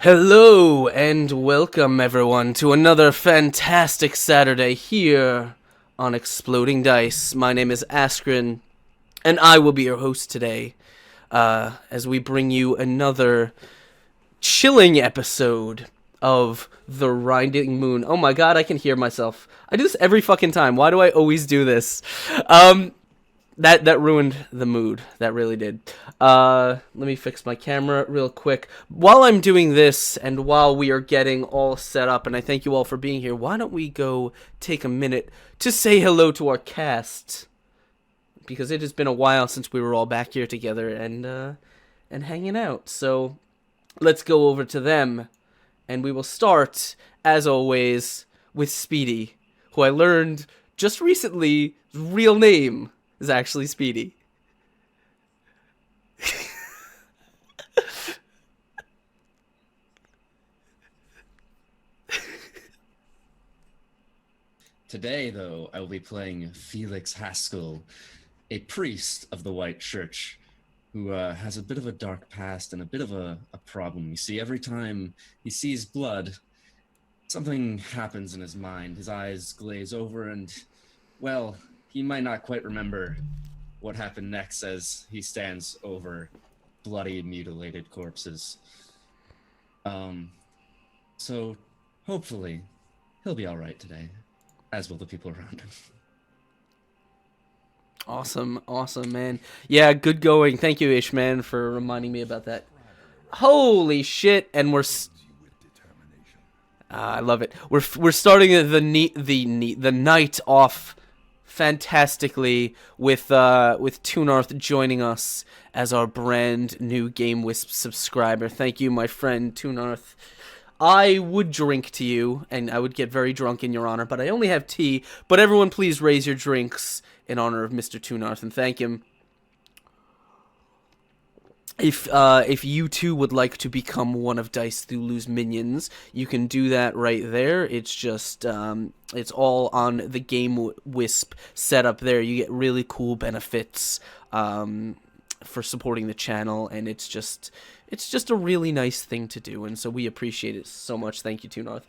Hello and welcome everyone to another fantastic Saturday here on Exploding Dice. My name is Askren and I will be your host today as we bring you another chilling episode of The Riding Moon. Oh my god, I can hear myself. I do this every fucking time. Why do I always do this? That ruined the mood. That really did. Let me fix my camera real quick. While I'm doing this, and while we are getting all set up, and I thank you all for being here, why don't we go take a minute to say hello to our cast? Because it has been a while since we were all back here together and hanging out. So let's go over to them, and we will start, as always, with Speedy, who I learned just recently his real name is actually Speedy. Today, though, I will be playing Felix Haskell, a priest of the White Church, who has a bit of a dark past and a bit of a problem. You see, every time he sees blood, something happens in his mind. His eyes glaze over and, well, he might not quite remember what happened next as he stands over bloody, mutilated corpses. So hopefully he'll be all right today, as will the people around him. Awesome, man. Yeah, good going. Thank you, Ishman, for reminding me about that. Holy shit! And I love it. We're starting the night off fantastically with Tunarth joining us as our brand new Game Wisp subscriber. Thank you, my friend Tunarth. I would drink to you, and I would get very drunk in your honor, but I only have tea. But everyone, please raise your drinks in honor of Mr. Tunarth and thank him. If you too would like to become one of Dice Thulu's minions, you can do that right there. It's just it's all on the Game Wisp setup there. You get really cool benefits for supporting the channel, and it's just a really nice thing to do, and so we appreciate it so much. Thank you, Tunarth.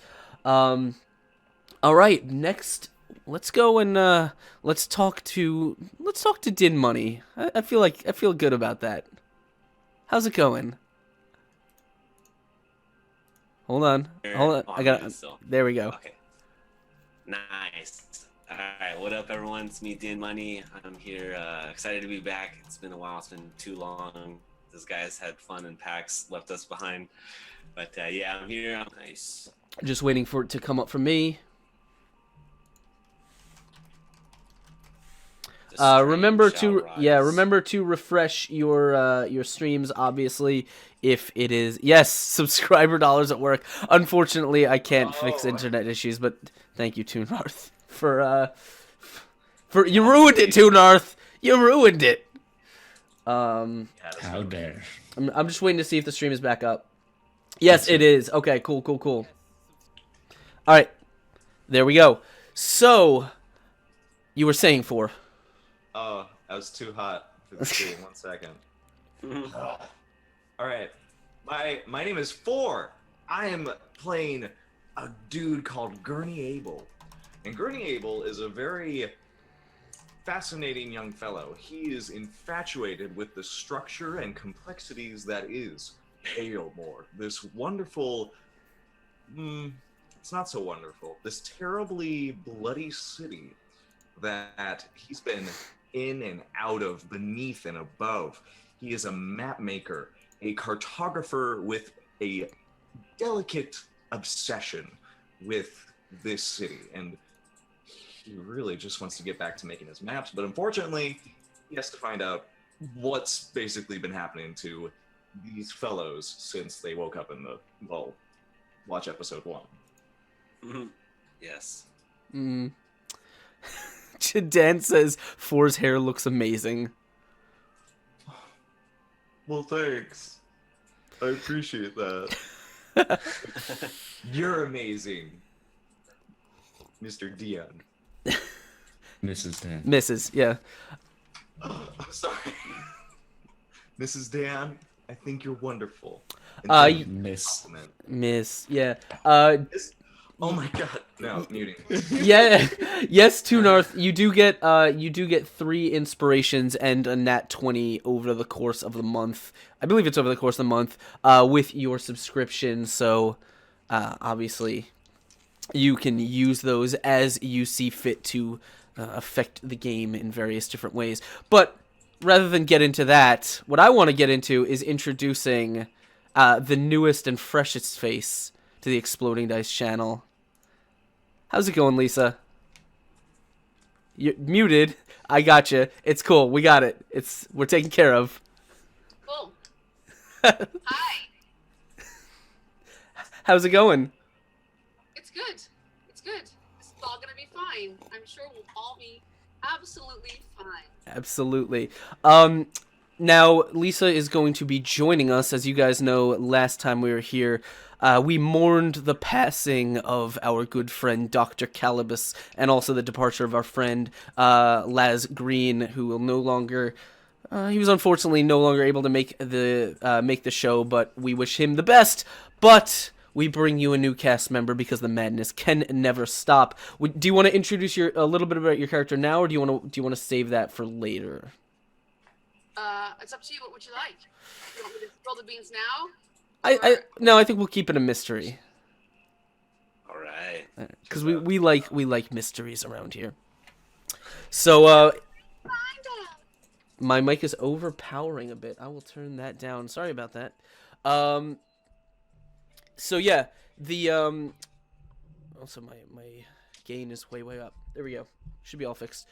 All right, next. Let's go and let's talk to Din Money. I feel good about that. How's it going? Hold on. I got it. There we go. Okay. Nice. All right. What up, everyone? It's me, Din Money. I'm here. Excited to be back. It's been a while. It's been too long. This guy's had fun and PAX left us behind. But yeah, I'm here. I'm nice. Just waiting for it to come up for me. Remember to refresh your streams. Obviously, if it is subscriber dollars at work. Unfortunately, I can't fix internet issues, but thank you, Tunarth, for you ruined it, Tunarth. You ruined it. How dare! I'm just waiting to see if the stream is back up. Yes, it is. Okay, cool. All right, there we go. So, you were saying for. Oh, that was too hot for the stream. 1 second. All right. My name is Four. I am playing a dude called Gurney Abel. And Gurney Abel is a very fascinating young fellow. He is infatuated with the structure and complexities that is Palemore. This wonderful... it's not so wonderful. This terribly bloody city that he's been in and out of, beneath and above. He is a map maker, a cartographer with a delicate obsession with this city, and he really just wants to get back to making his maps, but unfortunately, he has to find out what's basically been happening to these fellows since they woke up in the, well, watch episode 1. Mm-hmm. Yes. Dan says Four's hair looks amazing. Well, thanks. I appreciate that. You're amazing, Mr. Dion. Mrs. Dan. Mrs. Yeah. I'm sorry. Mrs. Dan I think you're wonderful. And Uh, thank you for the Miss. compliment. Miss, yeah. Oh my god. No, muting. Yeah, yes, Tunarth, you do get 3 inspirations and a nat 20 over the course of the month. I believe it's over the course of the month, with your subscription. So, obviously, you can use those as you see fit to affect the game in various different ways. But rather than get into that, what I want to get into is introducing the newest and freshest face to the Exploding Dice channel. How's it going, Lisa? You're muted. I gotcha. It's cool. We got it. We're taken care of. Cool. Hi. How's it going? It's good. It's good. This is all gonna be fine. I'm sure we'll all be absolutely fine. Absolutely. Now Lisa is going to be joining us. As you guys know, last time we were here, we mourned the passing of our good friend Dr. Calibus, and also the departure of our friend Laz Green, who will no longer. He was unfortunately no longer able to make the show, but we wish him the best. But we bring you a new cast member because the madness can never stop. Do you want to introduce a little bit about your character now, or do you want to save that for later? It's up to you. What would you like? You want me to spill the beans now? No, I think we'll keep it a mystery. All right. Because we like mysteries around here. So Find out. my mic is overpowering a bit. I will turn that down. Sorry about that. So yeah, also my gain is way up. There we go. Should be all fixed.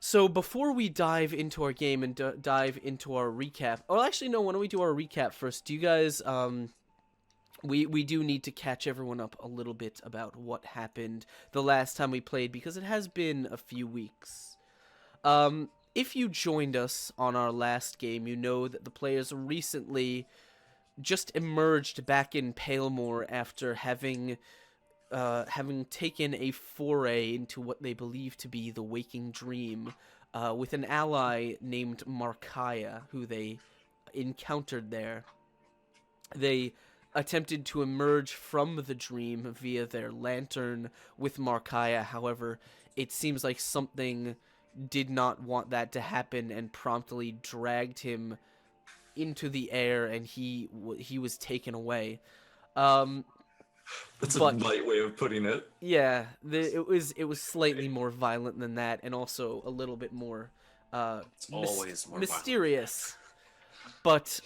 So before we dive into our game and dive into our recap, or actually no, why don't we do our recap first? Do you guys we do need to catch everyone up a little bit about what happened the last time we played, because it has been a few weeks. If you joined us on our last game, you know that the players recently just emerged back in Palemore after having taken a foray into what they believe to be the waking dream, with an ally named Markaya, who they encountered there. They attempted to emerge from the dream via their lantern with Markaya. However, it seems like something did not want that to happen and promptly dragged him into the air, and he was taken away. That's a But- light way of putting it. Yeah, it was slightly more violent than that, and also a little bit more It's always more mysterious. But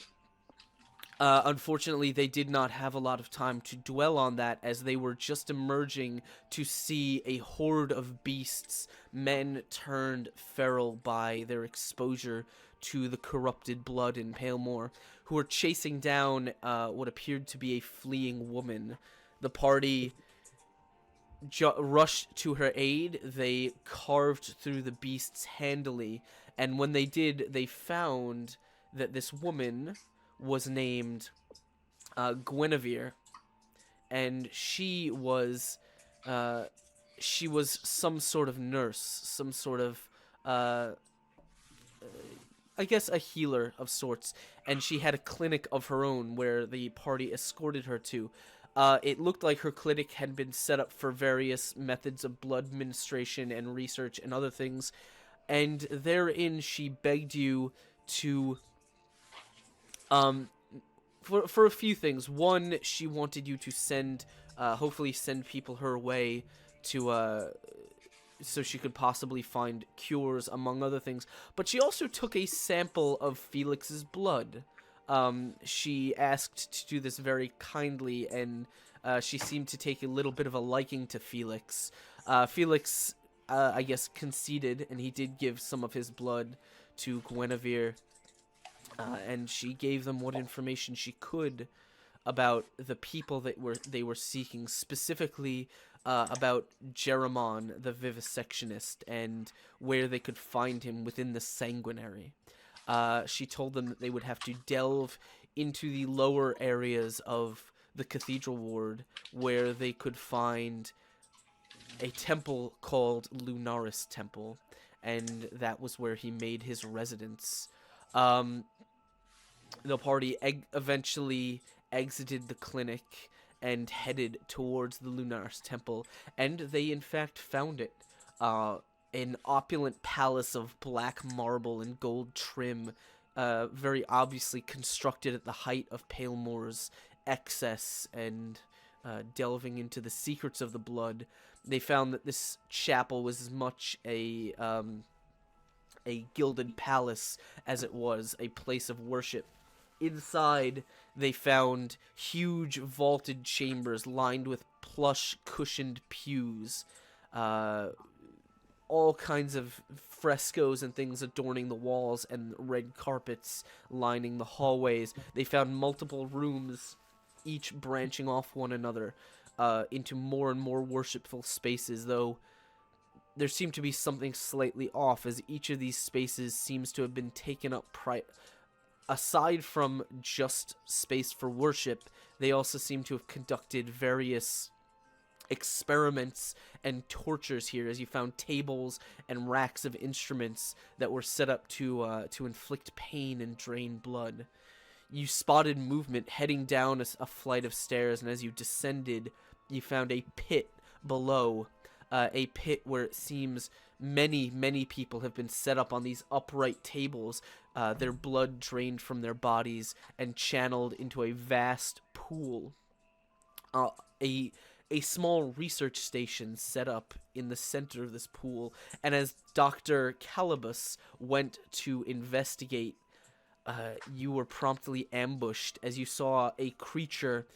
unfortunately, they did not have a lot of time to dwell on that, as they were just emerging to see a horde of beasts, men turned feral by their exposure to the corrupted blood in Palemore, who were chasing down what appeared to be a fleeing woman. The party rushed to her aid. They carved through the beasts handily, and when they did, they found that this woman was named Guinevere, and she was some sort of nurse, some sort of I guess a healer of sorts, and she had a clinic of her own where the party escorted her to. It looked like her clinic had been set up for various methods of blood administration and research and other things, and therein she begged you to, for a few things. One, she wanted you to hopefully send people her way to, so she could possibly find cures, among other things. But she also took a sample of Felix's blood. She asked to do this very kindly, and she seemed to take a little bit of a liking to Felix. Felix, I guess, conceded, and he did give some of his blood to Guinevere, and she gave them what information she could about the people that they were seeking, specifically about Jeramon, the vivisectionist, and where they could find him within the Sanguinary. She told them that they would have to delve into the lower areas of the Cathedral Ward, where they could find a temple called Lunaris Temple, and that was where he made his residence. The party eventually exited the clinic and headed towards the Lunar's temple, and they in fact found it. An opulent palace of black marble and gold trim, very obviously constructed at the height of Palemore's excess and delving into the secrets of the blood. They found that this chapel was as much a gilded palace as it was a place of worship. Inside, they found huge vaulted chambers lined with plush cushioned pews, all kinds of frescoes and things adorning the walls, and red carpets lining the hallways. They found multiple rooms, each branching off one another into more and more worshipful spaces, though there seemed to be something slightly off, as each of these spaces seems to have been taken up aside from just space for worship. They also seem to have conducted various experiments and tortures here, as you found tables and racks of instruments that were set up to inflict pain and drain blood. You spotted movement heading down a flight of stairs, and as you descended, you found a pit below. A pit where it seems many people have been set up on these upright tables, their blood drained from their bodies and channeled into a vast pool. A small research station set up in the center of this pool, and as Dr. Calibus went to investigate, you were promptly ambushed as you saw a creature,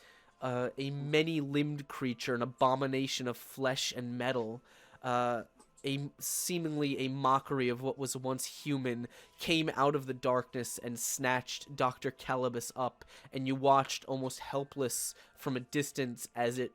a many-limbed creature, an abomination of flesh and metal, seemingly a mockery of what was once human, came out of the darkness and snatched Dr. Calibus up, and you watched almost helpless from a distance as it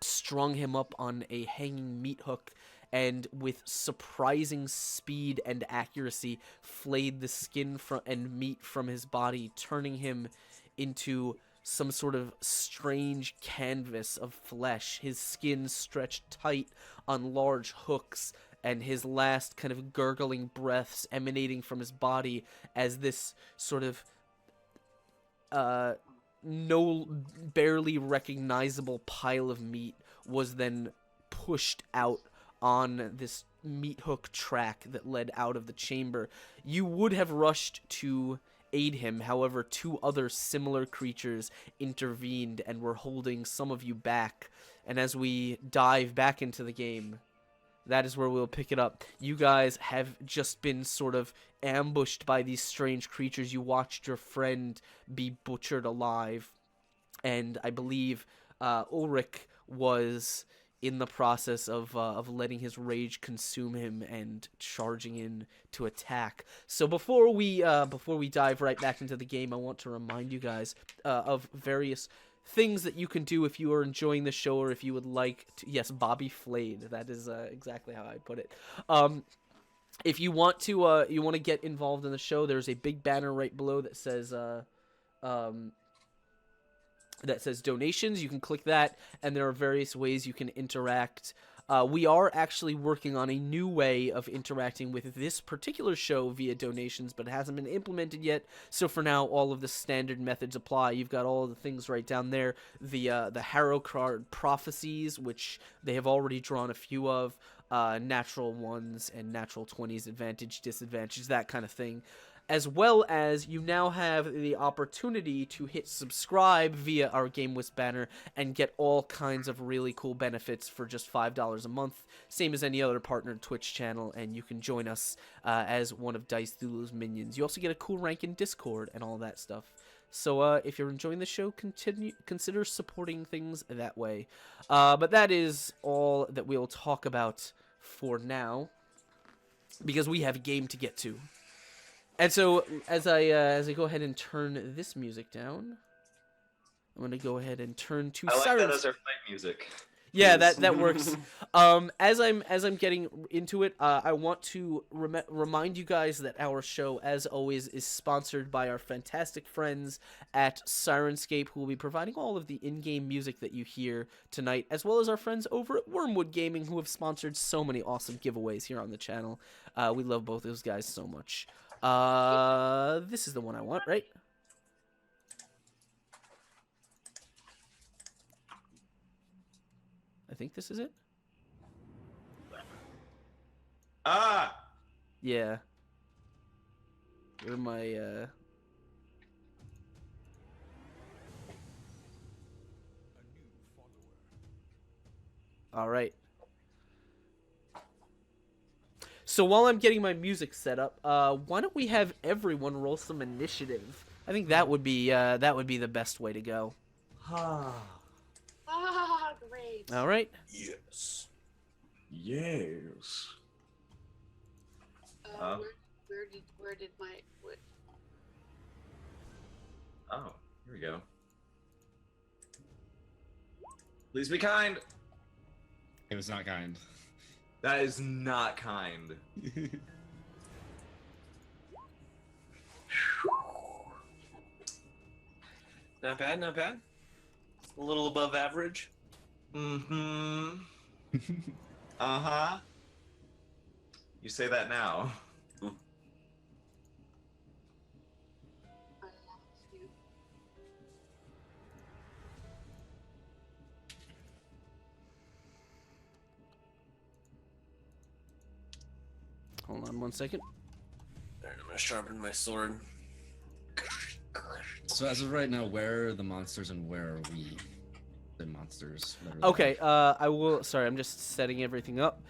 strung him up on a hanging meat hook, and with surprising speed and accuracy flayed the skin and meat from his body, turning him into some sort of strange canvas of flesh, his skin stretched tight on large hooks, and his last kind of gurgling breaths emanating from his body as this sort of barely recognizable pile of meat was then pushed out on this meat hook track that led out of the chamber. You would have rushed to aid him, however, two other similar creatures intervened and were holding some of you back. And as we dive back into the game, that is where we'll pick it up. You guys have just been sort of ambushed by these strange creatures. You watched your friend be butchered alive, and I believe Ulrich was in the process of letting his rage consume him and charging in to attack. So before we dive right back into the game, I want to remind you guys of various things that you can do if you are enjoying the show, or if you would like to. Yes, Bobby Flayed. That is exactly how I put it. If you want to get involved in the show, there's a big banner right below that says donations. You can click that, and there are various ways you can interact. We are actually working on a new way of interacting with this particular show via donations, but it hasn't been implemented yet. So for now, all of the standard methods apply. You've got all of the things right down there. The Harrow card prophecies, which they have already drawn a few of, natural ones and natural 20s, advantage, disadvantage, that kind of thing. As well as you now have the opportunity to hit subscribe via our GameWisp banner and get all kinds of really cool benefits for just $5 a month, same as any other partnered Twitch channel, and you can join us as one of Dice Thulu's minions. You also get a cool rank in Discord and all that stuff. So if you're enjoying the show, consider supporting things that way. But that is all that we'll talk about for now, because we have a game to get to. And so, as I go ahead and turn this music down, I'm gonna go ahead and turn to I like Sirens. that as our fight music. Yeah, that works. As I'm getting into it, I want to remind you guys that our show, as always, is sponsored by our fantastic friends at Sirenscape, who will be providing all of the in-game music that you hear tonight, as well as our friends over at Wormwood Gaming, who have sponsored so many awesome giveaways here on the channel. We love both those guys so much. This is the one I want, right? think this is it. Ah! Yeah. You're my, All right. So while I'm getting my music set up, why don't we have everyone roll some initiative? I think that would be the best way to go. Ah, great. All right. Yes. Yes. Where did my what? Oh, here we go. Please be kind. It was not kind. That is not kind. Not bad, not bad. A little above average. Mm-hmm. Uh-huh. You say that now. I lost you. Hold on 1 second. Alright, I'm gonna sharpen my sword. So as of right now, where are the monsters and where are we? The monsters. that are Okay. alive? I will. Sorry, I'm just setting everything up.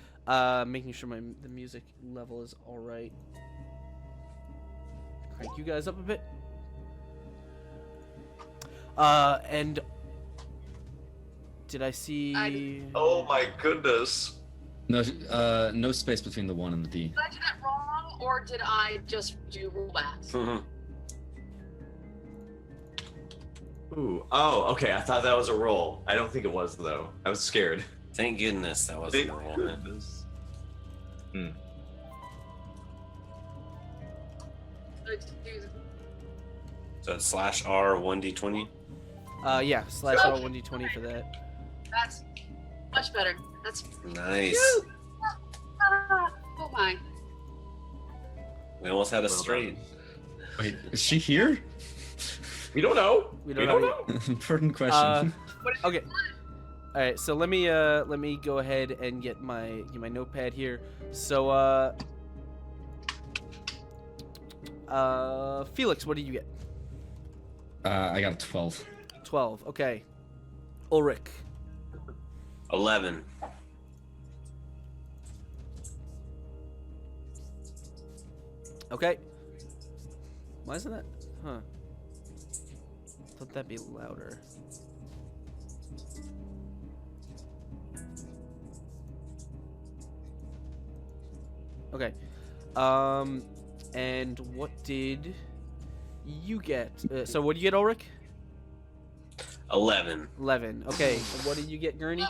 Making sure the music level is all right. Crank you guys up a bit. And did I see? Oh my goodness. No, no space between the 1 and the D. Did I do that wrong, or did I just do rollbacks? Ooh. Oh, okay. I thought that was a roll. I don't think it was though. I was scared. Thank goodness that wasn't a roll. Man. goodness. Let's do the- So it's /R 1d20. Yeah. /R1d20 for that. That's much better. That's Nice. oh my. We almost had a Well straight. Wait, is she here? We don't know. We We don't don't know. know. Important question. Okay. All right. So let me go ahead and get my notepad here. So Felix, what did you get? I got a 12. 12. Okay. Ulrich. 11. Okay. Why isn't that? Huh. Thought that'd be louder. Okay. And what did you get? So what did you get, Ulrich? 11. 11. Okay. And what did you get, Gurney?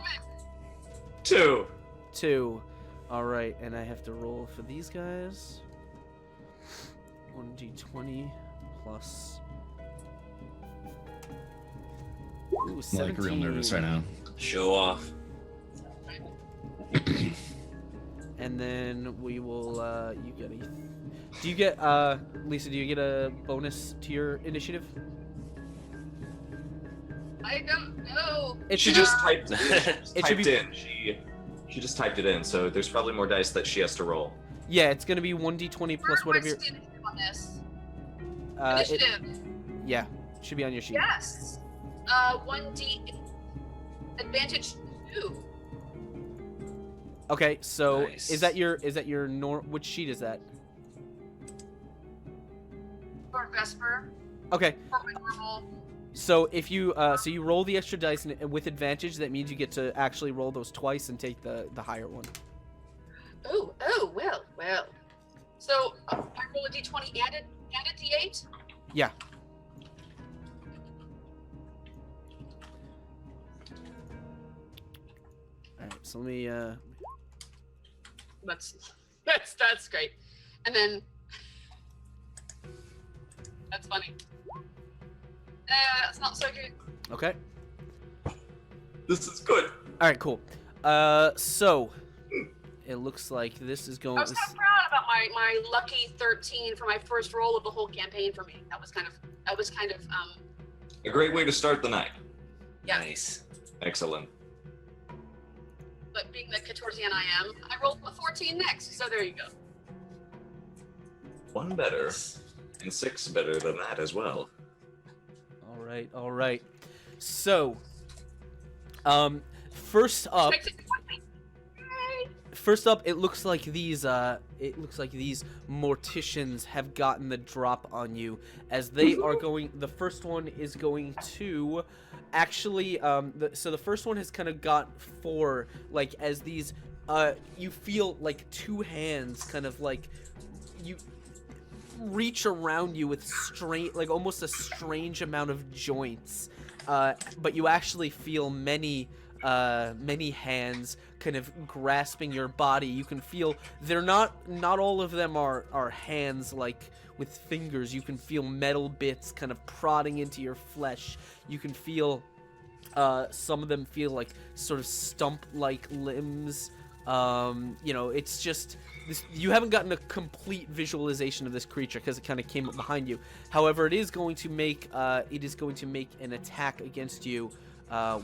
2. 2. All right. And I have to roll for these guys. 1d20 plus. Ooh, I'm 17. like real nervous right now. Show off. And then we will. You get a. Do you get Lisa? Do you get a bonus to your initiative? I don't know. She just typed. It should be- in. She just typed it in. So there's probably more dice that she has to roll. Yeah, it's gonna be 1d20 plus whatever. Where's the initiative on this? It, Initiative. yeah, should be on your sheet. Yes. 1d advantage 2. Okay, so Nice. is that your which sheet is that? For Vesper. Okay, For my normal. so if you you roll the extra dice and with advantage, that means you get to actually roll those twice and take the higher one. Oh, well. So I roll a d20 and a d8. Yeah. All right, so let me That's great. And then that's funny. That's not so good. Okay. This is good. All right, cool. So it looks like this is going. I was kind of proud about my lucky 13 for my first roll of the whole campaign for me. That was kind of A great way to start the night. yeah. Nice. Excellent. but being the Catorzian I am, I rolled a 14 next, so there you go. 1 better, and 6 better than that as well. All right. So, first up, it looks like these morticians have gotten the drop on you, as they are going. The first one is going to, actually, so the first one has kind of got 4, like, as these, you feel like 2 hands kind of like you reach around you with like almost a strange amount of joints, but you actually feel many hands kind of grasping your body. You can feel they're not all of them are hands like with fingers. You can feel metal bits kind of prodding into your flesh. You can feel some of them feel like sort of stump-like limbs. It's just this, you haven't gotten a complete visualization of this creature because it kind of came up behind you. However, it is going to make an attack against you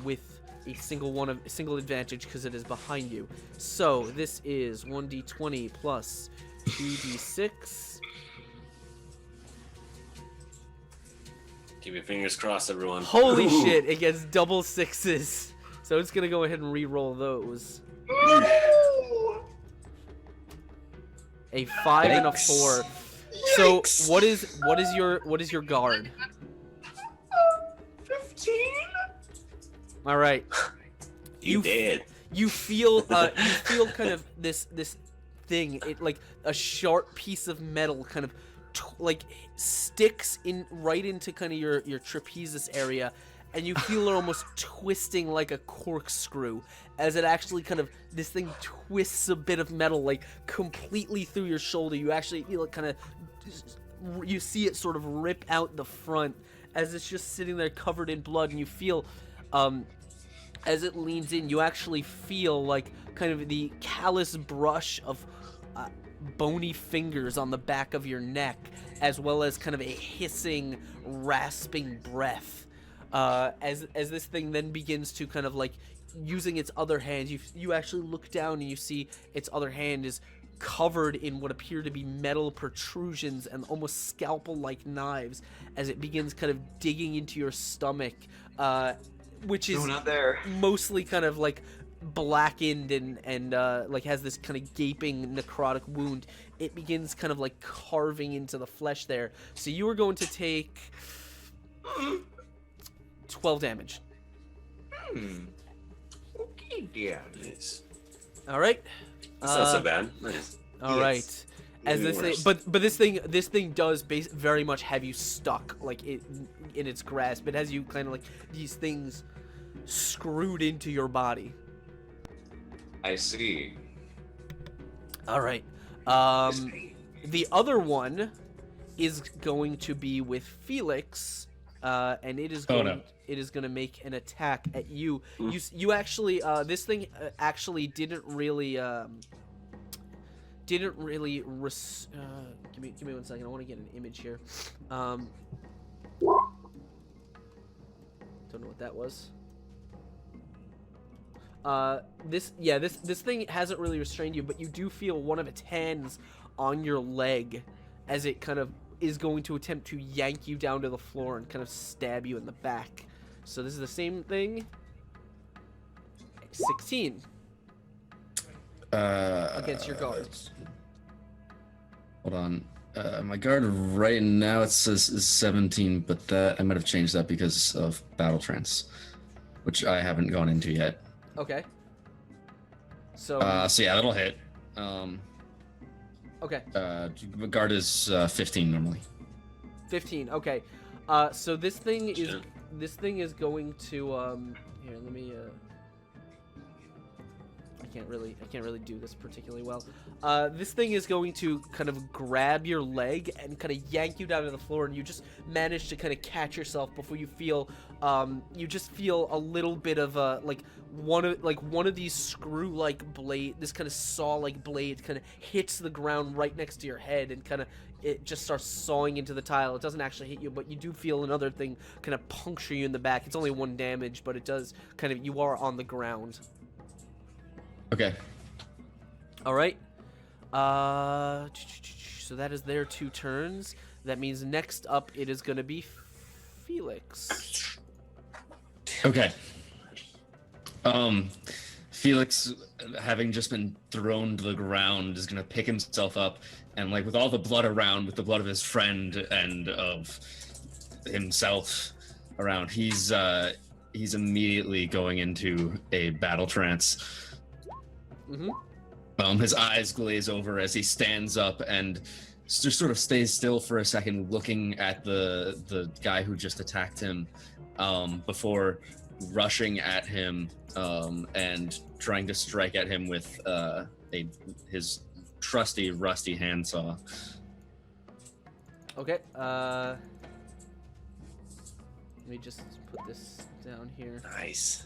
with a single advantage because it is behind you. So this is 1d20 plus 2d6. Keep your fingers crossed, everyone. Holy shit! It gets double 6s. So it's gonna go ahead and re-roll those. A 5 and a 4. So what is your guard? 15. All right. You did. You feel kind of this thing. It like a sharp piece of metal kind of like sticks right into kind of your trapezius area, and you feel it almost twisting like a corkscrew as it actually kind of, this thing twists a bit of metal like completely through your shoulder. You actually feel it kind of, you see it sort of rip out the front as it's just sitting there covered in blood, and you feel as it leans in, you actually feel like kind of the callous brush of bony fingers on the back of your neck, as well as kind of a hissing, rasping breath. As this thing then begins to kind of like using its other hand, you actually look down and you see its other hand is covered in what appear to be metal protrusions and almost scalpel-like knives as it begins kind of digging into your stomach, which is not there. mostly kind of like blackened and like has this kind of gaping necrotic wound. It begins kind of like carving into the flesh there. So you are going to take 12 damage. Okay, yeah. Nice. All right. That's not so bad. Nice. All right. As this thing, but this thing does very much have you stuck like it in its grasp. It has you kind of like these things screwed into your body. I see. All right. The other one is going to be with Felix, and it is going. It is going to make an attack at you. You actually, this thing actually didn't really. Give me 1 second. I want to get an image here. Don't know what that was. This thing hasn't really restrained you, but you do feel one of its hands on your leg as it kind of is going to attempt to yank you down to the floor and kind of stab you in the back. So this is the same thing. 16 against your guard. Hold on. My guard right now it says is 17, but I might have changed that because of battle trance, which I haven't gone into yet. Okay. So yeah, that'll hit. Okay. Guard is 15 normally. 15. Okay. So this thing is going to here, let me I can't really do this particularly well. This thing is going to kind of grab your leg and kind of yank you down to the floor, and you just manage to kind of catch yourself before you feel you just feel a little bit of one of these screw-like blade, this kind of saw-like blade kind of hits the ground right next to your head, and kind of it just starts sawing into the tile. It doesn't actually hit you, but you do feel another thing kind of puncture you in the back. It's only 1 damage, but it does kind of, you are on the ground. Okay. All right. So that is their 2 turns. That means next up it is going to be Felix. Okay. Felix, having just been thrown to the ground, is gonna pick himself up and, like, with all the blood around, with the blood of his friend and of himself around, he's immediately going into a battle trance. Mm-hmm. His eyes glaze over as he stands up and just sort of stays still for a second, looking at the guy who just attacked him, before rushing at him and trying to strike at him with his trusty rusty handsaw. Okay. Let me just put this down here. Nice.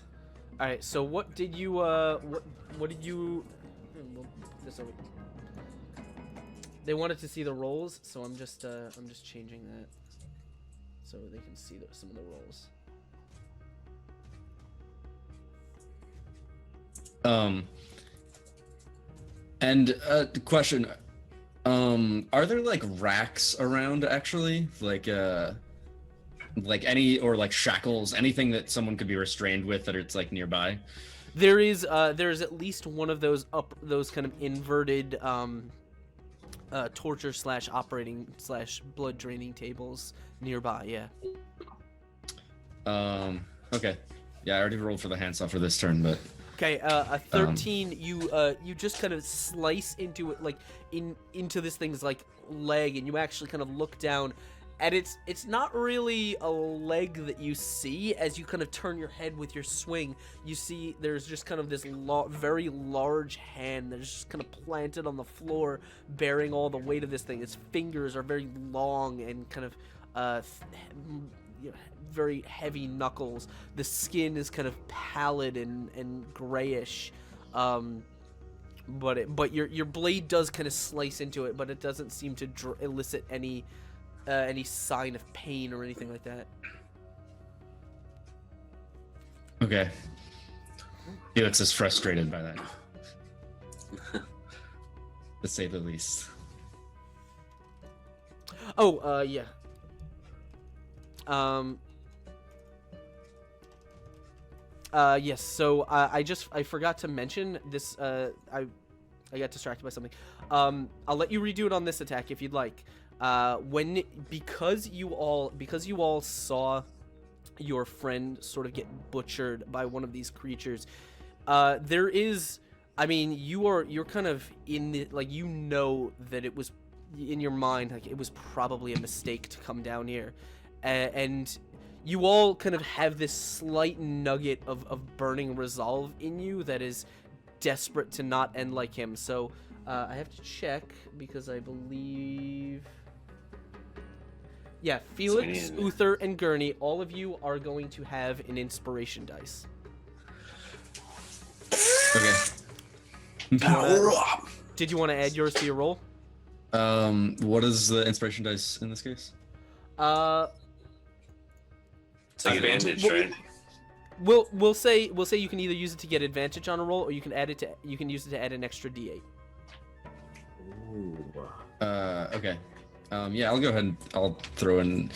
All right. So what did you what did you? We'll put this over. They wanted to see the rolls, so I'm just changing that so they can see some of the rolls. And the question, are there like racks around actually? Like any, or like shackles, anything that someone could be restrained with that it's like nearby? There is at least one of those those kind of inverted torture / operating / blood draining tables nearby. Yeah. Okay. Yeah, I already rolled for the handsaw for this turn, but Okay, a 13. You just kind of slice into it, like into this thing's like leg, and you actually kind of look down, and it's not really a leg that you see. As you kind of turn your head with your swing, you see there's just kind of this very large hand that's just kind of planted on the floor, bearing all the weight of this thing. Its fingers are very long and kind of very heavy knuckles. The skin is kind of pallid and grayish, but your blade does kind of slice into it, but it doesn't seem to elicit any sign of pain or anything like that. okay. Felix is frustrated by that, to say the least. Oh, yeah. Yes. So I forgot to mention this. I got distracted by something. I'll let you redo it on this attack if you'd like. Because you all saw your friend sort of get butchered by one of these creatures. There is, I mean, you're kind of in the, like, you know that it was in your mind, like, it was probably a mistake to come down here, and you all kind of have this slight nugget of burning resolve in you that is desperate to not end like him. So I have to check because I believe, yeah, Felix, Uther, and Gurney, all of you are going to have an inspiration dice. Okay. Power up. Did you want to add yours to your roll? What is the inspiration dice in this case? So advantage, right? We'll say you can either use it to get advantage on a roll, or you can use it to add an extra D8. Ooh. Okay. Yeah, I'll go ahead and I'll throw in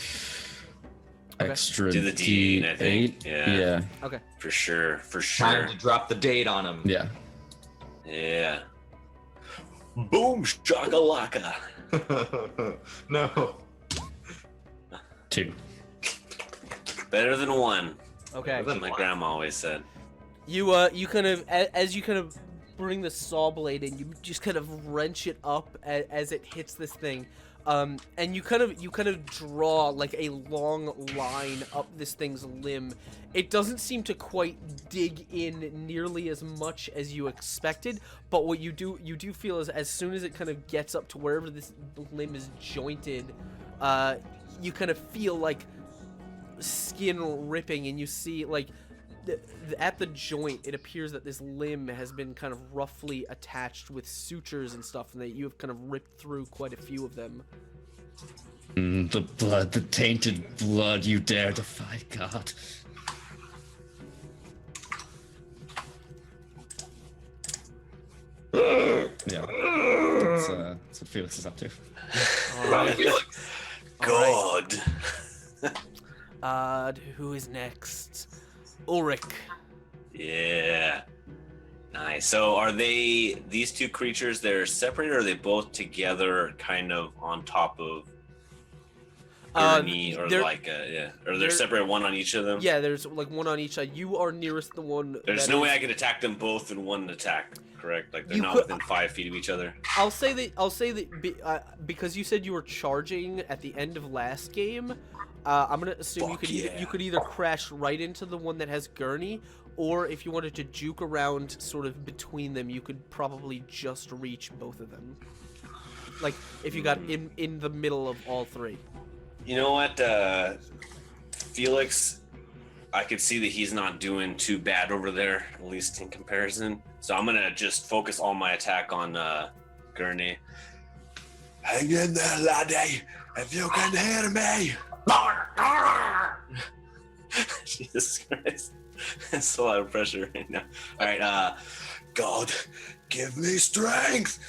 extra Do the D8, I think. Yeah. Okay. For sure. Time to drop the date on him. Yeah. Yeah. Boom shakalaka. No. 2. Better than 1. Okay. That's what my grandma always said. You kind of, as you kind of bring the saw blade in, you just kind of wrench it up as it hits this thing, and you kind of draw like a long line up this thing's limb. It doesn't seem to quite dig in nearly as much as you expected, but what you do feel is, as soon as it kind of gets up to wherever this limb is jointed, you kind of feel like skin ripping, and you see, like, at the joint, it appears that this limb has been kind of roughly attached with sutures and stuff, and that you have kind of ripped through quite a few of them. The blood, the tainted blood, you dare defy God. Yeah, that's what Felix is up to. All right. All God. right. Who is next? Ulrich. Yeah. Nice. So are these two creatures, they're separated, or are they both together kind of on top of Gurney, or they're- or they're separated one on each of them? Yeah, there's like one on each side. You are nearest the one. There's no way I could attack them both in one attack, correct? Like they're not within 5 feet of each other. I'll say that because you said you were charging at the end of last game. I'm gonna assume you could either crash right into the one that has Gurney, or if you wanted to juke around sort of between them, you could probably just reach both of them. Like if you got in the middle of all three. You know what, Felix, I could see that he's not doing too bad over there, at least in comparison. So I'm gonna just focus all my attack on Gurney. Hang in there, laddie, if you can hear me. Jesus Christ. That's a lot of pressure right now. Alright, God, give me strength.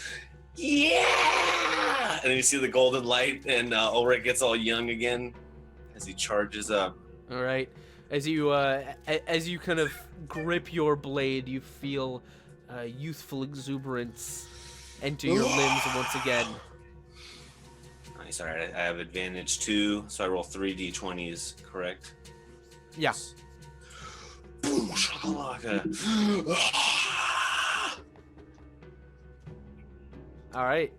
Yeah! And then you see the golden light, and Ulrich gets all young again as he charges up. All right. As you kind of grip your blade, you feel youthful exuberance enter your limbs once again. Nice. All right, I have advantage 2, so I roll 3 d20s, correct? Yeah. Boom, shakalaka. All right.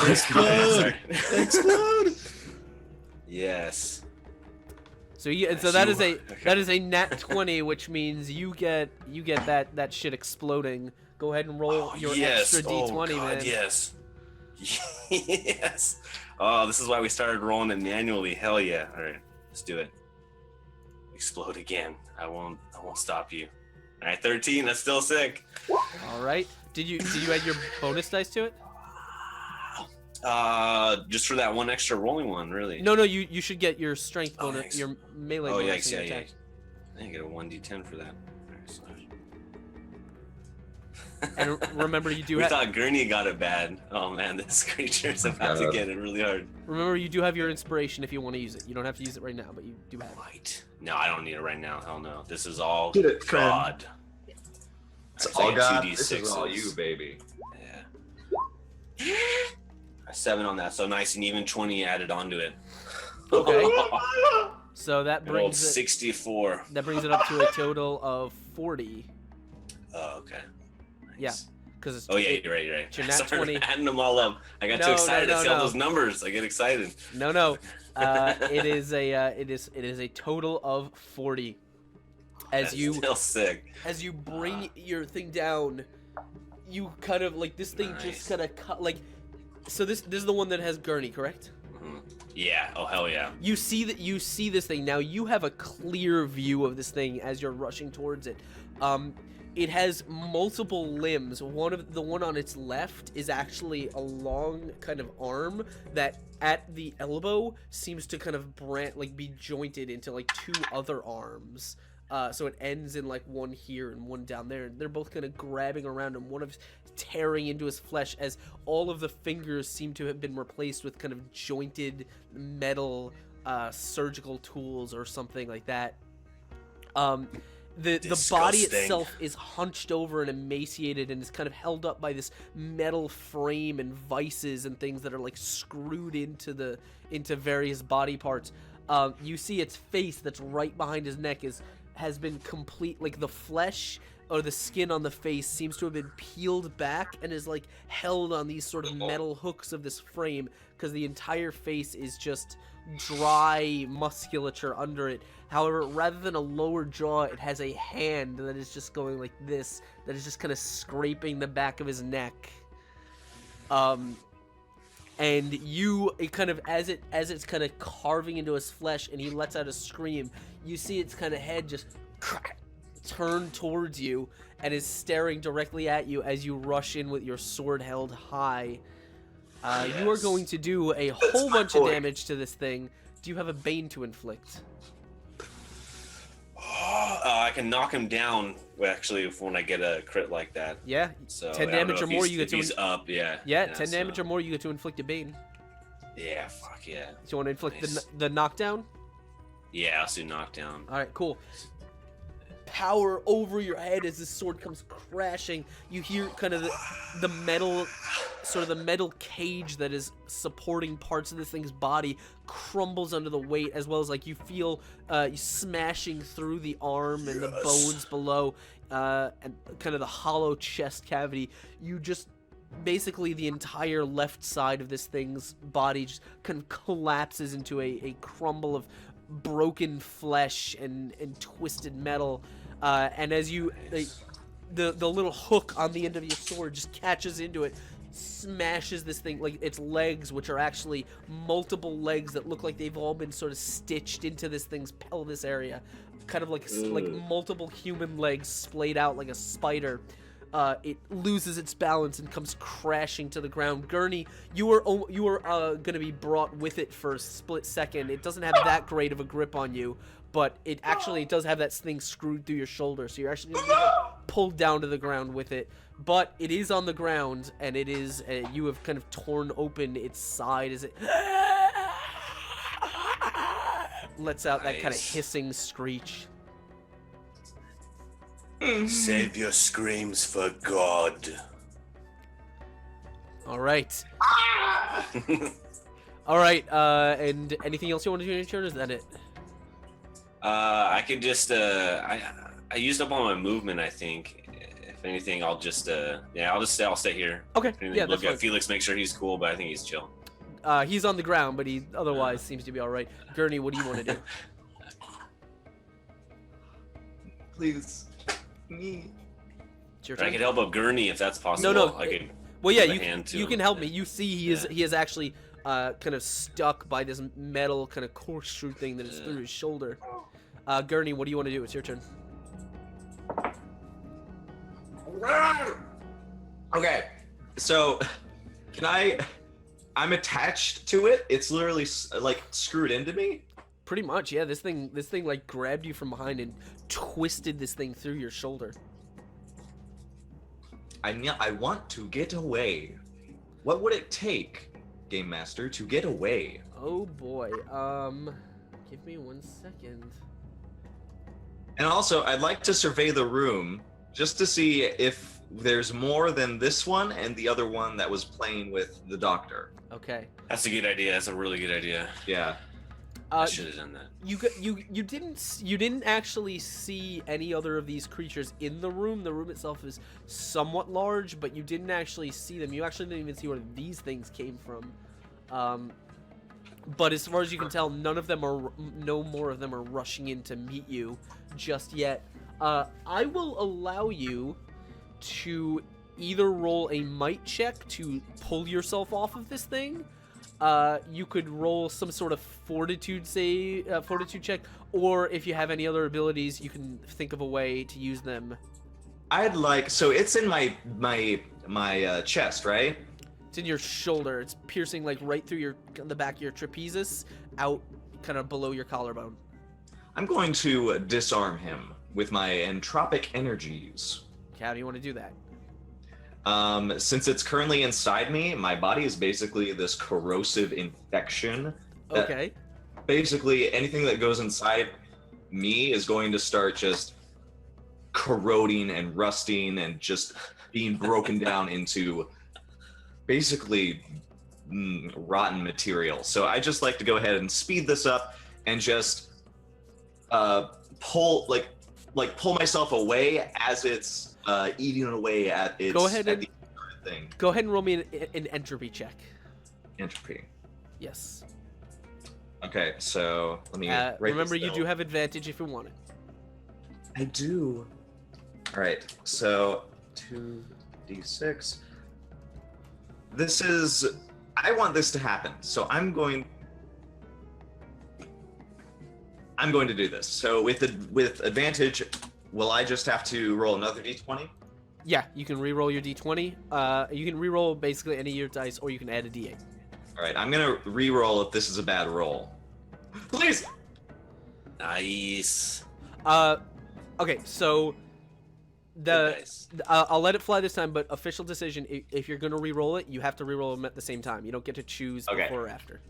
Explode! Explode! Yes. So that is a nat 20, which means you get that shit exploding. Go ahead and roll your extra d20, God, man. Yes. Yes. Oh, this is why we started rolling it manually. Hell yeah. All right, let's do it. Explode again. I won't stop you. All right, 13. That's still sick. All right. Did you add your bonus dice to it? Just for that one extra rolling one, really. No, you should get your strength bonus, thanks. your melee Oh, bonus. yikes, in your yeah. attack. I get a 1d10 for that. All right, so- And remember, you do we have. thought Gurney got it bad. Oh man, this creature's about to get it really hard. Remember, you do have your inspiration if you want to use it. You don't have to use it right now, but you do have it. Right. No, I don't need it right now. Hell no. This is all Get it, friend. God. It's Alright, so I all get God. 2d6s. This is all you, baby. Yeah. A 7 on that, so nice and even 20 added onto it. Okay. So that I rolled brings it. 64. That brings it up to a total of 40. Oh, okay. Nice. Yeah, because Oh yeah, you're right. You're right. It's your nat Sorry, 20. adding them all up. I got No, too excited no, to see no. all those numbers. I get excited. No. It is a total of 40. That's still sick. As you bring your thing down, you kind of like this thing Nice. just kind of cut like. So this is the one that has Gurney, correct? Mhm. Yeah. Oh hell yeah. You see this thing now. You have a clear view of this thing as you're rushing towards it. It has multiple limbs. The one on its left is actually a long kind of arm that at the elbow seems to kind of be jointed into like two other arms. So it ends in like one here and one down there. And they're both kind of grabbing around him. One of tearing into his flesh as all of the fingers seem to have been replaced with kind of jointed metal surgical tools or something like that. The body itself is hunched over and emaciated and is kind of held up by this metal frame and vices and things that are like screwed into various body parts. You see its face that's right behind his neck has been complete, like the flesh or the skin on the face seems to have been peeled back and is like held on these sort of metal hooks of this frame because the entire face is just dry musculature under it. However, rather than a lower jaw, it has a hand that is just going like this, that is just kind of scraping the back of his neck. And it kind of as it's kind of carving into his flesh, and he lets out a scream. You see its kind of head just turn towards you and is staring directly at you as you rush in with your sword held high. You are going to do a whole bunch of damage to this thing. Do you have a bane to inflict? I can knock him down actually when I get a crit like that. Yeah. So 10 I don't damage know or if more, he's- you get if to. he's up. Yeah. Yeah, 10 so- damage or more, you get to inflict a bane. Yeah. Fuck yeah. Do you want to inflict Nice. the knockdown? Yeah, I'll do knockdown. All right, cool. Power over your head as this sword comes crashing. You hear kind of the metal, sort of the metal cage that is supporting parts of this thing's body crumbles under the weight, as well as like you feel you smashing through the arm and the bones below, and kind of the hollow chest cavity. You just basically the entire left side of this thing's body just kind of collapses into a crumble of broken flesh and twisted metal, and as you the little hook on the end of your sword just catches into it, smashes this thing, like its legs, which are actually multiple legs that look like they've all been sort of stitched into this thing's pelvis area, kind of like multiple human legs splayed out like a spider. It loses its balance and comes crashing to the ground. Gurney, you are going to be brought with it for a split second. It doesn't have that great of a grip on you, but it does have that thing screwed through your shoulder, so you're actually going to be pulled down to the ground with it. But it is on the ground, and it is you have kind of torn open its side as it lets out that kind of Nice. hissing screech. Save your screams for God. All right. All right. And anything else you want to do in your turn? Is that it? I could just I used up all my movement. I think. If anything, I'll just I'll stay here. Okay. If anything, Yeah, look that's at fine. Felix, make sure he's cool, but I think he's chill. He's on the ground, but he otherwise seems to be all right. Gurney, what do you want to do? Please, me. It's your I turn. could help up Gurney if that's possible. No, I could. Well, yeah, give a you hand to you him. can help me. You see, he is Yeah. he is actually kind of stuck by this metal kind of corkscrew thing that is through his shoulder. Gurney, what do you want to do? It's your turn. Okay, so I'm attached to it. It's literally like screwed into me. Pretty much, yeah. This thing like grabbed you from behind and twisted this thing through your shoulder. I want to get away. What would it take, Game Master, to get away? Oh boy. Give me 1 second. And also, I'd like to survey the room just to see if there's more than this one and the other one that was playing with the doctor. Okay. That's a good idea. That's a really good idea. Yeah. I should have done that. You didn't actually see any other of these creatures in the room. The room itself is somewhat large, but you didn't actually see them. You actually didn't even see where these things came from. But as far as you can tell, no more of them are rushing in to meet you just yet. I will allow you to either roll a might check to pull yourself off of this thing. You could roll some sort of fortitude check, or if you have any other abilities, you can think of a way to use them. So it's in my chest, right? It's in your shoulder. It's piercing like right through the back of your trapezius, out kind of below your collarbone. I'm going to disarm him with my entropic energies. Okay, how do you want to do that? Since it's currently inside me, my body is basically this corrosive infection. that Okay. Basically, anything that goes inside me is going to start just corroding and rusting and just being broken down into basically rotten material. So I just like to go ahead and speed this up and just pull myself away as it's eating away at its Go ahead at and- the thing. Go ahead and roll me an entropy check. Entropy. Yes. Okay, so let me write Remember, this you down. do have advantage if you want it. I do. All right, so 2d6. I want this to happen, so I'm going to do this. So with advantage, will I just have to roll another d20? Yeah, you can re-roll your d20. You can re-roll basically any of your dice, or you can add a d8. All right, I'm gonna re-roll if this is a bad roll. Please. Nice. Okay, so Good dice. I'll let it fly this time, but official decision: if you're gonna re-roll it, you have to re-roll them at the same time. You don't get to choose Okay. before or after.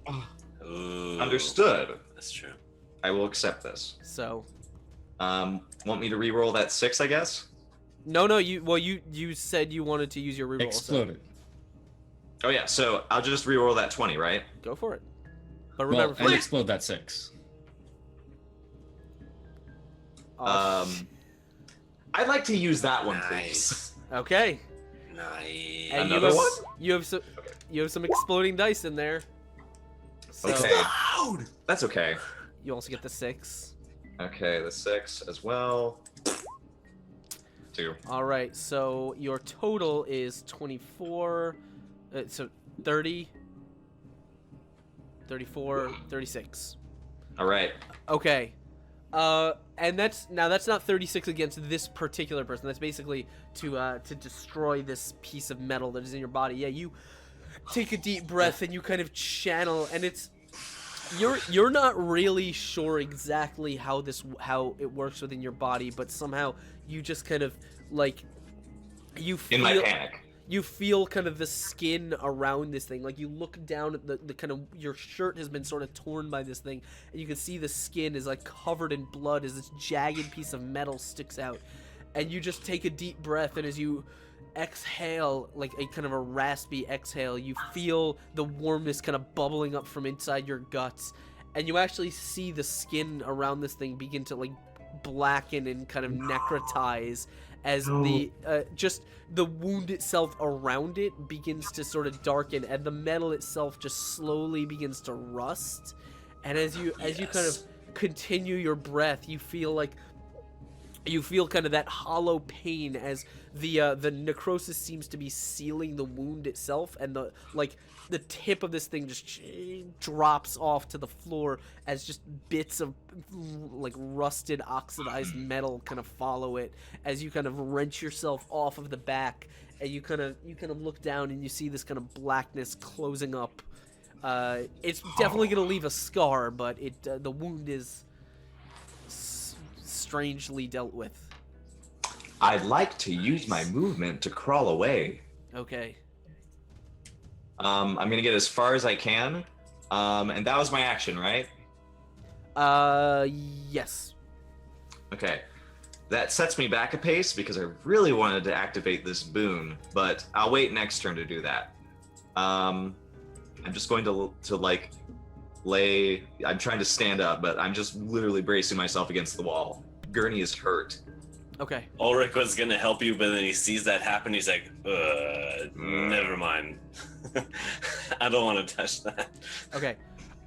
Ooh, Understood. That's true. I will accept this. So Want me to re-roll that 6, I guess? no, you said you wanted to use your re-roll. Exploded. Oh yeah, so I'll just re-roll that 20, right? So go for it. But Well, remember, and explode that 6. I'd like to use that one, please. Nice. okay. Nice. And Another you have, one? You have some exploding dice in there. So Okay. That's okay. you also get the 6. Okay, the 6 as well. 2. All right, so your total is 24. So 30, 34, 36. All right. Okay. And that's not 36 against this particular person. That's basically to destroy this piece of metal that is in your body. Yeah, you take a deep breath and you kind of channel, and it's you're not really sure exactly how it works within your body, but somehow you just kind of like you feel In my panic. you feel kind of the skin around this thing. Like you look down at the kind of your shirt has been sort of torn by this thing, and you can see the skin is like covered in blood as this jagged piece of metal sticks out. And you just take a deep breath, and as you exhale, like a kind of a raspy exhale, you feel the warmness kind of bubbling up from inside your guts, and you actually see the skin around this thing begin to like blacken and kind of necrotize as just the wound itself around it begins to sort of darken, and the metal itself just slowly begins to rust. And as you kind of continue your breath, you feel kind of that hollow pain as the necrosis seems to be sealing the wound itself, and the tip of this thing just drops off to the floor as just bits of like rusted, oxidized metal kind of follow it as you kind of wrench yourself off of the back, and you kind of look down and you see this kind of blackness closing up. It's definitely gonna leave a scar, but the wound is strangely dealt with. I'd like to use my movement to crawl away. Okay. I'm gonna get as far as I can. And that was my action, right? Yes. Okay. That sets me back a pace because I really wanted to activate this boon, but I'll wait next turn to do that. I'm just going to like lay. I'm trying to stand up, but I'm just literally bracing myself against the wall. Gurney is hurt. Okay. Ulrich was gonna help you, but then he sees that happen. He's like, never mind. I don't want to touch that. Okay.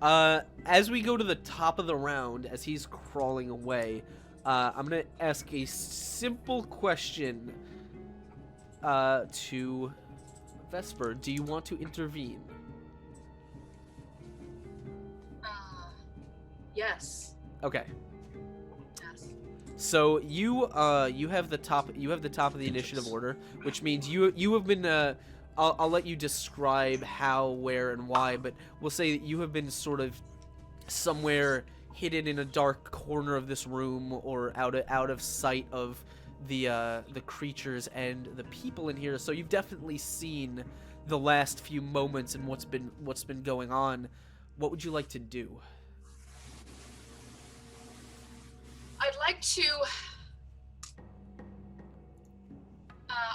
As we go to the top of the round, as he's crawling away, I'm gonna ask a simple question to Vesper. Do you want to intervene? Yes. Okay. Yes. So you have the top of the initiative order, which means you have been I'll let you describe how, where, and why, but we'll say that you have been sort of somewhere hidden in a dark corner of this room, or out of sight of the creatures and the people in here. So you've definitely seen the last few moments and what's been going on. What would you like to do? I'd like to.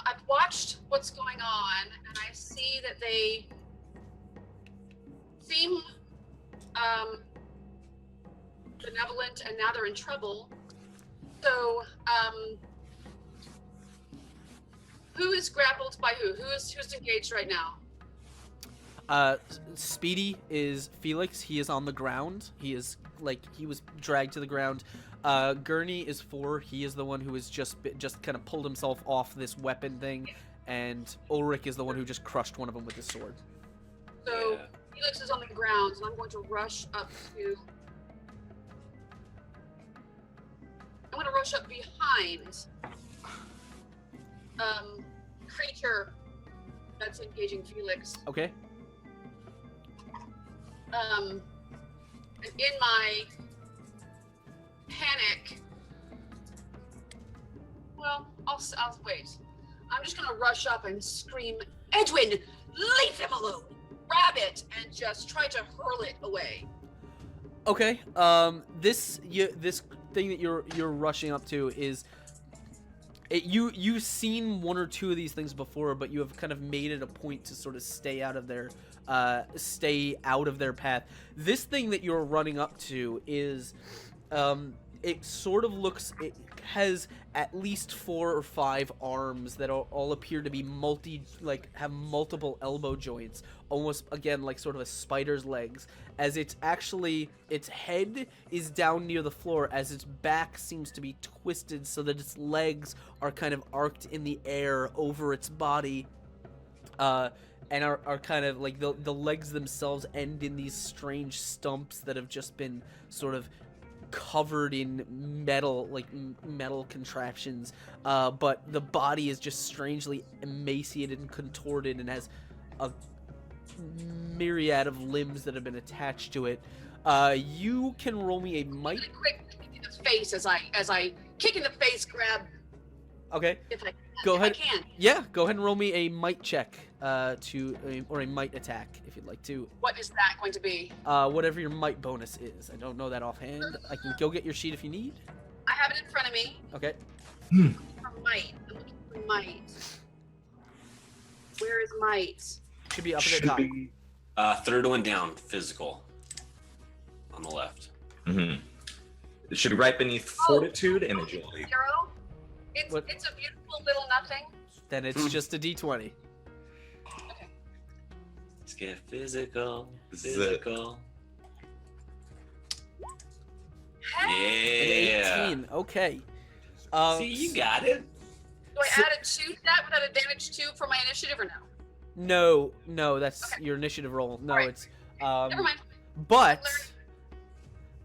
I've watched what's going on, and I see that they seem benevolent, and now they're in trouble. So, who is grappled by who? Who's engaged right now? Speedy is Felix. He is on the ground. He was dragged to the ground. Gurney is 4. He is the one who has just kind of pulled himself off this weapon thing, and Ulrich is the one who just crushed one of them with his sword. So Yeah. Felix is on the ground, and I'm going to rush up to. I'm going to rush up behind creature that's engaging Felix. Okay. And in my panic, Well, I'll wait. I'm just gonna rush up and scream, Edwin, leave him alone! Grab it and just try to hurl it away. Okay. This thing that you're rushing up to is you've seen one or two of these things before, but you have kind of made it a point to sort of stay out of their path. This thing that you're running up to is it sort of looks, it has at least 4 or 5 arms that all appear to be have multiple elbow joints, almost again like sort of a spider's legs, as its head is down near the floor, as its back seems to be twisted so that its legs are kind of arced in the air over its body, and are kind of like the legs themselves end in these strange stumps that have just been sort of covered in metal contraptions, but the body is just strangely emaciated and contorted and has a myriad of limbs that have been attached to it. You can roll me a might. Quick kick in the face as I kick in the face, grab. Okay. If I Go ahead. I can. Yeah, go ahead and roll me a might check, or a might attack if you'd like to. What is that going to be? Whatever your might bonus is. I don't know that offhand. I can go get your sheet if you need. I have it in front of me. Okay. For might. I'm looking for might. Where is might? Should be up at the top. Third one down, physical. On the left. Mm-hmm. It should be right beneath fortitude and agility. 0. It's What? it's a beautiful little nothing. Then it's just a d20. Okay. Let's get physical. This is it. Physical. Hey, Yeah. 18. Okay. See, you got it. do I So- add a 2 to that without advantage 2 for my initiative or no? No, that's Okay. your initiative roll. No, Alright. it's Never mind. but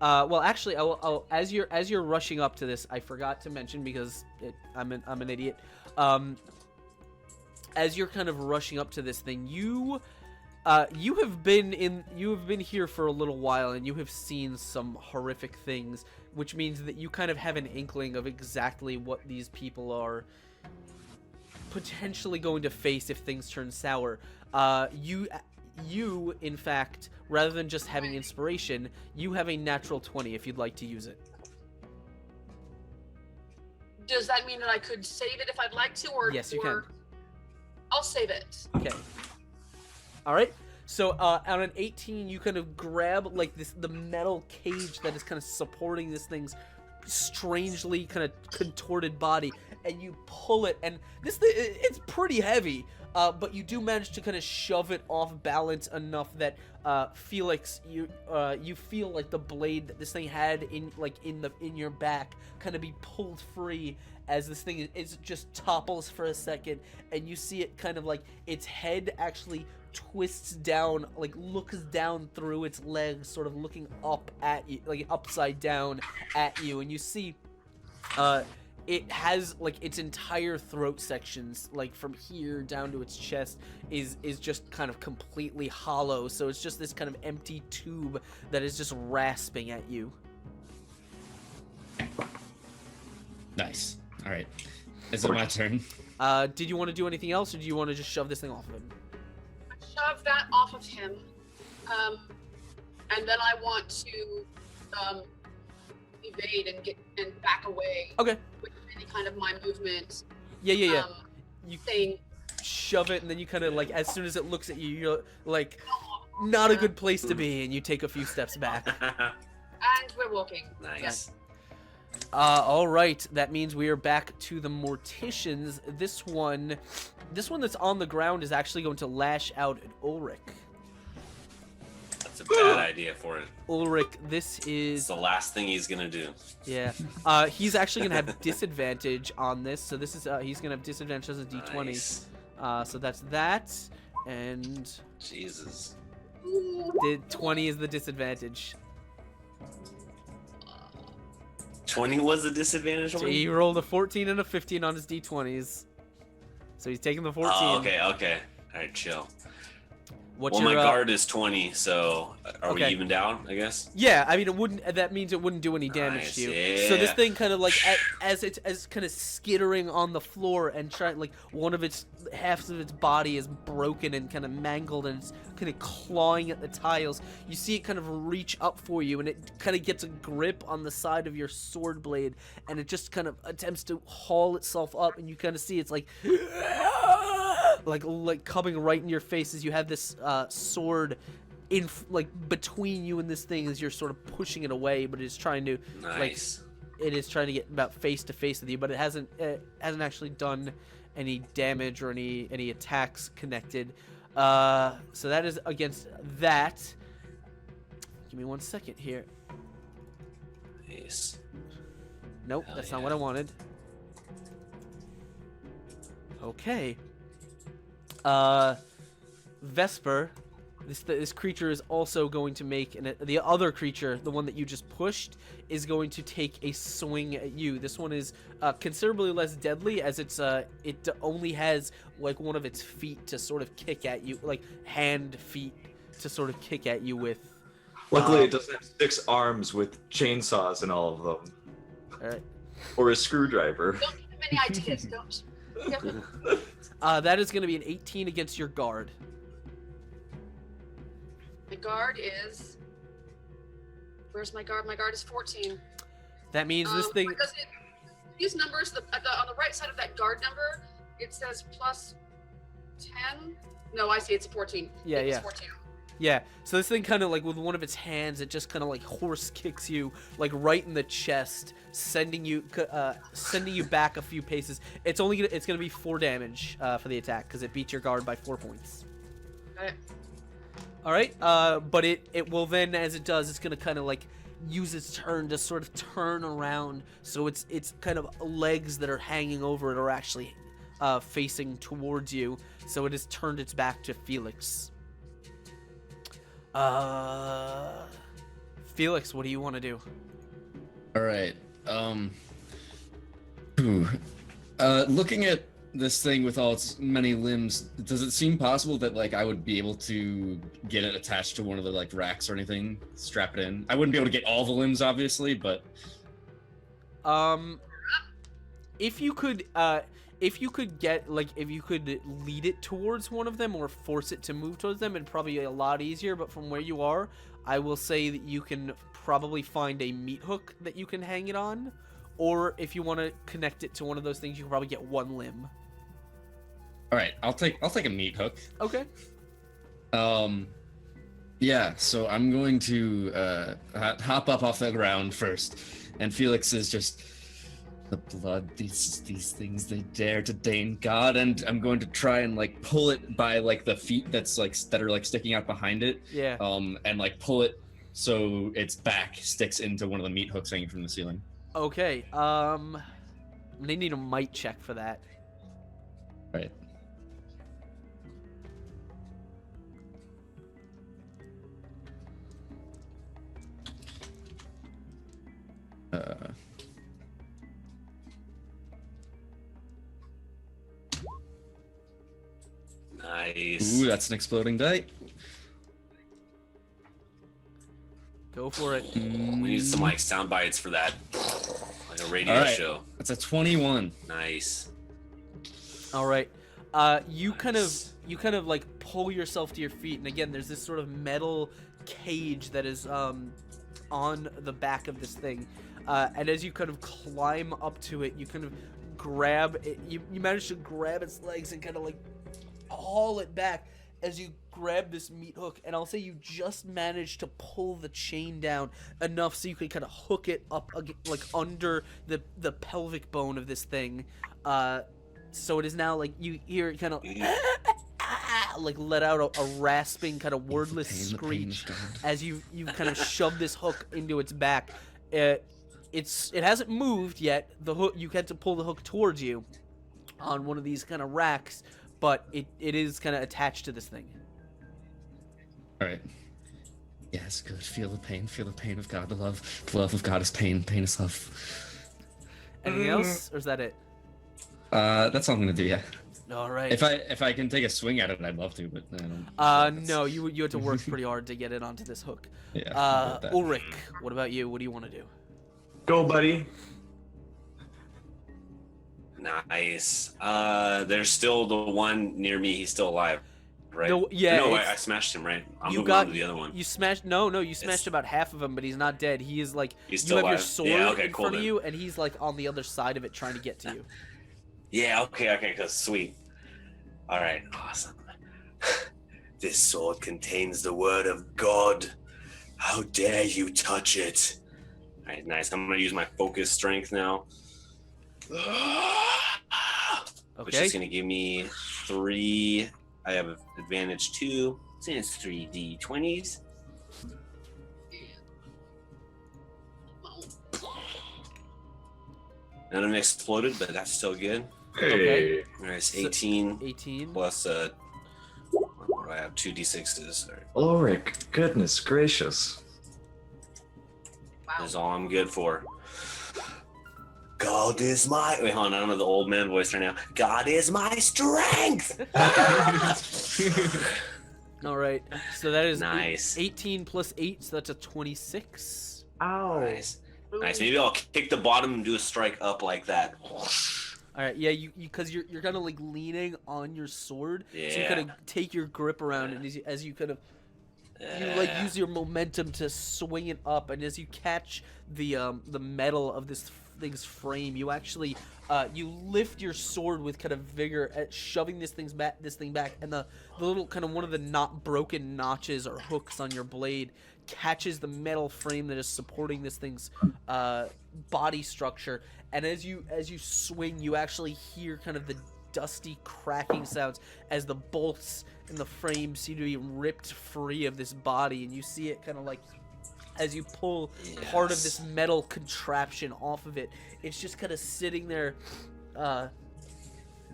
well, actually, I'll as you're rushing up to this, I forgot to mention because I'm an idiot. As you're kind of rushing up to this thing, you have been here for a little while, and you have seen some horrific things, which means that you kind of have an inkling of exactly what these people are potentially going to face if things turn sour. You, in fact, rather than just having inspiration, you have a natural 20 if you'd like to use it. Does that mean that I could save it if I'd like to, or Yes, you can. I'll save it. Okay. All right. So on an 18, you kind of grab like the metal cage that is kind of supporting this thing's strangely kind of contorted body, and you pull it, and this thing, it's pretty heavy, but you do manage to kind of shove it off balance enough that Felix, you feel like the blade that this thing had in your back kind of be pulled free as this thing is just topples for a second, and you see it kind of like its head actually twists down, like looks down through its legs, sort of looking up at you, like upside down at you, and you see it has like its entire throat sections, like from here down to its chest, is just kind of completely hollow, so it's just this kind of empty tube that is just rasping at you. Nice. All right. Is it my turn? Did you want to do anything else, or do you want to just shove this thing off of him? Shove that off of him, and then I want to evade and back away. Okay. With any kind of my movement. Yeah. You Saying, shove it, and then you kind of like, as soon as it looks at you, you're like, not a good place to be, and you take a few steps back. and we're walking. Nice. All right. That means we are back to the morticians. This one that's on the ground is actually going to lash out at Ulrich. That's a bad idea for it. Ulrich, this It's is the last thing he's gonna do. yeah. He's actually gonna have disadvantage on this. So this is he's gonna have disadvantage as a d20. Nice. So that's that, and Jesus. the 20 is the disadvantage. 20 was the disadvantage So one? he rolled a 14 and a 15 on his d20s. So he's taking the 14. Oh, okay. Alright, chill. What's Well, your my guard is 20, so are we Okay. even down? I guess. Yeah, I mean, it wouldn't. That means it wouldn't do any damage to you. Nice, So this yeah. thing kind of like as it's kind of skittering on the floor and trying like one of its halves of its body is broken and kind of mangled and it's kind of clawing at the tiles. You see it kind of reach up for you and it kind of gets a grip on the side of your sword blade and it just kind of attempts to haul itself up and you kind of see it's like coming right in your face as you have this sword in like between you and this thing as you're sort of pushing it away, but it's trying to Nice. it is trying to get about face to face with you, but it hasn't actually done any damage or any attacks connected. So that is against that. Give me 1 second here. Nice. Nope, Hell that's yeah. not what I wanted. Okay. Vesper, this creature is also going to make the other creature, the one that you just pushed, is going to take a swing at you. This one is considerably less deadly as it only has like one of its feet to sort of kick at you, like hand feet to sort of kick at you with. Luckily, it doesn't have 6 arms with chainsaws in all of them. All right. Or a screwdriver. Don't give him any ideas. Don't. That is going to be an 18 against your guard. My guard is. Where's my guard? My guard is 14. That means this thing. Because these numbers, on the right side of that guard number, it says plus 10. No, I see. It's a 14. Yeah, It's yeah. 14. Yeah, so this thing kind of like with one of its hands, it just kind of like horse kicks you like right in the chest, sending you back a few paces. It's gonna be 4 damage for the attack because it beat your guard by 4 points. Got it. All right, but it will then, as it does, it's gonna kind of like use its turn to sort of turn around, so it's kind of legs that are hanging over it are actually facing towards you. So it has turned its back to Felix. Felix, what do you want to do? All right. Looking at this thing with all its many limbs, does it seem possible that like I would be able to get it attached to one of the like racks or anything, strap it in? I wouldn't be able to get all the limbs, obviously, but if you could lead it towards one of them or force it to move towards them, it'd probably be a lot easier. But from where you are, I will say that you can probably find a meat hook that you can hang it on, or if you want to connect it to one of those things, you can probably get one limb. all right, I'll take a meat hook. Okay. Yeah, so I'm going to hop up off the ground first, and Felix is just the blood. These things, they dare to deign God, and I'm going to try and like pull it by like the feet that are like sticking out behind it. Yeah. And like pull it so its back sticks into one of the meat hooks hanging from the ceiling. Okay. They need a might check for that. Right. Nice. Ooh, that's an exploding die. Go for it. We need some like sound bites for that, like a radio All right. show. That's a 21. Nice. All right. You kind of like pull yourself to your feet, and again, there's this sort of metal cage that is on the back of this thing, and as you kind of climb up to it, you kind of grab it. You manage to grab its legs and kind of like haul it back as you grab this meat hook, and I'll say you just managed to pull the chain down enough so you can kind of hook it up like under the pelvic bone of this thing. So it is now like you hear it kind of like let out a rasping kind of wordless The pain screech of God. as you kind of shove this hook into its back. It hasn't moved yet. The hook, you had to pull the hook towards you on one of these kind of racks, but it is kind of attached to this thing. All right. Yes, good. Feel the pain of God. The love of God is pain. Pain is love. Anything else, or is that it? That's all I'm gonna do. Yeah. All right. If I can take a swing at it, I'd love to, but I don't. No, you had to work pretty hard to get it onto this hook. Yeah. about that. Ulrich, what about you? What do you want to do? Go, buddy. Nice. There's still the one near me. He's still alive, right? No, yeah, No, it's- I smashed him, right? I'm You moving got on to the other one. You smashed. No, you smashed about half of him, but he's not dead. He is like He's you still have your alive. sword Yeah, okay, in cool front of then. you, and he's like on the other side of it trying to get to you. Yeah, okay, cause sweet. All right, awesome. This sword contains the word of God. How dare you touch it? All right, nice. I'm gonna use my focus strength now. Which Okay. is gonna give me 3. I have advantage 2. So it's 3 d20s. None of them exploded, but that's still good. Okay. Nice. So- 18 18. plus what do I have? 2d6s. All right. Ulrich, goodness gracious. Wow. That's all I'm good for. God is my. Wait, hold on. I don't have the old man voice right now. God is my strength. All right. So that is Nice. 18 plus 8, so that's a 26. Ow. Nice. Nice. Maybe I'll kick the bottom and do a strike up like that. All right. Yeah, you because you're kind of like leaning on your sword, so you Yeah. kind of take your grip around, and as you kind of you like use your momentum to swing it up, and as you catch the metal of this thing's frame, you actually you lift your sword with kind of vigor at shoving this thing back, and the little kind of one of the not broken notches or hooks on your blade catches the metal frame that is supporting this thing's body structure, and as you swing, you actually hear kind of the dusty cracking sounds as the bolts in the frame seem to be ripped free of this body, and you see it kind of like as you pull part of this metal contraption off of it, it's just kind of sitting there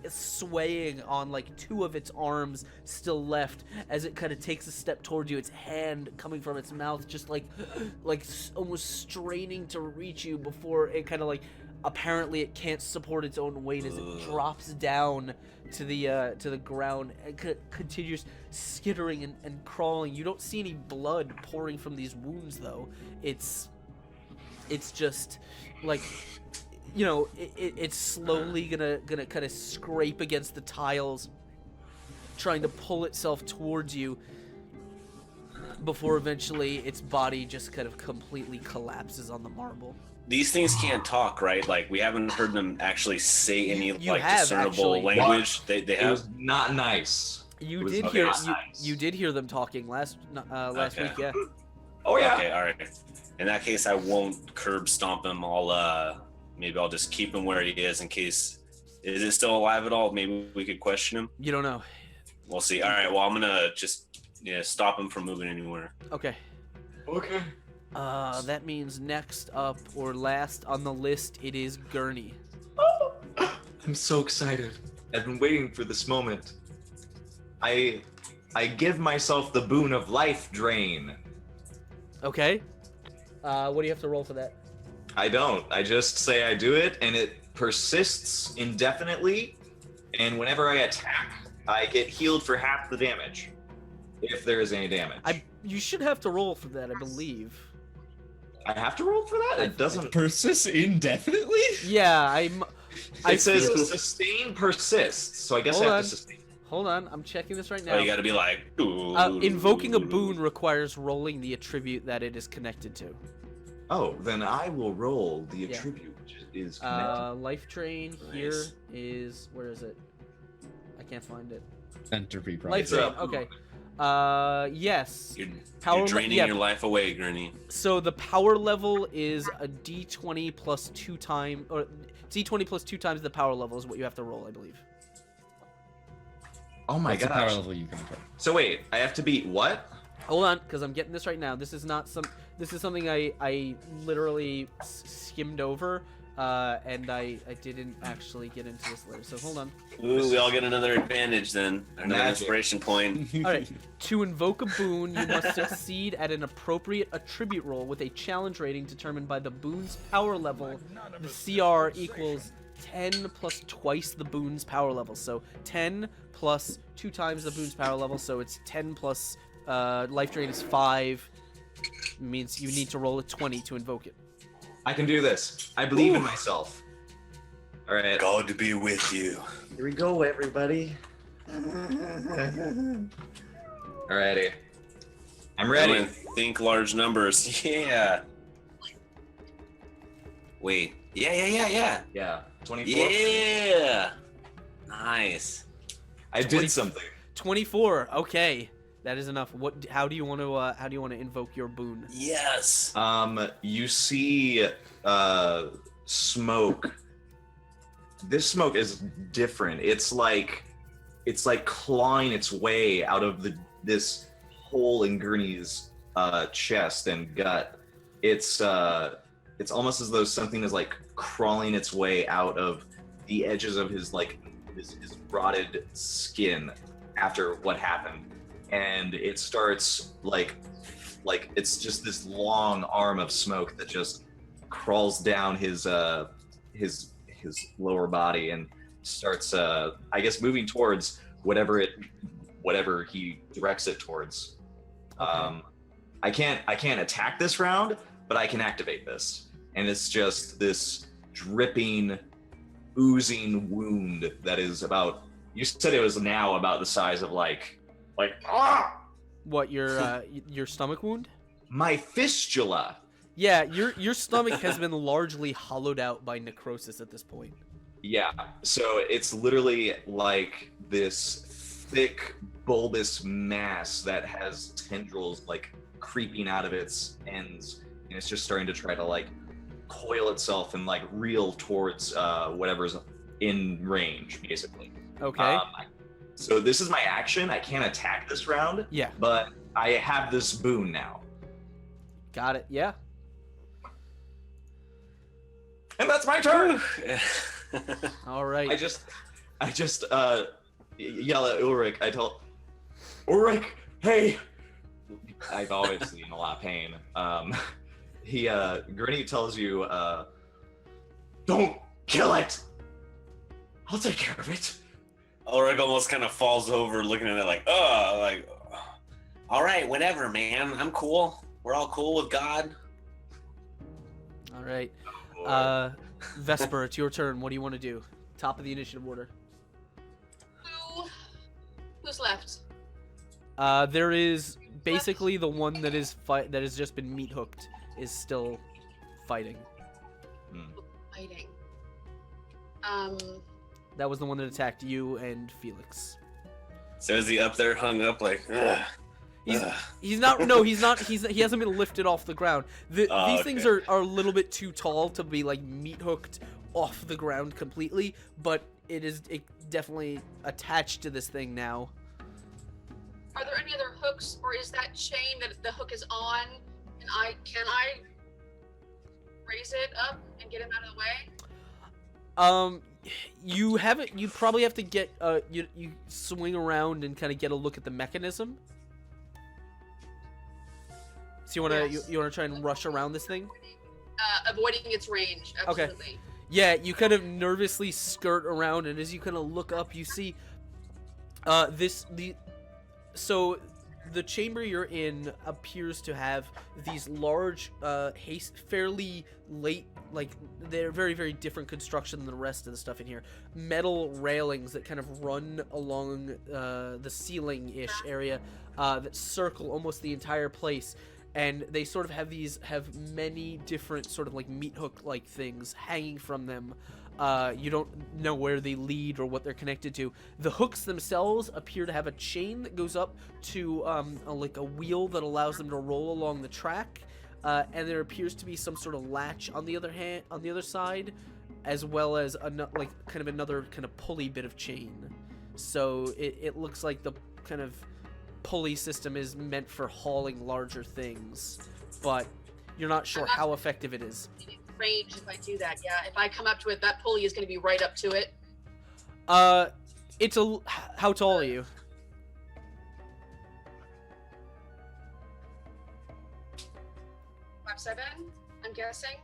swaying on like 2 of its arms still left as it kind of takes a step towards you, its hand coming from its mouth just like almost straining to reach you before it kind of like apparently it can't support its own weight as it drops down to the ground and continues skittering and crawling. You don't see any blood pouring from these wounds though. It's just like, you know, it's slowly gonna kind of scrape against the tiles, trying to pull itself towards you before eventually its body just kind of completely collapses on the marble. These things can't talk, right? Like, we haven't heard them actually say any You like have, discernible actually. language. They It have. was not nice. You It was did not hear nice. you did hear them talking last Okay. week, yeah. Oh yeah. Okay, all right. In that case, I won't curb stomp him. Maybe I'll just keep him where he is in case. Is it still alive at all? Maybe we could question him. You don't know. We'll see. All right. Well, I'm gonna just stop him from moving anywhere. Okay. Okay. That means next up or last on the list it is Gurney. I'm so excited. I've been waiting for this moment. I give myself the boon of life drain. Okay. What do you have to roll for that? I don't. I just say I do it, and it persists indefinitely. And whenever I attack, I get healed for half the damage, if there is any damage. You should have to roll for that, I believe. I have to roll for that. It doesn't. Persist indefinitely? Yeah, It says feel- sustain persists, so I guess Hold I have on. to sustain. Hold on, I'm checking this right Oh, you now. gotta be like. Invoking a boon requires rolling the attribute that it is connected to. Oh, then I will roll the Yeah. attribute, which is connected. Life Drain here Nice. is, where is it? I can't find it. Entropy Life probably. Drain, okay. Yes. You're draining yeah. your life away, Gurney. So the power level is a d20 plus 2 times, or d20 plus 2 times the power level is what you have to roll, I believe. Oh my What's the power gosh. level you can control? So wait, I have to beat what? Hold on, because I'm getting this right now. This is not some. This is something I literally skimmed over, and I didn't actually get into this later. So hold on. Ooh, we all get another advantage then. Another Magic. inspiration point. All right. To invoke a boon, you must succeed at an appropriate attribute roll with a challenge rating determined by the boon's power level. The CR equals 10 plus twice the boon's power level. So 10 plus 2 times the boon's power level. So it's 10 plus life drain is 5. Means you need to roll a 20 to invoke it. I can do this. I believe in myself. All right. God to be with you. Here we go, everybody. Alrighty. I'm ready. Everyone think large numbers. Yeah. Wait. Yeah. Yeah. 24. Yeah. Nice. I did something. 24. Okay. That is enough. What? How do you want to invoke your boon? Yes. You see, smoke. This smoke is different. It's like clawing its way out of this hole in Gurney's chest and gut. It's almost as though something is like crawling its way out of the edges of his his rotted skin after what happened. And it starts like it's just this long arm of smoke that just crawls down his lower body and starts I guess moving towards whatever he directs it towards. Okay. I can't attack this round, but I can activate this. And it's just this dripping, oozing wound that is about, you said it was now about the size of like What, your stomach wound? my fistula. Yeah, your stomach has been largely hollowed out by necrosis at this point. Yeah, so it's literally like this thick, bulbous mass that has tendrils like creeping out of its ends, and it's just starting to try to like coil itself and like reel towards whatever's in range, basically. Okay. So this is my action. I can't attack this round. Yeah. But I have this boon now. Got it. Yeah. And that's my turn. All right. I just yell at Ulrich. I tell Ulrich, hey. I've obviously in a lot of pain. Gurney tells you, don't kill it. I'll take care of it. Ulrich almost kind of falls over looking at it like, all right, whatever, man. I'm cool. We're all cool with God. All right. Vesper, it's your turn. What do you want to do? Top of the initiative order. Who's left? There is basically the one that has just been meat hooked is still fighting. Fighting. That was the one that attacked you and Felix. So is he up there hung up like, ugh. He's not. No, he's not. He hasn't been lifted off the ground. These things are a little bit too tall to be like meat hooked off the ground completely, but it definitely attached to this thing now. Are there any other hooks, or is that chain that the hook is on? And can I raise it up and get him out of the way? You haven't. You probably have to get. You swing around and kind of get a look at the mechanism. So you wanna try and rush around this thing? Avoiding its range. Absolutely. Okay. Yeah, you kind of nervously skirt around, and as you kind of look up, you see so the chamber you're in appears to have these large, fairly late, like they're very, very different construction than the rest of the stuff in here. Metal railings that kind of run along the ceiling-ish area that circle almost the entire place. And they sort of have many different sort of like meat hook like things hanging from them. You don't know where they lead or what they're connected to. The hooks themselves appear to have a chain that goes up to like a wheel that allows them to roll along the track. And there appears to be some sort of latch on the other side, as well as another kind of pulley bit of chain. So it looks like the kind of pulley system is meant for hauling larger things, but you're not sure how effective it is. Range if I do that, yeah. If I come up to it, that pulley is going to be right up to it. How tall are you? 5'7", I'm guessing.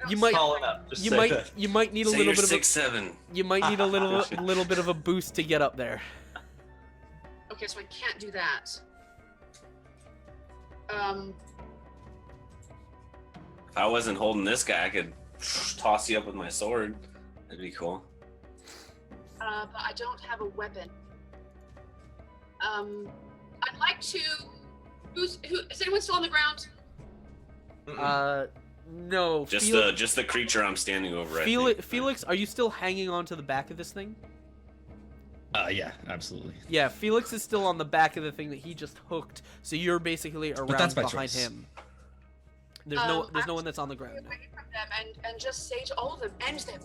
don't You see might- Tall it. enough. Just You say might that. you might need a Say little you're bit of 6'7". you might need a little bit of a boost to get up there. Okay, so I can't do that. If I wasn't holding this guy, I could toss you up with my sword. That'd be cool. But I don't have a weapon. I'd like to. Who is anyone still on the ground? No. Just the creature I'm standing over. I think. Felix, are you still hanging on to the back of this thing? Yeah, absolutely. Yeah, Felix is still on the back of the thing that he just hooked, so you're basically around that's by behind choice. him. There's no one that's on the ground. Get away from them and just say to all of them, end them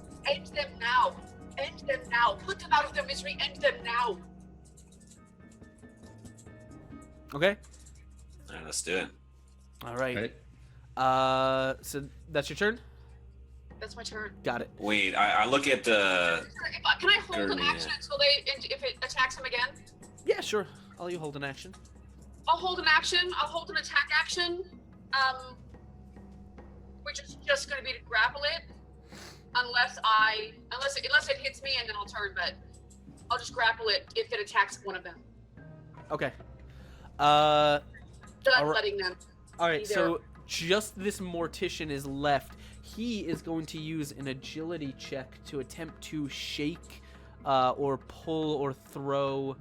now, end them now, put them out of their misery, end them now. Okay. All right, let's do it. All right. Right. So that's your turn. That's my turn. Got it. Wait, I look at the. Can I hold an Gurney. action until if it attacks him again? Yeah, sure. I'll let you hold an action. I'll hold an action. I'll hold an attack action. Which is just going to be to grapple it, unless it hits me, and then I'll turn. But I'll just grapple it if it attacks one of them. Okay. Then I'm Alri- letting them. All right. Either- So just this mortician is left. He is going to use an agility check to attempt to shake, or pull or throw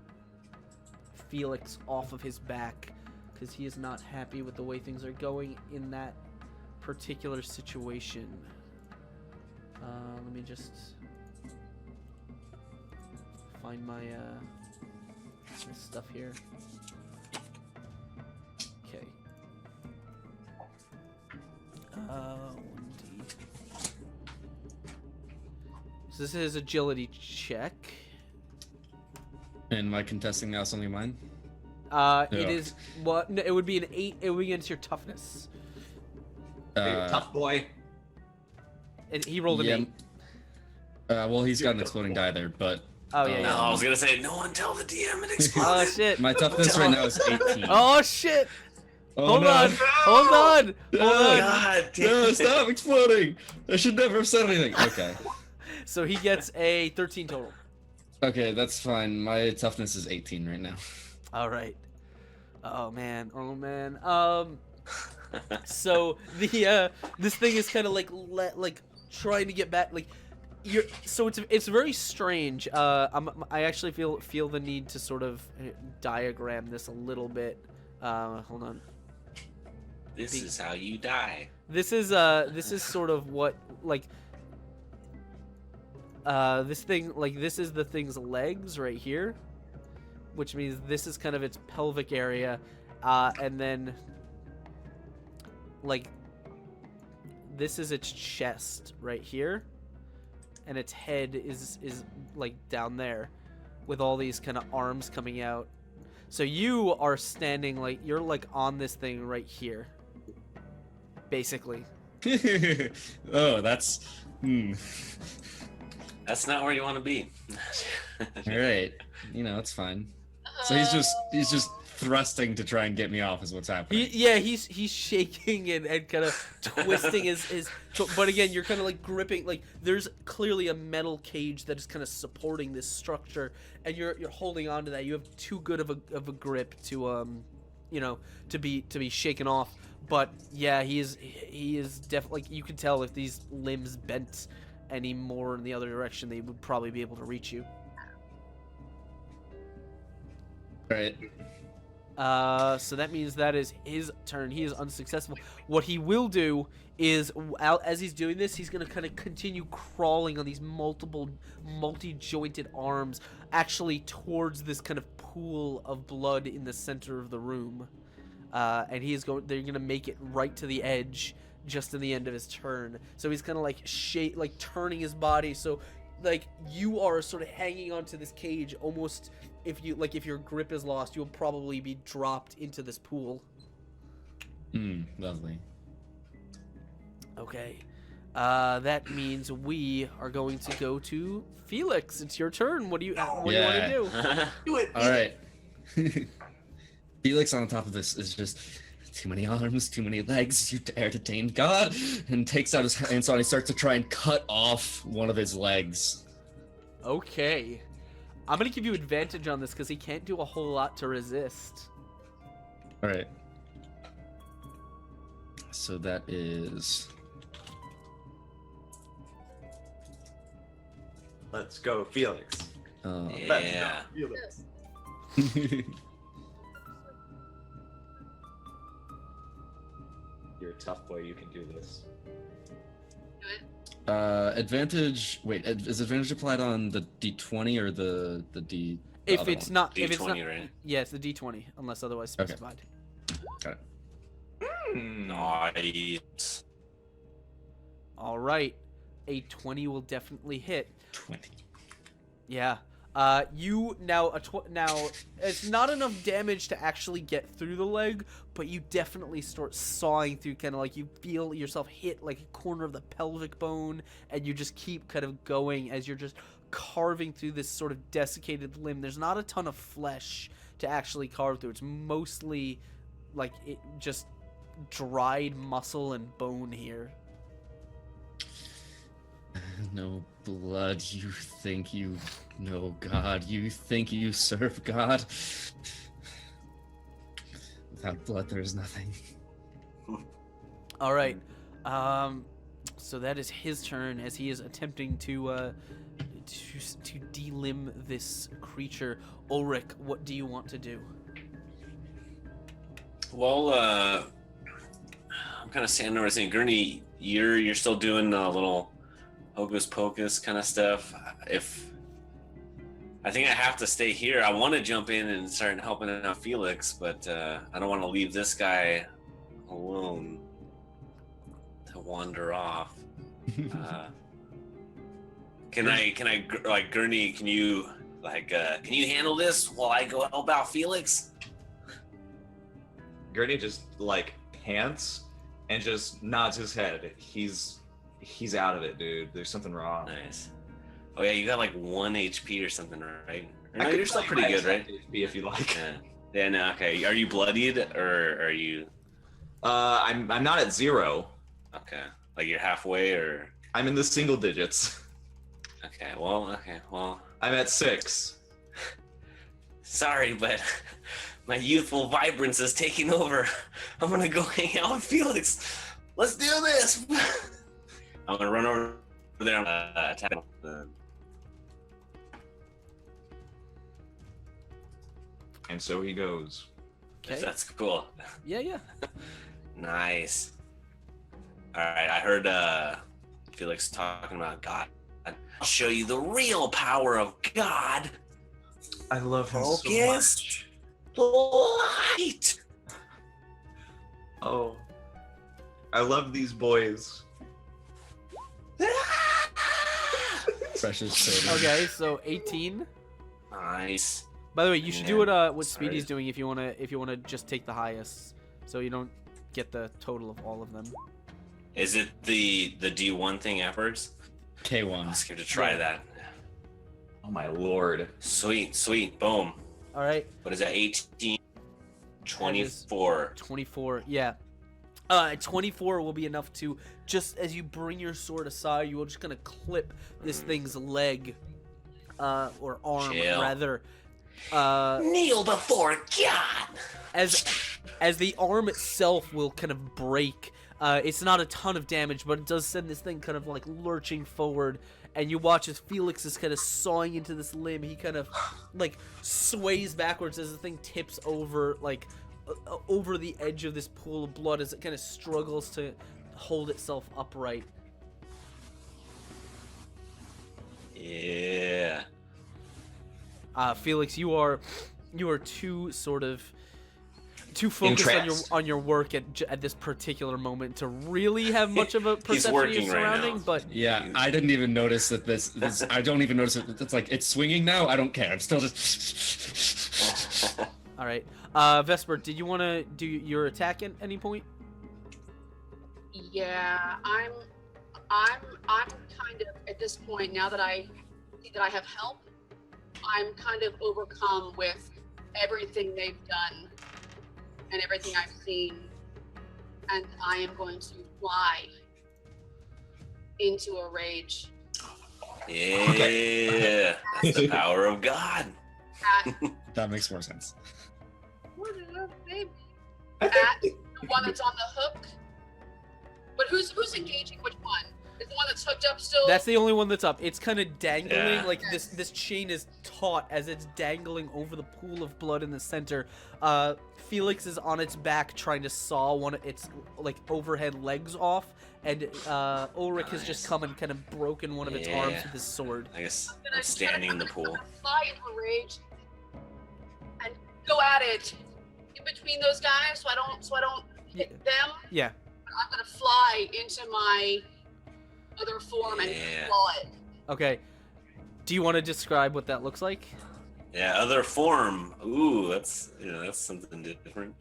Felix off of his back, because he is not happy with the way things are going in that particular situation. Let me just find my my stuff here. Okay. 1D. So this is agility check. And my contesting now is only mine. It is what? No, it would be an 8. It would be against your toughness. Tough boy. And he rolled an yeah. 8. Well, he's got an exploding die there, but Oh yeah. No, yeah. I was gonna say no one tell the DM it Oh exploded. shit. my toughness right now is 18. Oh shit. Oh, Hold no. on. Hold on. Hold on. God damn No, it. stop exploding! I should never have said anything. Okay. So he gets a 13 total. Okay, that's fine. My toughness is 18 right now. All right. Oh man. Oh man. So the this thing is kind of like trying to get back. Like you're. So it's very strange. I actually feel the need to sort of diagram this a little bit. Hold on. This is how you die. This is sort of what this thing, like, this is the thing's legs right here, which means this is kind of its pelvic area, and then like this is its chest right here, and its head is like down there with all these kind of arms coming out. So you are standing like you're like on this thing right here, basically. Oh, that's. That's not where you want to be. All right. You know, it's fine. So he's just thrusting to try and get me off is what's happening. He's shaking and kind of twisting his but again, you're kind of like gripping, like there's clearly a metal cage that is kind of supporting this structure, and you're holding on to that. You have too good of a grip to to be shaken off. But yeah, he is definitely, like, you can tell if these limbs bent any more in the other direction, they would probably be able to reach you. Right. So that means that is his turn. He is unsuccessful. What he will do is, as he's doing this, he's going to kind of continue crawling on these multi-jointed arms, actually towards this kind of pool of blood in the center of the room. And they're going to make it right to the edge, just in the end of his turn. So he's kind of like turning his body. So like you are sort of hanging onto this cage, almost if your grip is lost, you'll probably be dropped into this pool. Lovely. Okay. That means we are going to go to Felix. It's your turn. What do you want to do? Do it. All right. Felix on top of this is just Too many arms, too many legs, you dare detain God, and takes out his handsaw and he starts to try and cut off one of his legs. Okay. I'm gonna give you advantage on this because he can't do a whole lot to resist. Alright. So that is... Let's go, Felix. Yeah. Let's go, Felix. You're a tough boy. You can do this. Do it. Advantage. Wait, is advantage applied on the D20 or the D? The If other it's one? not, if it's not, D20, right? yeah, it's the D20 unless otherwise Okay. specified. Got it. Nice. All right, a 20 will definitely hit. 20. Yeah. You now now it's not enough damage to actually get through the leg, but you definitely start sawing through, kind of like you feel yourself hit like a corner of the pelvic bone, and you just keep kind of going as you're just carving through this sort of desiccated limb. There's not a ton of flesh to actually carve through. It's mostly like it just dried muscle and bone here. No blood. You think you know God. You think you serve God. Without blood, there is nothing. All right. So that is his turn as he is attempting to delimb this creature. Ulrich, what do you want to do? Well, I'm kind of standing over saying, Gurney, you're still doing a little hocus pocus kind of stuff. If I think I have to stay here, I want to jump in and start helping out Felix, but I don't want to leave this guy alone to wander off. Can I like Gurney? Can you handle this while I go help out Felix? Gurney just like pants and just nods his head. He's out of it, dude. There's something wrong. Nice. Oh yeah, you got like 1 HP or something, right? Or I no, could you're still tell you pretty my good, right? exact HP if you like. Yeah. Yeah. No. Okay. Are you bloodied or are you? I'm not at 0. Okay. Like you're halfway or? I'm in the single digits. Okay. Well. I'm at 6. Sorry, but my youthful vibrance is taking over. I'm gonna go hang out with Felix. Let's do this. I'm gonna run over there and attack him. And so he goes. Okay. That's cool. Yeah. Nice. All right, I heard Felix talking about God. I'll show you the real power of God. I love him so Focused much. light. Oh. I love these boys. Precious soda. Okay, so 18. Nice. By the way, you should do what Sorry. Speedy's doing if you wanna just take the highest, so you don't get the total of all of them. Is it the D1 thing afterwards? I'm K1. scared to try Yeah. that. Oh my lord. Sweet. Boom. All right, What is that? 18, 24. 24. Yeah. 24 will be enough to, just as you bring your sword aside, you will just gonna clip this thing's leg, or arm Chill. rather. Kneel before God. As the arm itself will kind of break. It's not a ton of damage, but it does send this thing kind of like lurching forward, and you watch as Felix is kind of sawing into this limb. He kind of like sways backwards as the thing tips over, like over the edge of this pool of blood as it kind of struggles to hold itself upright. Yeah. Felix, you are too focused on your work at this particular moment to really have much of a He's perception of your working right surroundings. now. But Yeah, I didn't even notice that this I don't even notice it. It's like, it's swinging now? I don't care. I'm still just... all right, Vesper, did you want to do your attack at any point? Yeah, I'm kind of at this point, now that I see that I have help, I'm kind of overcome with everything they've done and everything I've seen and I am going to fly into a rage. Yeah, that's the power of God. At, That makes more sense. what up, baby? I At think the one that's on the hook. But who's engaging which one? Is the one that's hooked up still? That's the only one that's up. It's kind of dangling, Yeah. like this chain is taut as it's dangling over the pool of blood in the center. Felix is on its back trying to saw one of its like overhead legs off, and Ulrich has just Nice. come and kind of broken one of its arms Yeah. with his sword. I guess I'm gonna I'm standing in the I'm pool. gonna fly into a rage and go at it in between those guys, so I don't hit them. Yeah. I'm gonna fly into my other form and Yeah. claw it. Okay. Do you want to describe what that looks like? Yeah, other form. Ooh, that's something different.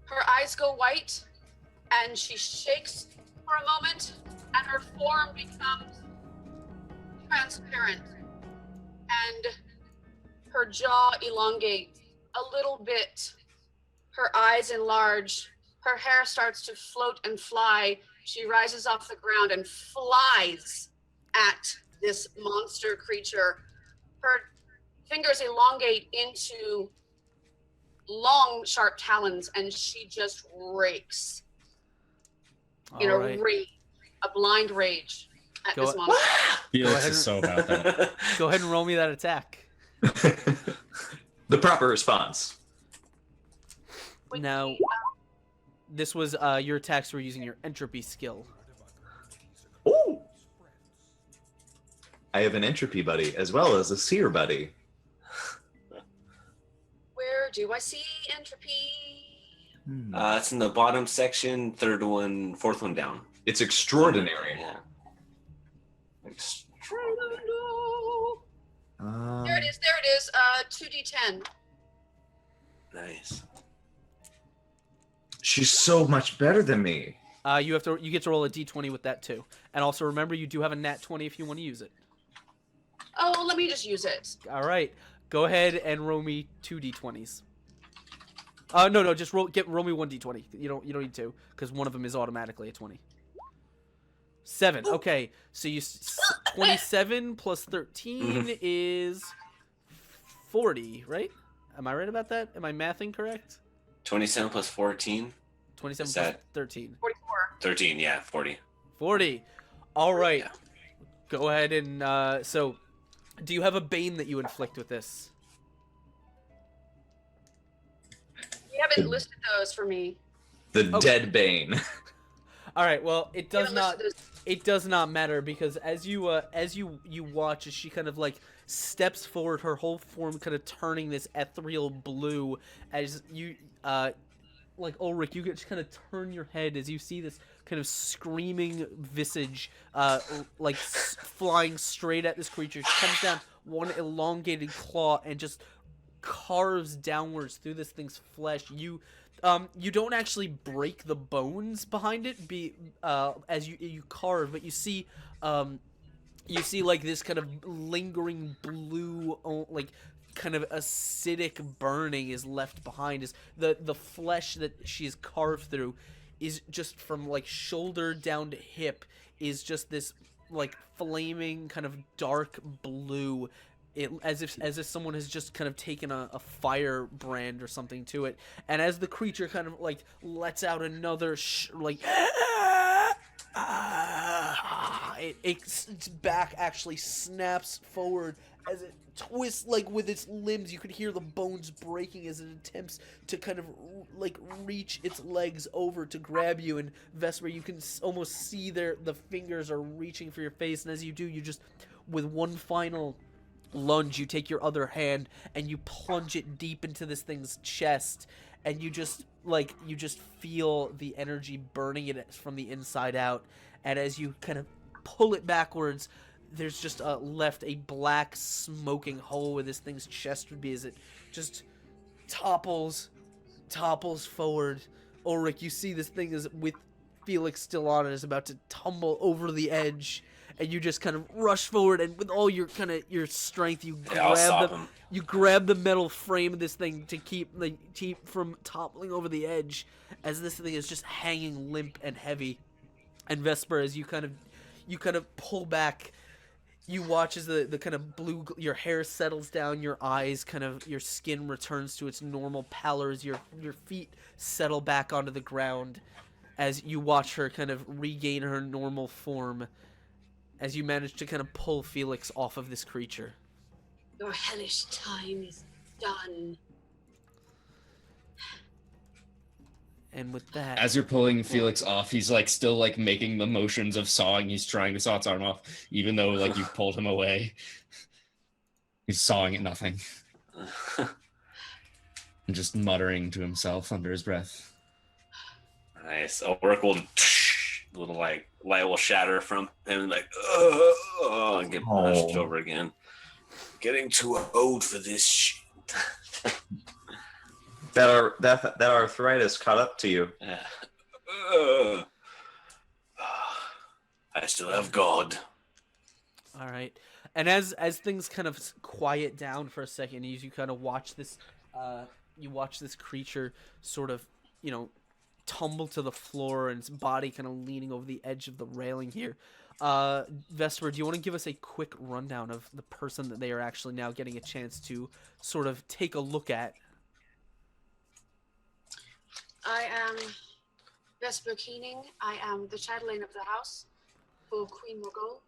Her eyes go white, and she shakes for a moment, and her form becomes transparent, and her jaw elongates a little bit. Her eyes enlarge. Her hair starts to float and fly. She rises off the ground and flies at this monster creature. Her fingers elongate into long, sharp talons, and she just rakes in All a right. rage, a blind rage at Go this a- monster. Felix ahead. is so about that. Go ahead and roll me that attack. the proper response. Now, this was your attacks were using your entropy skill. Oh! I have an entropy buddy as well as a seer buddy. Where do I see entropy? It's in the bottom section, fourth one down. It's extraordinary. Yeah. There it is. There it is. 2d10. Nice. She's so much better than me. You get to roll a d20 with that too, and also remember you do have a nat 20 if you want to use it. Oh, let me just use it. All right, go ahead and roll me 2 d20s. No, just roll me 1 d20. You don't need two because one of them is automatically a 20. 7. Okay, so 27 plus 13 is 40, right? Am I right about that? Am I mathing correct? 27 plus 14. 27 Is plus that- 13. 44. 13, yeah, 40. 40. All right. Yeah. Go ahead and so do you have a bane that you inflict with this? You haven't listed those for me. The Okay. dead bane. All right. Well, it You does haven't not listed those. it does not matter because as you watch as she kind of like steps forward, her whole form kind of turning this ethereal blue as you like Ulrich, you get to kind of turn your head as you see this kind of screaming visage flying straight at this creature. She comes down one elongated claw and just carves downwards through this thing's flesh. You don't actually break the bones behind it as you carve, but you see like this kind of lingering blue like kind of acidic burning is left behind. Is the flesh that she's carved through is just from like shoulder down to hip is just this like flaming kind of dark blue. As if someone has just kind of taken a firebrand or something to it, and as the creature kind of like lets out another its back actually snaps forward as it twists like with its limbs. You could hear the bones breaking as it attempts to kind of like reach its legs over to grab you. And Vesper, you can almost see the fingers are reaching for your face, and as you do, you just with one final lunge, you take your other hand and you plunge it deep into this thing's chest, and you just feel the energy burning it from the inside out. And as you kind of pull it backwards, there's just left a black smoking hole where this thing's chest would be as it just topples forward. Ulrich, you see this thing is with Felix still on it is about to tumble over the edge, and you just kind of rush forward, and with all your your strength, you I'll stop grab him. you grab the metal frame of this thing to keep from toppling over the edge, as this thing is just hanging limp and heavy. And Vesper, as you kind of pull back, you watch as the kind of blue, your hair settles down, your eyes your skin returns to its normal pallor as your feet settle back onto the ground, as you watch her kind of regain her normal form, as you manage to kind of pull Felix off of this creature. Your hellish time is done. And with that, As you're pulling Felix off, he's like still like making the motions of sawing. He's trying to saw its arm off, even though like you pulled him away. He's sawing at nothing and just muttering to himself under his breath. Nice. Ulrich will little like light will shatter from him, like and get pushed over again. Getting too old for this shit. That arthritis caught up to you. Yeah. I still have God. all right. And as things kind of quiet down for a second, as you kind of watch this, creature sort of, tumble to the floor, and its body kind of leaning over the edge of the railing here. Vesper, do you want to give us a quick rundown of the person that they are actually now getting a chance to sort of take a look at? I am Vesper Keening. I am the chatelaine of the house for Queen Morgul.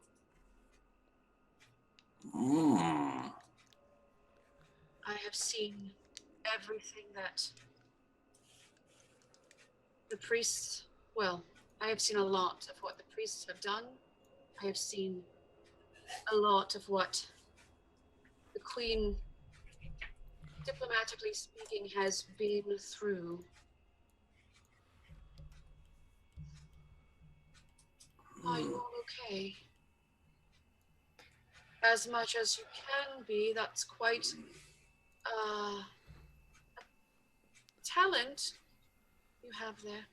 I have seen everything that the priests, I have seen a lot of what the priests have done. I have seen a lot of what the Queen, diplomatically speaking, has been through. Are you all okay? As much as you can be, that's quite a talent you have there.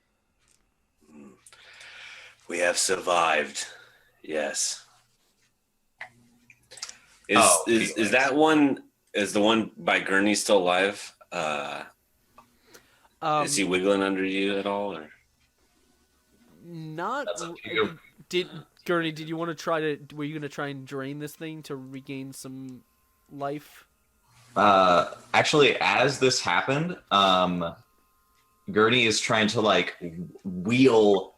We have survived. Yes. Is that one? Is the one by Gurney still alive? Is he wiggling under you at all, or? Not. That's up to you. Gurney, did you want to try to? Were you going to try and drain this thing to regain some life? Actually, as this happened, Gurney is trying to like wheel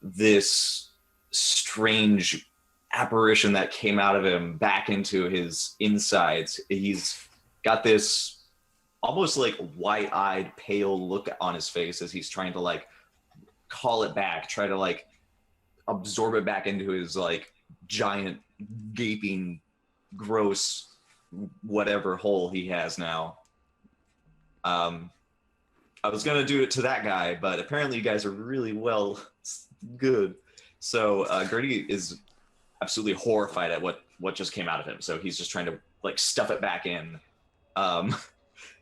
this strange apparition that came out of him back into his insides. He's got this almost like white-eyed, pale look on his face as he's trying to like call it back, try to like absorb it back into his like giant, gaping, gross, whatever hole he has now. I was gonna do it to that guy, but apparently you guys are really good. So Gertie is absolutely horrified at what just came out of him. So he's just trying to like stuff it back in.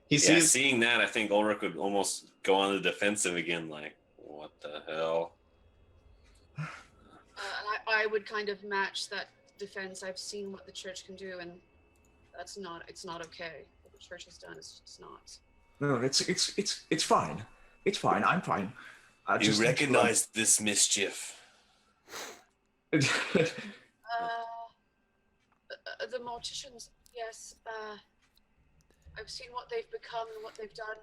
He sees. Seeing that, I think Ulrich would almost go on the defensive again. Like, what the hell? I would kind of match that defense. I've seen what the church can do, and it's not okay. What the church has done is just not. No, it's fine. It's fine. I'm fine. You recognize this mischief? The morticians, yes. I've seen what they've become and what they've done.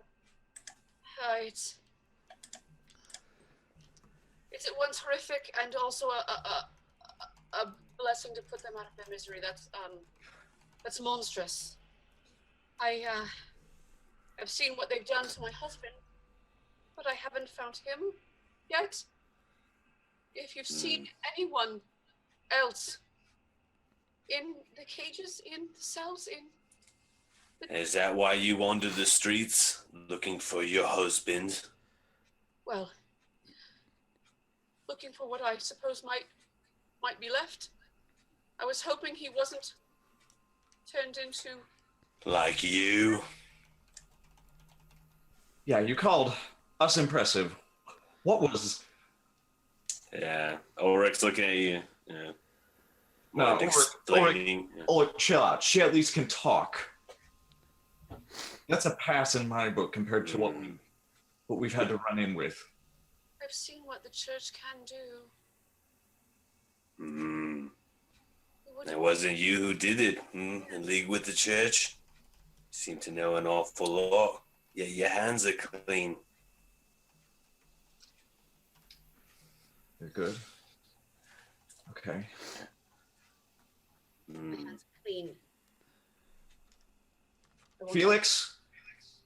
It's at once horrific and also a blessing to put them out of their misery. That's monstrous. I've seen what they've done to my husband, but I haven't found him yet. If you've seen anyone else in the cages, in the cells, Is that why you wander the streets looking for your husband? well, looking for what I suppose might be left. I was hoping he wasn't turned into. Like you? Yeah, you called us impressive. What was? Yeah, Ulrich's looking at you. Yeah. No, Mind explaining. chill out. She at least can talk. That's a pass in my book compared to what we've had to run in with. I've seen what the church can do. It wasn't you who did it, in league with the church. You seem to know an awful lot. Yeah, your hands are clean. They're good. Okay. My hands are clean. Felix?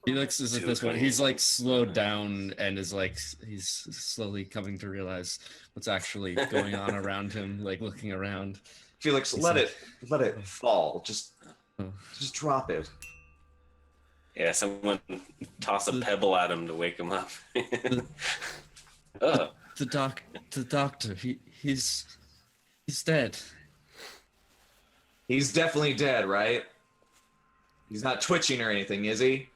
Felix is at this point. He's like slowed down and is like he's slowly coming to realize what's actually going on around him, like looking around. Felix, let it fall. Just drop it. Yeah, someone toss a pebble at him to wake him up. Oh. The doctor, he's dead. He's definitely dead, right? He's not twitching or anything, is he?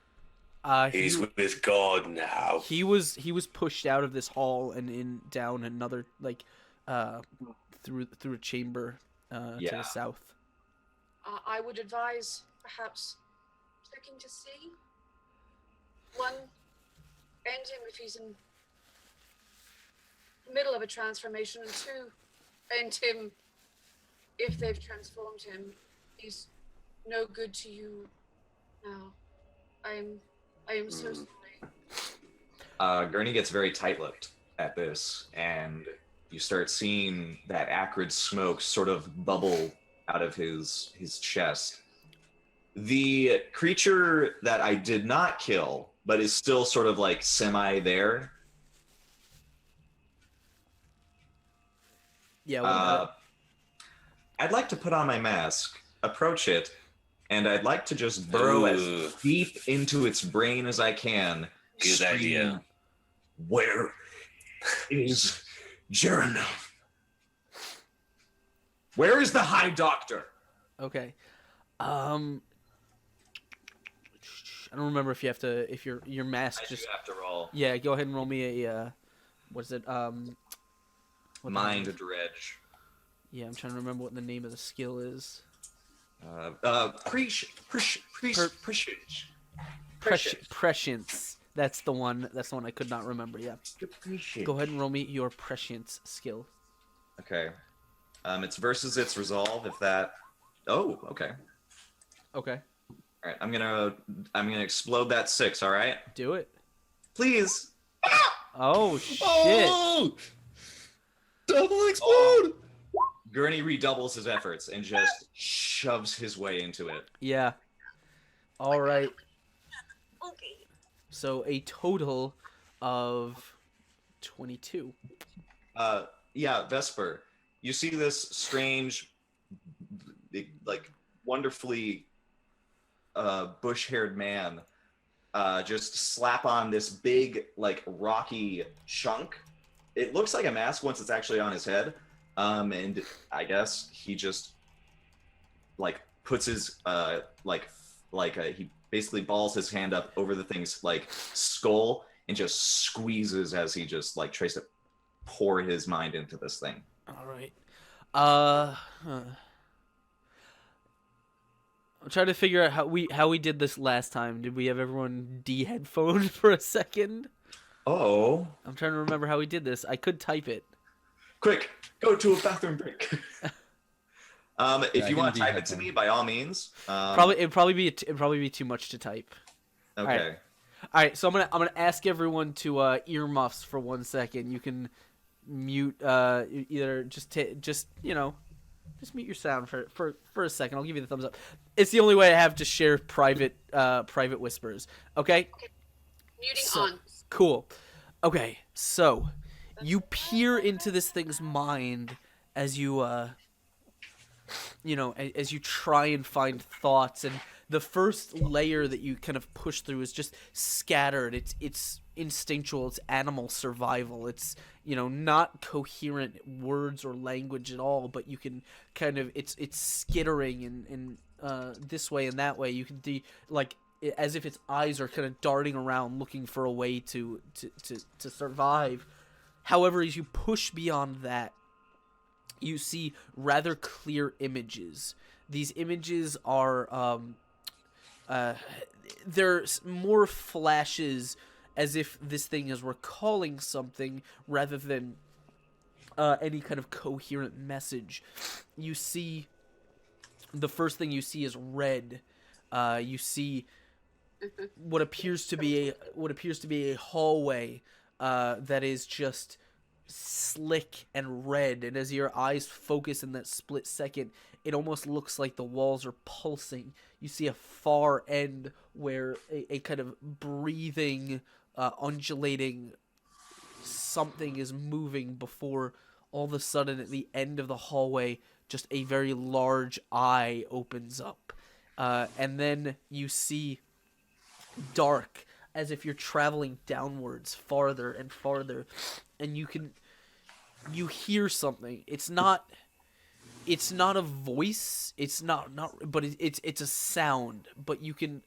He's with God now. He was pushed out of this hall and down another through a chamber to the south. I would advise perhaps checking to see. One, end him if he's in the middle of a transformation, and two, end him if they've transformed him. He's no good to you now. I am so sorry. Gurney gets very tight-lipped at this, and you start seeing that acrid smoke sort of bubble out of his chest. The creature that I did not kill, but is still sort of like semi there. Yeah. I'd like to put on my mask, approach it, and I'd like to just burrow as deep into its brain as I can. Good idea. Where is Jaren? Where is the High Doctor? Okay. I don't remember if you have to, if your mask I just. do have to roll. Yeah, go ahead and roll me a. What is it? Mind Dredge. Yeah, I'm trying to remember what the name of the skill is. Prescience. That's the one. That's the one I could not remember. Yeah. Go ahead and roll me your prescience skill. Okay. It's versus its resolve. If that. Oh, okay. Okay. All right. I'm gonna explode that 6. All right. Do it. Please. Oh shit! Oh! Double explode! Gurney redoubles his efforts and just shoves his way into it. Yeah. All right. Okay. So a total of 22. Yeah, Vesper. You see this strange, like, wonderfully bush-haired man just slap on this big, like, rocky chunk. It looks like a mask once it's actually on his head. And I guess he just, like, puts his, he basically balls his hand up over the thing's, like, skull and just squeezes as he just, like, tries to pour his mind into this thing. All right. I'm trying to figure out how we did this last time. Did we have everyone de-headphoned for a second? Oh. I'm trying to remember how we did this. I could type it. Quick, go to a bathroom break. If you want to type it to de-headphone. me, by all means. It'd probably be too much to type. Okay. All right, so I'm gonna ask everyone to earmuffs for 1 second. You can mute either just mute your sound for a second. I'll give you the thumbs up. It's the only way I have to share private whispers. Okay. Muting So- on. Cool. Okay, so you peer into this thing's mind as you as you try and find thoughts, and the first layer that you kind of push through is just scattered. It's instinctual. It's animal survival. It's not coherent words or language at all, but you can kind of it's skittering and this way and that way. You can as if its eyes are kind of darting around looking for a way to survive. However, as you push beyond that, you see rather clear images. These images are there's more flashes as if this thing is recalling something rather than any kind of coherent message. You see, the first thing you see is red. You see what appears to be a hallway that is just slick and red, and as your eyes focus in that split second, it almost looks like the walls are pulsing. You see a far end where a kind of breathing, undulating something is moving before all of a sudden at the end of the hallway just a very large eye opens up. And then you see dark, as if you're traveling downwards farther and farther, and you hear something. It's not a voice, it's not but it's a sound, but you can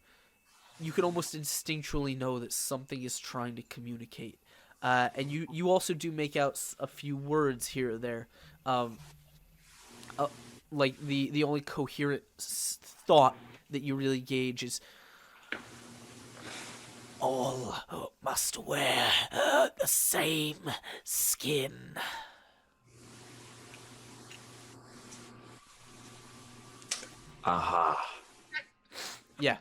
almost instinctually know that something is trying to communicate. And you also do make out a few words here or there. Like the only coherent thought that you really gauge is, all must wear the same skin. Aha. Yeah.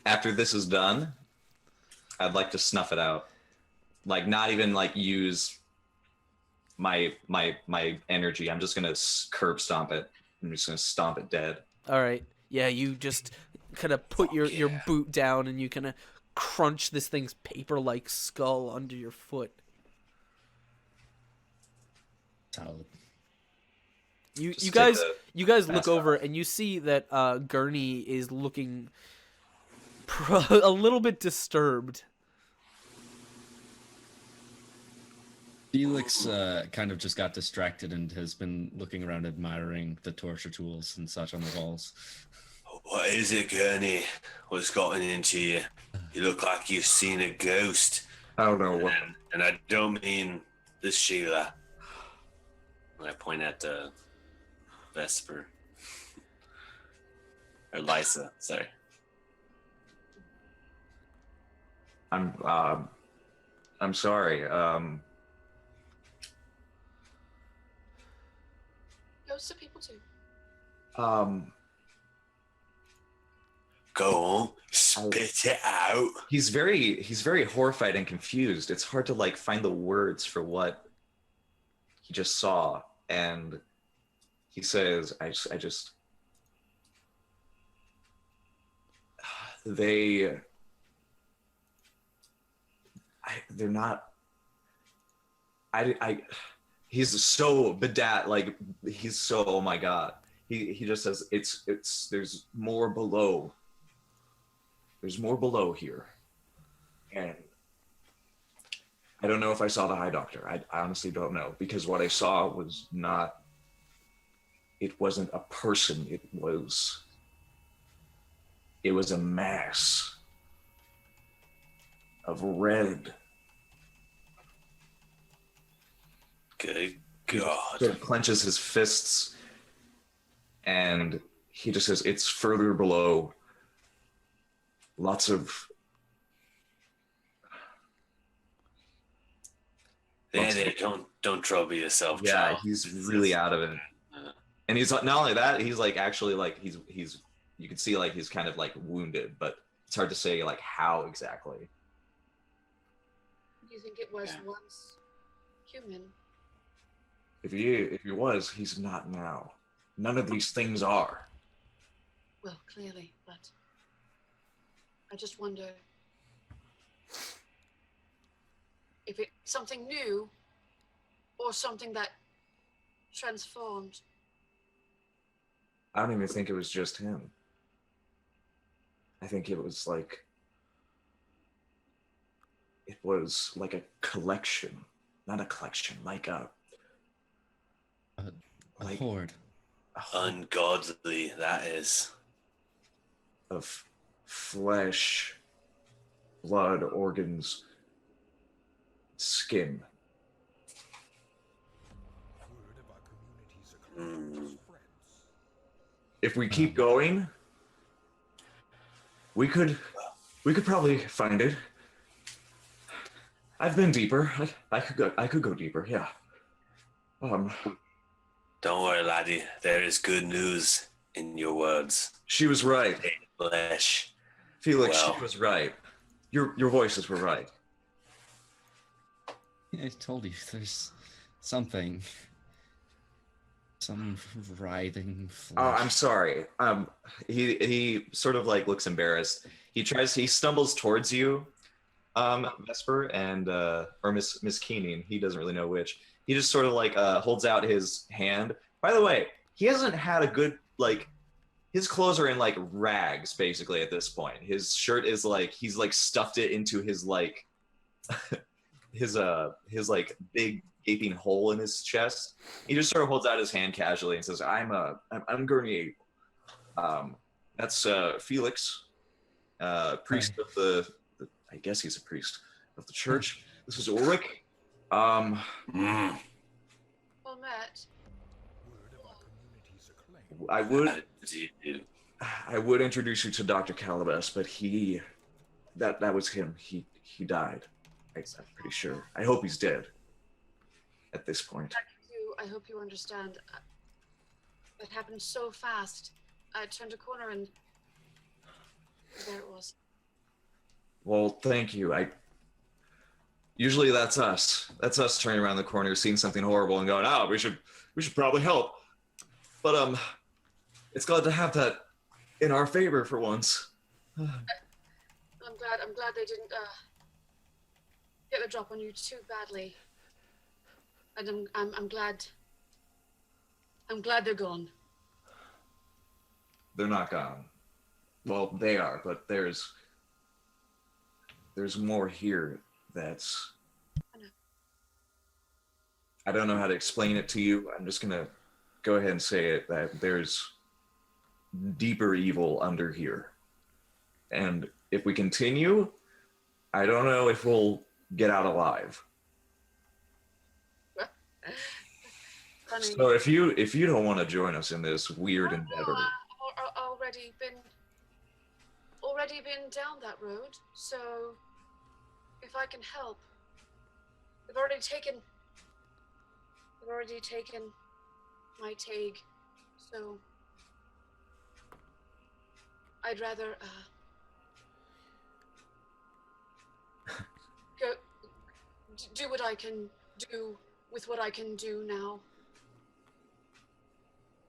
After this is done, I'd like to snuff it out. Like, not even like use my energy. I'm just gonna curb stomp it. I'm just gonna stomp it dead. All right. Yeah, you just kind of put your boot down and you kind of crunch this thing's paper-like skull under your foot. Solid. You Just guys take you guys mask look over off. and you see that Gurney is looking a little bit disturbed. Felix kind of just got distracted and has been looking around admiring the torture tools and such on the walls. What is it, Gurney? What's gotten into you? You look like you've seen a ghost. I don't know what. And I don't mean this Sheila. And I point at Vesper. Or Lysa, sorry. I'm sorry. Ghosts are people too. Go on, spit it out. He's very horrified and confused. It's hard to like find the words for what he just saw, and he says, "I just they're not. He's so bedat, like he's so, oh my god. He just says it's there's more below. There's more below here. And I don't know if I saw the High Doctor. I honestly don't know, because what I saw was not, it wasn't a person. It was a mass of red. Good God. Sort of clenches his fists, and he just says, it's further below. Lots of... There, don't trouble yourself, Yeah, child. he's really out of it. And he's not only that, he's like actually like he's you can see like he's kind of like wounded, but it's hard to say like how exactly. Do you think it was once human? If he was, he's not now. None of these things are. Well, clearly, but I just wonder if it's something new or something that transformed. I don't even think it was just him. I think it was like a collection, not a collection, like a horde. Ungodly, that is. Of flesh, blood, organs, skin. If we keep going, we could probably find it. I've been deeper. I could go deeper. Yeah. Don't worry, laddie. There is good news in your words. She was right. Flesh. Felix, Well. she was right. Your voices were right. I told you, there's something. Some writhing flesh. Oh, I'm sorry. He sort of like looks embarrassed. He stumbles towards you, Vesper, and or Miss Keening. He doesn't really know which. He just sort of like holds out his hand. By the way, he hasn't had a good like. His clothes are in like rags basically at this point. His shirt is like he's like stuffed it into his like his like big gaping hole in his chest. He just sort of holds out his hand casually and says, I'm Gurney. That's Felix, priest of the I guess he's a priest of the church. This is Ulrich. Well met. I How do you do? would introduce you to Dr. Calabas, but that was him. He died. I'm pretty sure. I hope he's dead at this point. I hope you understand. It happened so fast. I turned a corner and there it was. Well, thank you. Usually that's us. That's us turning around the corner, seeing something horrible, and going, "Oh, we should probably help." But it's glad to have that in our favor for once. I'm glad they didn't get the drop on you too badly. And I'm glad they're gone. They're not gone. Well, they are, but there's more here that's I don't know how to explain it to you. I'm just gonna go ahead and say it that there's deeper evil under here. And if we continue, I don't know if we'll get out alive. Funny. So if you don't want to join us in this weird endeavor, I've already been down that road, so if I can help. They've already taken my tag, so I'd rather go do what I can do with what I can do now.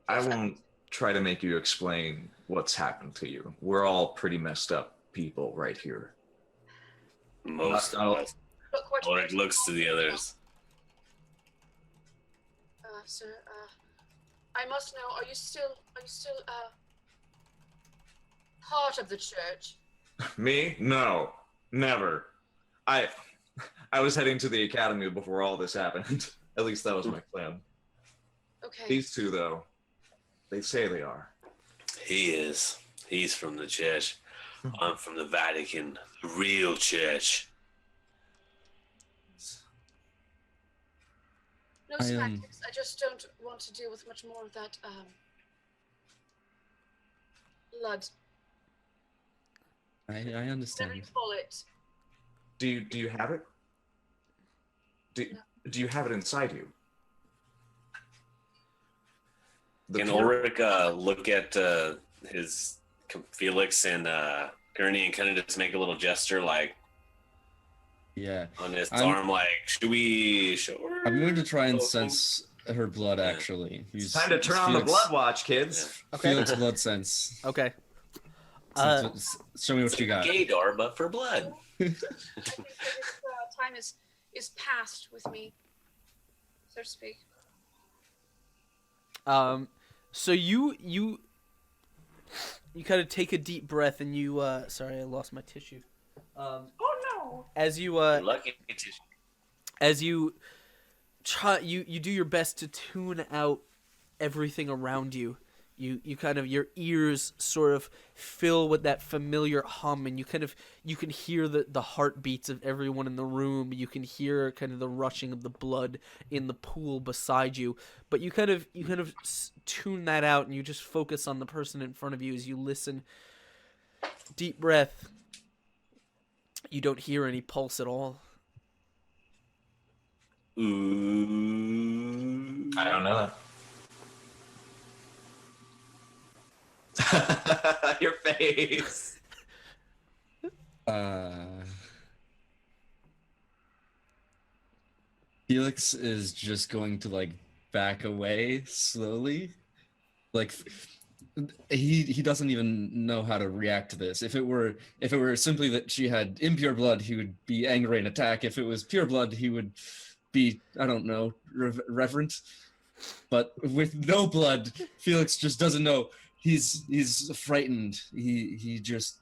I won't try to make you explain what's happened to you. We're all pretty messed up people right here. Most of us. Look what Ulrich looks to the others. Sir, I must know, are you still part of the church? Me? No, never. I was heading to the academy before all this happened. At least that was my plan. Okay. These two, though, they say they are. He is. He's from the church. I'm from the Vatican, the real church. No tactics. I just don't want to deal with much more of that blood. I Whatever understand. you call it. Do you have it? Do you have it inside you? Can Ulrich look at his Felix and Gurney and kind of just make a little gesture, like Yeah. on his arm, like, should we show her? I'm going to try and sense her blood, Yeah. actually. It's time to turn on the blood watch, kids. Okay. Felix blood sense. Okay. Show me what you got. Gaydar, but for blood. I think that time is past with me, so to speak. So you kind of take a deep breath and you sorry, I lost my tissue. Oh no! As you Lucky tissue. as you try you do your best to tune out everything around you. You kind of, your ears sort of fill with that familiar hum, and you can hear the heartbeats of everyone in the room. You can hear kind of the rushing of the blood in the pool beside you. But you kind of tune that out, and you just focus on the person in front of you as you listen. Deep breath. You don't hear any pulse at all. Ooh. I don't know that. Your face. Felix is just going to like back away slowly. Like he doesn't even know how to react to this. If it were simply that she had impure blood, he would be angry and attack. If it was pure blood, he would be, I don't know, reverent. But with no blood, Felix just doesn't know. He's frightened. He just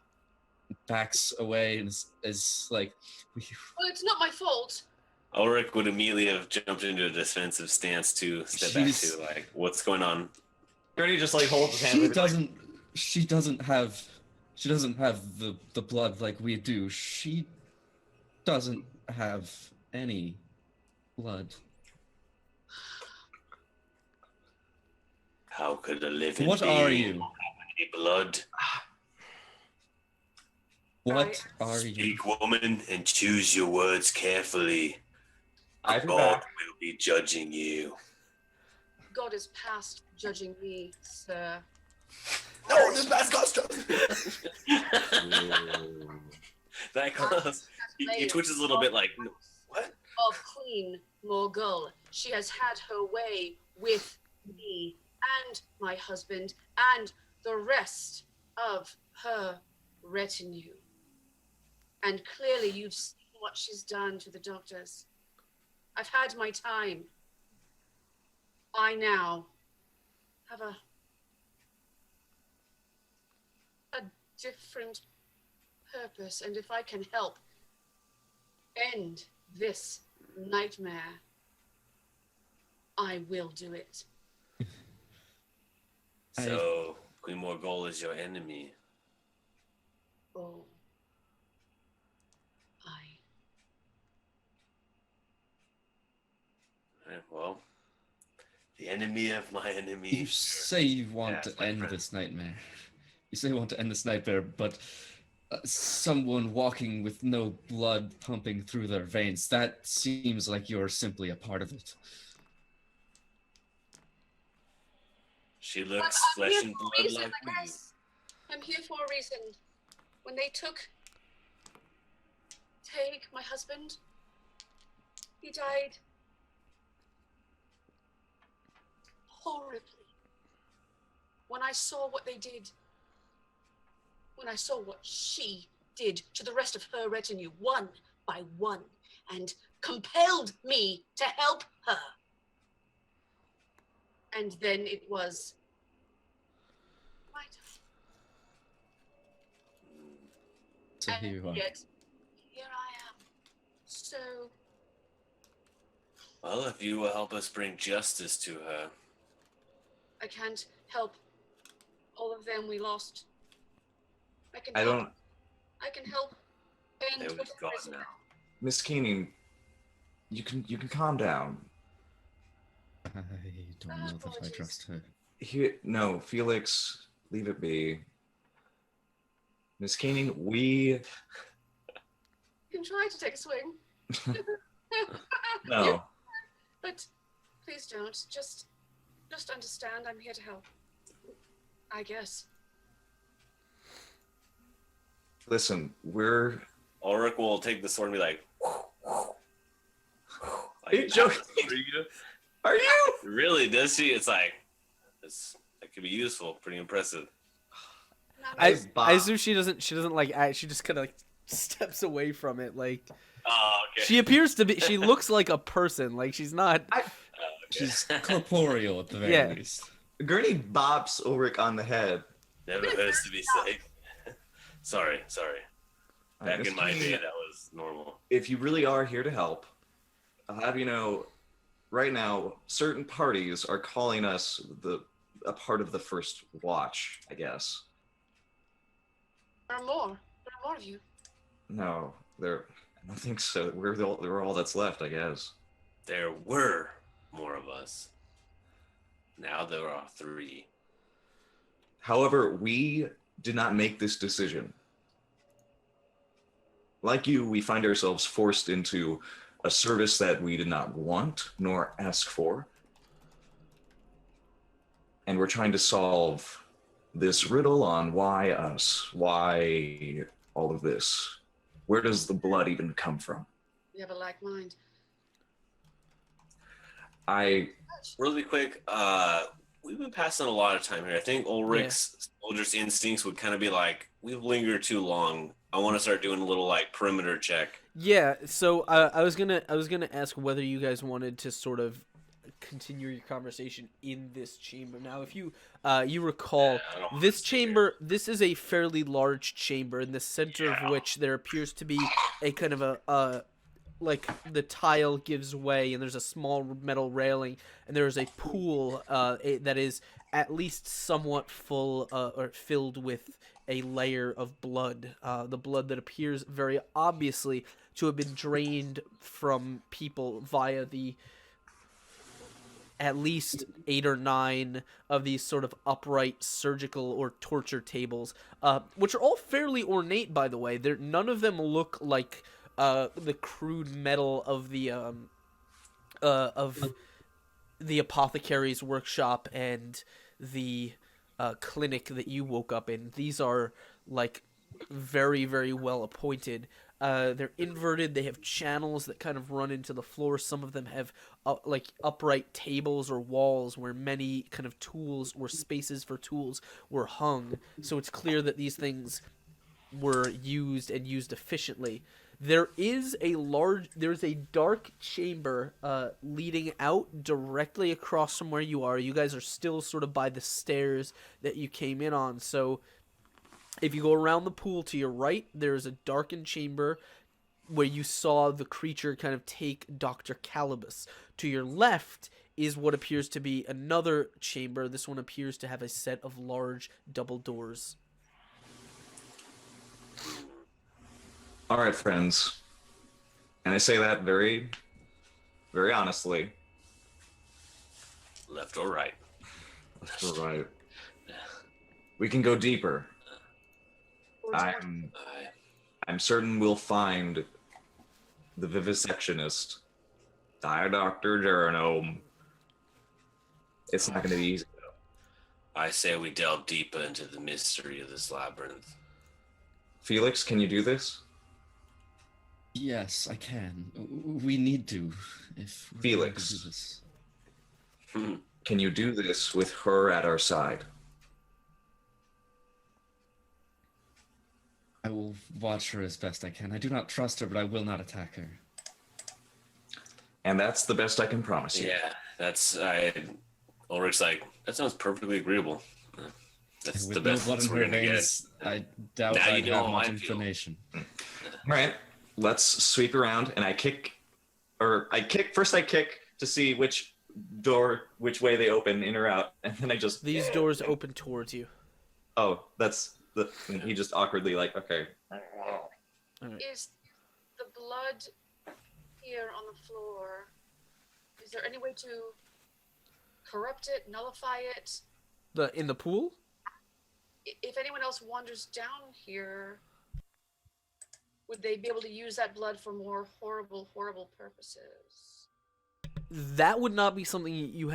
backs away and is like, Well, it's not my fault. Ulrich would immediately have jumped into a defensive stance to step back to, like, what's going on? Gurney just like holds his hand. She doesn't have the blood like we do. She doesn't have any blood. How could a living What being are you? have any blood? What are you? Speak, woman, and choose your words carefully. I've God back. will be judging you. God is past judging me, sir. No, this man's got that close. He twitches a little bit like, what? Of Queen Morgul. She has had her way with me and my husband and the rest of her retinue. And clearly you've seen what she's done to the doctors. I've had my time. I now have a different purpose, and if I can help end this nightmare, I will do it. So, Queen Morgul is your enemy. Oh. Right, well, the enemy of my enemy. You say you want Yeah, to it's my end friend. this nightmare. You say you want to end this nightmare, but someone walking with no blood pumping through their veins, that seems like you're simply a part of it. She looks I'm flesh here and for a blood reason, like I me. guess. I'm here for a reason. When they took Take, my husband, he died horribly. When I saw what they did, when I saw what she did to the rest of her retinue, one by one, and compelled me to help her. And then it was my time. So here you are. Yet, here I am. So, Well, if you will help us bring justice to her. I can't help all of them we lost. I can I help. don't. I can help. And They would whatever gone is now. Miss Keening, you can calm down. I don't know that I Apologies. trust her. Here, no, Felix, leave it be. Miss Keening, we You can try to take a swing. no. But please don't. Just understand I'm here to help. I guess. Listen, we're. Ulrich will take the sword and be like, Are you joking? Are you? Really, does she? It's like, that could be useful. Pretty impressive. I Bob. assume she doesn't like act, she just kind of like steps away from it. Like Oh, okay. she appears to be, she looks like a person. Like she's not. She's corporeal at the very Yeah. least. Gurney bops Ulrich on the head. Never hurts to be safe. sorry. Back Miss in my Keening, day, that was normal. if you really are here to help, I'll have you know, right now, certain parties are calling us the a part of the first watch, I guess. There are more. There are more of you. No, there. I don't think so. We're all that's left, I guess. There were more of us. Now there are 3. However, we did not make this decision. Like you, we find ourselves forced into a service that we did not want nor ask for. And we're trying to solve this riddle on why us, why all of this. Where does the blood even come from? We have a like mind. Really quick, we've been passing a lot of time here. I think Ulrich's soldier's instincts would kind of be like, we've lingered too long. I want to start doing a little like perimeter check. Yeah, so I was gonna ask whether you guys wanted to sort of continue your conversation in this chamber. Now, if you you recall, this chamber, this is a fairly large chamber in the center of which there appears to be a kind of a like the tile gives way and there's a small metal railing and there is a pool that is at least somewhat full or filled with a layer of blood, the blood that appears very obviously to have been drained from people via the at least 8 or 9 of these sort of upright surgical or torture tables, which are all fairly ornate, by the way. None of them look like the crude metal of the apothecary's workshop and the clinic that you woke up in. These are like very, very well appointed. They're inverted. They have channels that kind of run into the floor. Some of them have like upright tables or walls where many kind of tools or spaces for tools were hung. So it's clear that these things were used and used efficiently. There's a dark chamber leading out directly across from where you are. You guys are still sort of by the stairs that you came in on. So if you go around the pool to your right, there is a darkened chamber where you saw the creature kind of take Dr. Calibus. To your left is what appears to be another chamber. This one appears to have a set of large double doors. All right, friends. And I say that very, very honestly. Left or right? All right. We can go deeper. I'm certain we'll find the vivisectionist, Dr. Geronome. It's not going to be easy, though. I say we delve deeper into the mystery of this labyrinth. Felix, can you do this? Yes, I can. We need to. If we're going to do Felix. this. Can you do this with her at our side? I will watch her as best I can. I do not trust her, but I will not attack her. And that's the best I can promise you. Yeah, Ulrich's like, that sounds perfectly agreeable. That's With the no best blood in we're her gonna get. veins, I doubt Now I you know have how much I feel. information. All right, let's sweep around, and I kick to see which way they open, in or out, and then I just... These doors open towards you. Oh, and he just awkwardly like, okay. Is the blood here on the floor? Is there any way to corrupt it, nullify it? In the pool? If anyone else wanders down here, would they be able to use that blood for more horrible, horrible purposes? That would not be something you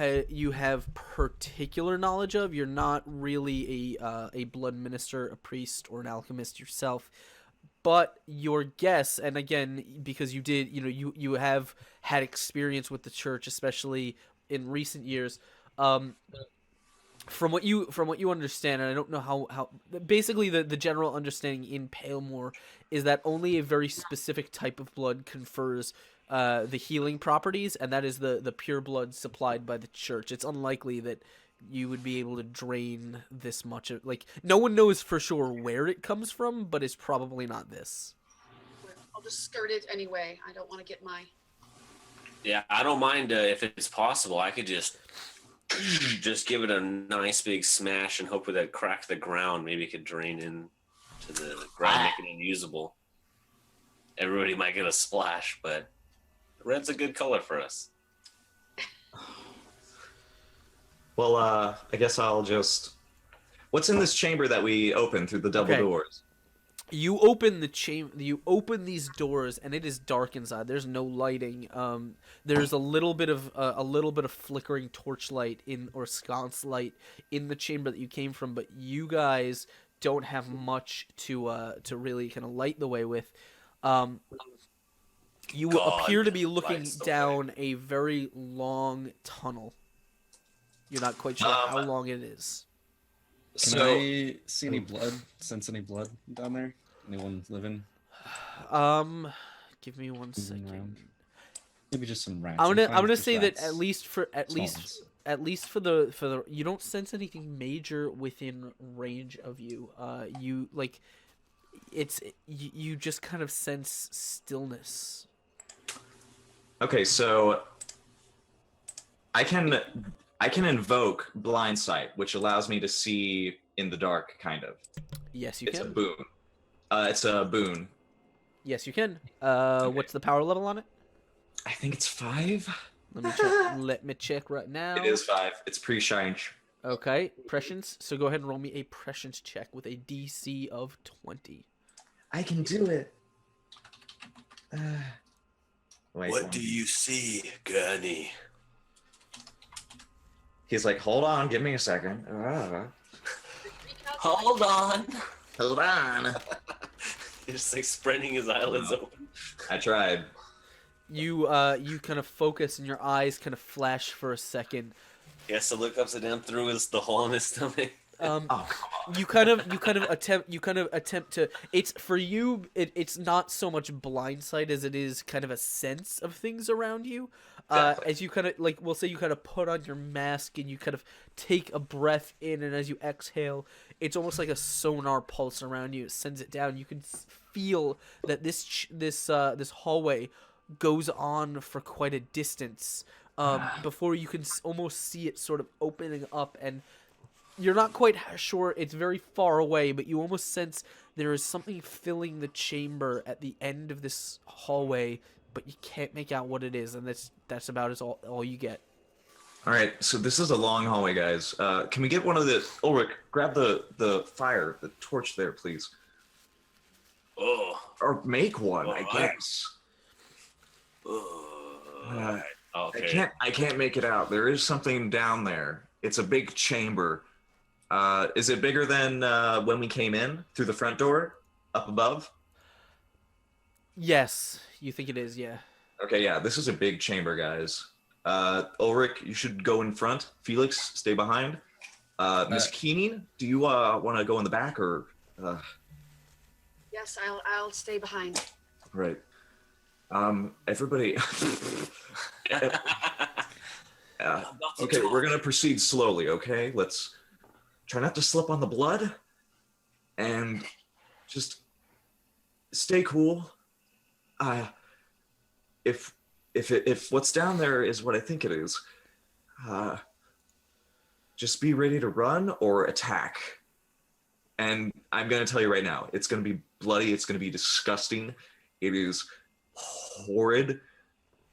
have particular knowledge of. You're not really a blood minister, a priest, or an alchemist yourself. But your guess, and again, because you did, you have had experience with the church, especially in recent years. From what you understand, and I don't know how basically the general understanding in Palemore is that only a very specific type of blood confers the healing properties, and that is the pure blood supplied by the church. It's unlikely that you would be able to drain this much of, like, no one knows for sure where it comes from, but it's probably not this. I'll just skirt it anyway. I don't want to get my... Yeah, I don't mind if it's possible. I could just just give it a nice big smash and hope that crack the ground. Maybe it could drain in to the ground, make it unusable. Everybody might get a splash, but red's a good color for us. Well, I guess I'll just. What's in this chamber that we opened through the double doors? You open the chamber. You open these doors, and it is dark inside. There's no lighting. There's a little bit of flickering torchlight or sconce light in the chamber that you came from, but you guys don't have much to really kind of light the way with. You appear to be looking down a very long tunnel. You're not quite sure how long it is. Can I see any blood? Sense any blood down there? Anyone living? Give me 1 second. Around? Maybe just some rats. I'm gonna just say rats. that at least for the you don't sense anything major within range of you. You just kind of sense stillness. Okay, so I can invoke blind sight, which allows me to see in the dark, kind of. Yes, you It's can. a boon. It's a boon. Yes, you can. What's the power level on it? I think it's 5. Let me check right now. It is 5. It's pre-shine. Okay, prescience. So go ahead and roll me a prescience check with a DC of 20. I can do it. Wait, What do you see, Gurney? He's like, hold on, give me a second. Hold on. Hold on. He's just like spreading his eyelids open. I tried. You kind of focus and your eyes kind of flash for a second. He has to look upside down through the hole in his stomach. You kind of attempt to. It's for you. It's not so much blind sight as it is kind of a sense of things around you. Exactly. As you kind of we'll say you kind of put on your mask and you kind of take a breath in, and as you exhale, it's almost like a sonar pulse around you. It sends it down. You can feel that this hallway goes on for quite a distance before you can almost see it sort of opening up, and you're not quite sure. It's very far away, but you almost sense there is something filling the chamber at the end of this hallway, but you can't make out what it is, and that's about all you get. All right, so this is a long hallway, guys. Can we get one of the Ulrich? Grab the fire, the torch there, please. Oh. Or make one, I Alright. guess. Okay. I can't make it out. There is something down there. It's a big chamber. Is it bigger than when we came in through the front door up above? Yes, you think it is, yeah. Okay, yeah, this is a big chamber, guys. Ulrich, you should go in front. Felix, stay behind. Miss Keening, do you want to go in the back or? Yes, I'll stay behind. Right. Everybody. Okay, we're gonna proceed slowly. Okay, let's try not to slip on the blood, and just stay cool. If what's down there is what I think it is, just be ready to run or attack. And I'm gonna tell you right now, it's gonna be bloody. It's gonna be disgusting. It is horrid,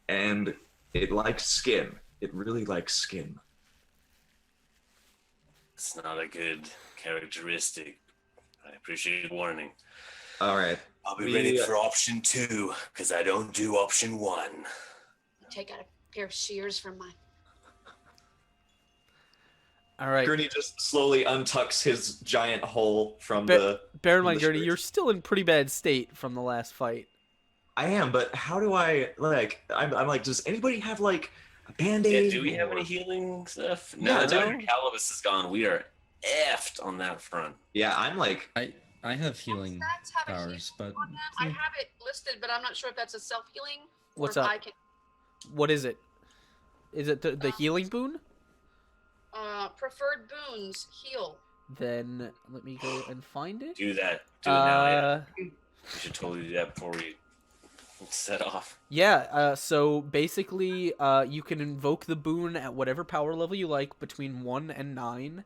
and it likes skin. It really likes skin. It's not a good characteristic. I appreciate the warning. All right. I'll be ready for option 2, because I don't do option 1. Take out a pair of shears from my. All right. Gurney just slowly untucks his giant hole from the. Bear in mind, the Gurney, shirt. you're still in pretty bad state from the last fight. I am, but how do I like? I'm like, does anybody have like a band-aid? Yeah, do we have any healing stuff? Yeah, No, no. no. Calibus is gone. We are effed on that front. Yeah, I'm like. I have healing Stats have a healing powers, but on them. I have it listed, but I'm not sure if that's a self-healing. or What's if up? I can, What is it? Is it the healing boon? preferred boons heal. Then let me go and find it. Do that. Do it now. Yeah. Uh, We should totally do that before we set off. Yeah, so basically, you can invoke the boon at whatever power level you like between 1 and 9.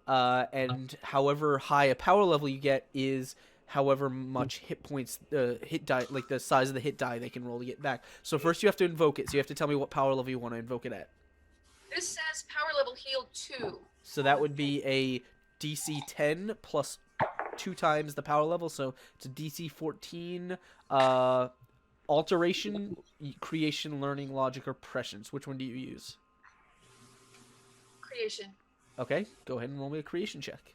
And however high a power level you get is however much hit points, hit die, like the size of the hit die they can roll to get back. So first you have to invoke it, so you have to tell me what power level you want to invoke it at. This says power level heal 2. So that would be a DC 10 plus 2 times the power level, so it's a DC 14, alteration, creation, learning, logic, or prescience. Which one do you use? Creation. Okay, go ahead and roll me a creation check.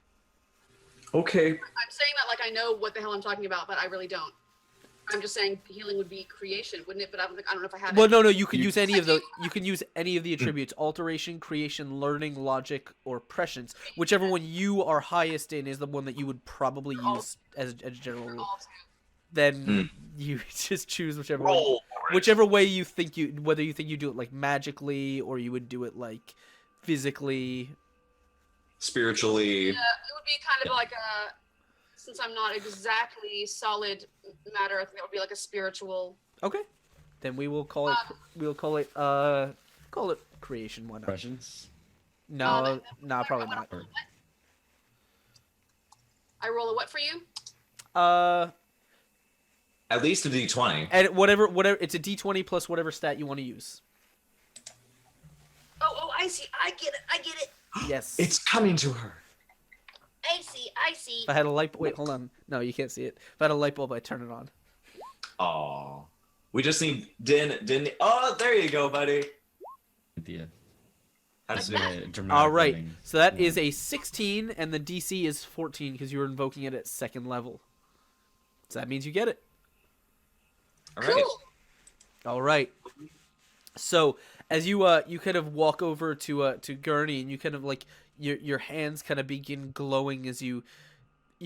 Okay. I'm saying that like I know what the hell I'm talking about, but I really don't. I'm just saying healing would be creation, wouldn't it? But I don't know if I have. Well, no, you can use any of the attributes: alteration, creation, learning, logic, or prescience. Whichever one you are highest in is the one that you would probably use as a general rule. Then you just choose whichever Roll. way you think you, whether you think you do it like magically or you would do it like physically. Spiritually. Yeah, it would be kind of like a. Since I'm not exactly solid matter, I think that would be like a spiritual. Okay, then we will call it. Call it creation. Why not? Prescience. No, probably not. I roll a what for you? At least a d20. And whatever, it's a d20 plus whatever stat you want to use. Oh, I see. I get it. Yes. It's coming to her. I see. If I had a light, wait, hold on. No, you can't see it. If I had a light bulb, I'd turn it on. Aw. We just need Din. Oh, there you go, buddy. Idea. That's Like it. that? All right. So that is a 16, and the DC is 14 because you were invoking it at second level. So that means you get it. All right. Cool. All right. So as you kind of walk over to Gurney, and you kind of like your hands kind of begin glowing as you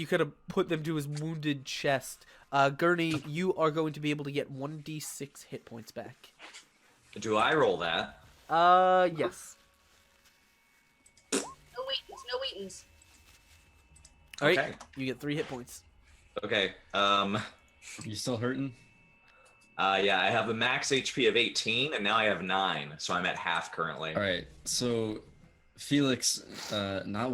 kind of put them to his wounded chest. Gurney, you are going to be able to get 1d6 hit points back. Do I roll that? Yes. No Wheatons. All right. Okay. You get 3 hit points. Okay. You still hurting? Yeah, I have a max HP of 18, and now I have 9, so I'm at half currently. All right. So Felix, not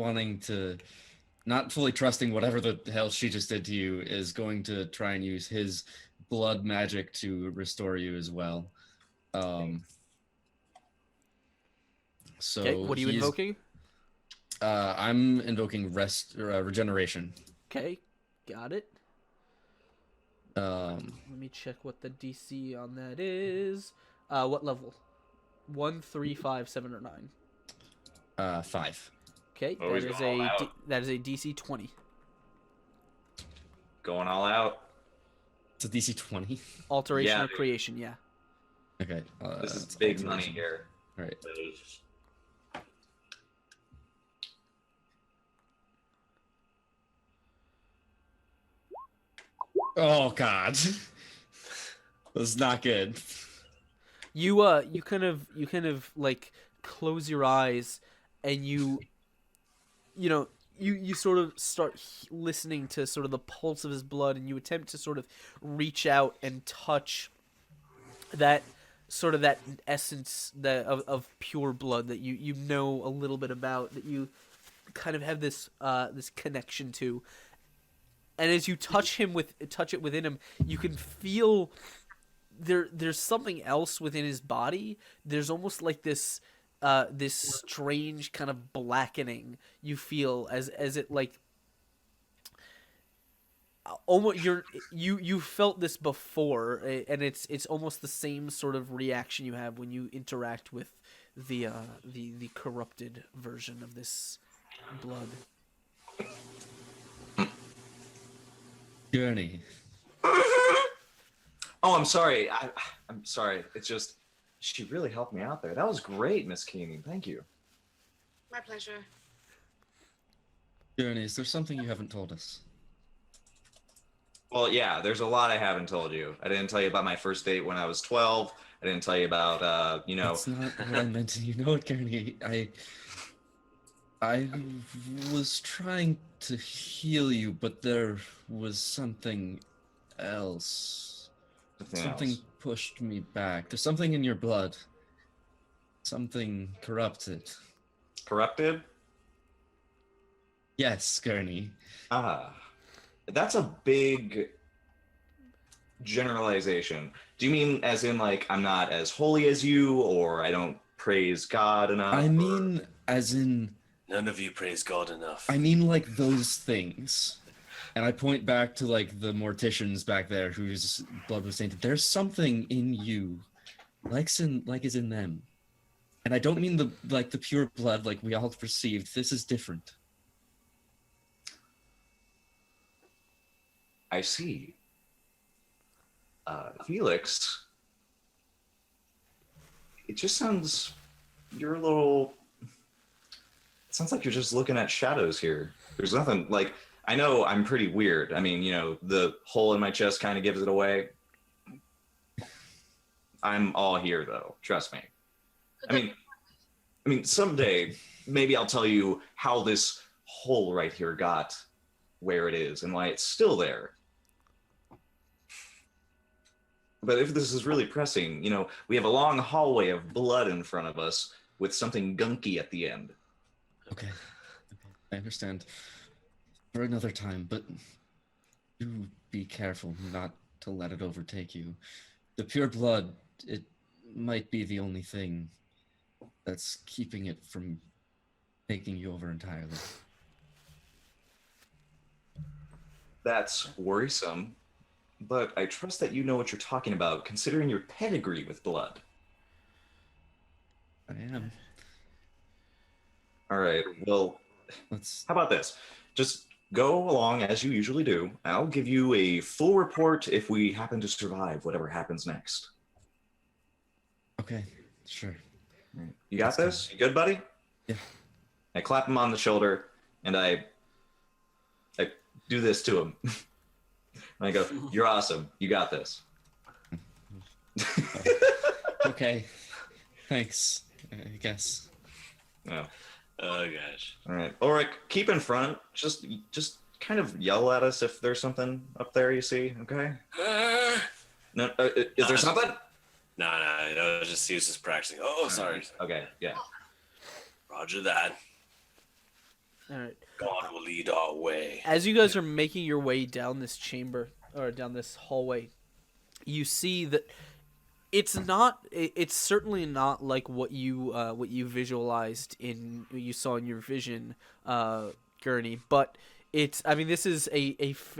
fully trusting whatever the hell she just did to you, is going to try and use his blood magic to restore you as well. So Okay. What are you invoking? I'm invoking regeneration. Okay. Got it. Um, Let me check what the DC on that is. What level? 1, 3, 5, 7, or 9? 5. Okay, Oh, he's going all out. that is a DC 20. Going all out. It's a DC 20. Alteration Yeah, or dude. creation, yeah. Okay. This is it's big alteration. money here. All right. Oh God, that's not good. You kind of like close your eyes, and you sort of start listening to sort of the pulse of his blood, and you attempt to sort of reach out and touch that sort of that essence of pure blood that you know a little bit about, that you kind of have this connection to. And as you touch it within him, you can feel there's something else within his body. There's almost like this strange kind of blackening you feel as it like almost you felt this before, and it's almost the same sort of reaction you have when you interact with the corrupted version of this blood. Gurney. Oh, I'm sorry. I'm sorry. It's just, she really helped me out there. That was great, Miss Keeney. Thank you. My pleasure. Gurney, is there something you haven't told us? Well, yeah, there's a lot I haven't told you. I didn't tell you about my first date when I was 12. I didn't tell you about, That's not what I meant to. You know what, Gurney? I was trying to heal you, but there was something else. Something else. pushed me back. There's something in your blood. Something corrupted. Corrupted? Yes, Gurney. Ah, that's a big generalization. Do you mean as in like I'm not as holy as you, or I don't praise God enough? I or- mean, as in, None of you praise God enough. I mean like those things. And I point back to like the morticians back there whose blood was tainted. There's something in you, like is in them. And I don't mean the pure blood like we all perceived. This is different. I see. Felix, it just sounds you're a little. It sounds like you're just looking at shadows here. There's nothing like. I know I'm pretty weird. I mean, the hole in my chest kind of gives it away. I'm all here though. Trust me. I mean, someday maybe I'll tell you how this hole right here got where it is and why it's still there. But if this is really pressing, we have a long hallway of blood in front of us with something gunky at the end. Okay. I understand. For another time, but do be careful not to let it overtake you. The pure blood, it might be the only thing that's keeping it from taking you over entirely. That's worrisome, but I trust that you know what you're talking about, considering your pedigree with blood. I am. All right, well, Let's. how about this? Just go along as you usually do. I'll give you a full report if we happen to survive whatever happens next. Okay, sure. You got That's this? You good, buddy? Yeah. I clap him on the shoulder, and I do this to him. And I go, "You're awesome. You got this." Okay. Thanks, I guess. No. Oh gosh. All right, Ulrich, keep in front. Just kind of yell at us if there's something up there you see. Okay. No, is there something? No, I was just practicing. Oh, sorry. Okay. Yeah. Roger that. All right. God will lead our way. As you guys are making your way down this chamber or down this hallway, you see that it's certainly not like what you visualized what you saw in your vision, Gurney, but this is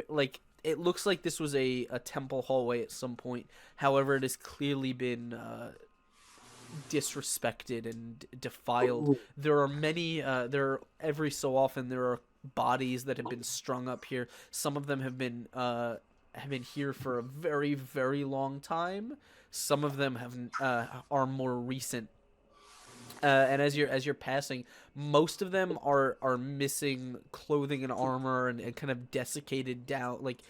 like it looks like this was a temple hallway at some point. However, it has clearly been disrespected and defiled. There are many every so often there are bodies that have been strung up here. Some of them have been here for a very, very long time. Some of them are more recent. And as you're passing, most of them are missing clothing and armor and kind of desiccated down, like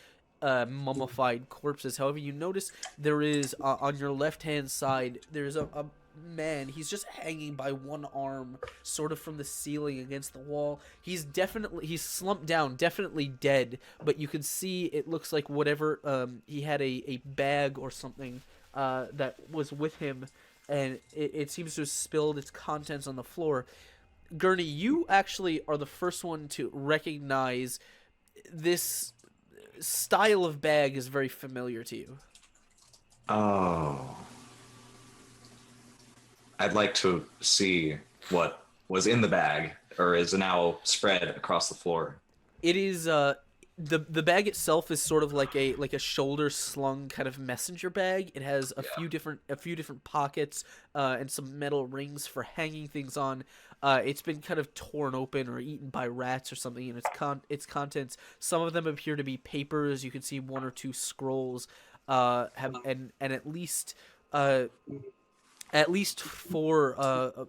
mummified corpses. However, you notice there is on your left hand side there's a man. He's just hanging by one arm, sort of from the ceiling against the wall. He's slumped down, definitely dead. But you can see it looks like whatever he had a bag or something that was with him, and it seems to have spilled its contents on the floor. Gurney, you actually are the first one to recognize this style of bag is very familiar to you. Oh. I'd like to see what was in the bag, or is now spread across the floor. It is the bag itself is sort of like a shoulder slung kind of messenger bag. It has a few different pockets and some metal rings for hanging things on. It's been kind of torn open or eaten by rats or something, and its contents. Some of them appear to be papers. You can see one or two scrolls. And at least four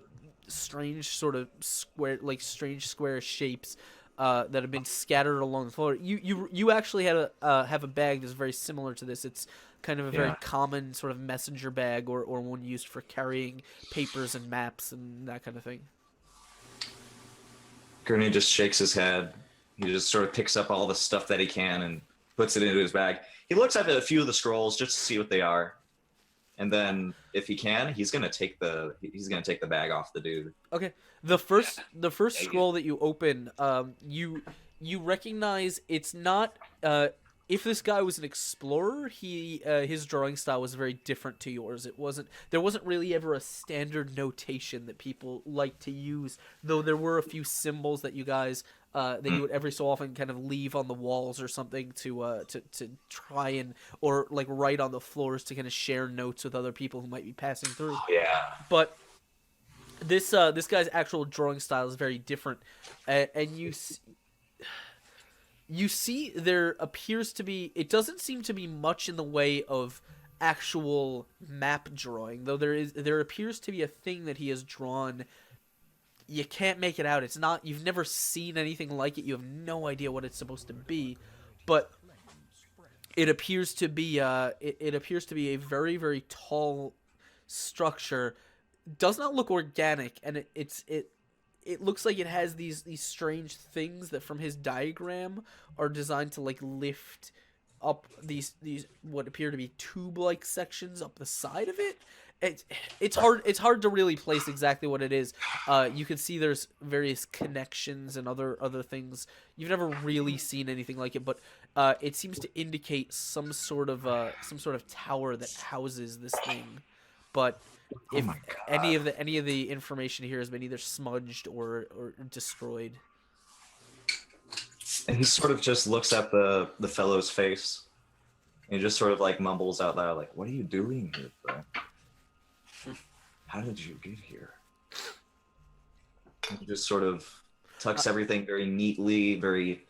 strange sort of strange square shapes that have been scattered along the floor. You actually have a bag that's very similar to this. It's kind of a very common sort of messenger bag or one used for carrying papers and maps and that kind of thing. Gurney just shakes his head. He just sort of picks up all the stuff that he can and puts it into his bag. He looks at a few of the scrolls just to see what they are, and then if he can, he's gonna take the bag off the dude. Okay. The first scroll that you open, you recognize it's not. If this guy was an explorer, his drawing style was very different to yours. There wasn't really ever a standard notation that people like to use, though there were a few symbols that you guys that you would every so often kind of leave on the walls or something to try and, or like write on the floors to kind of share notes with other people who might be passing through. Oh, yeah. But this guy's actual drawing style is very different, and you see there appears to be, it doesn't seem to be much in the way of actual map drawing, though there appears to be a thing that he has drawn. You can't make it out. It's not, you've never seen anything like it. You have no idea what it's supposed to be, but it appears to be it appears to be a very, very tall structure. Does not look organic, and it looks like it has these strange things that from his diagram are designed to like lift up these what appear to be tube-like sections up the side of it. It's hard to really place exactly what it is. You can see there's various connections and other things. You've never really seen anything like it, but it seems to indicate some sort of tower that houses this thing. But if any of the information here has been either smudged or destroyed. And he sort of just looks at the fellow's face, and he just sort of like mumbles out loud, like, "What are you doing here, bro? How did you get here?" And he just sort of tucks everything very neatly, very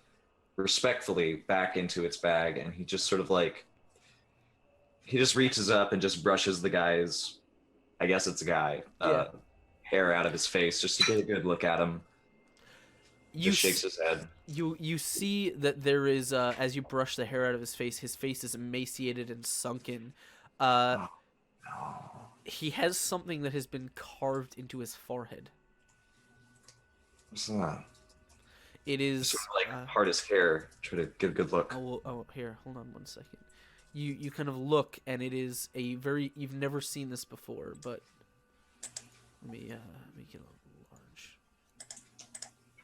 respectfully back into its bag, and he just sort of like, he just reaches up and just brushes the guy's, I guess it's a guy, hair out of his face just to get a good look at him. Just shakes his head. You see that there is, as you brush the hair out of his face is emaciated and sunken. No. He has something that has been carved into his forehead. What's that? It is Sort of like part his hair. Try to get a good look. Oh, here, hold on one second. You kind of look, and it is a very, you've never seen this before, but let me make it a large.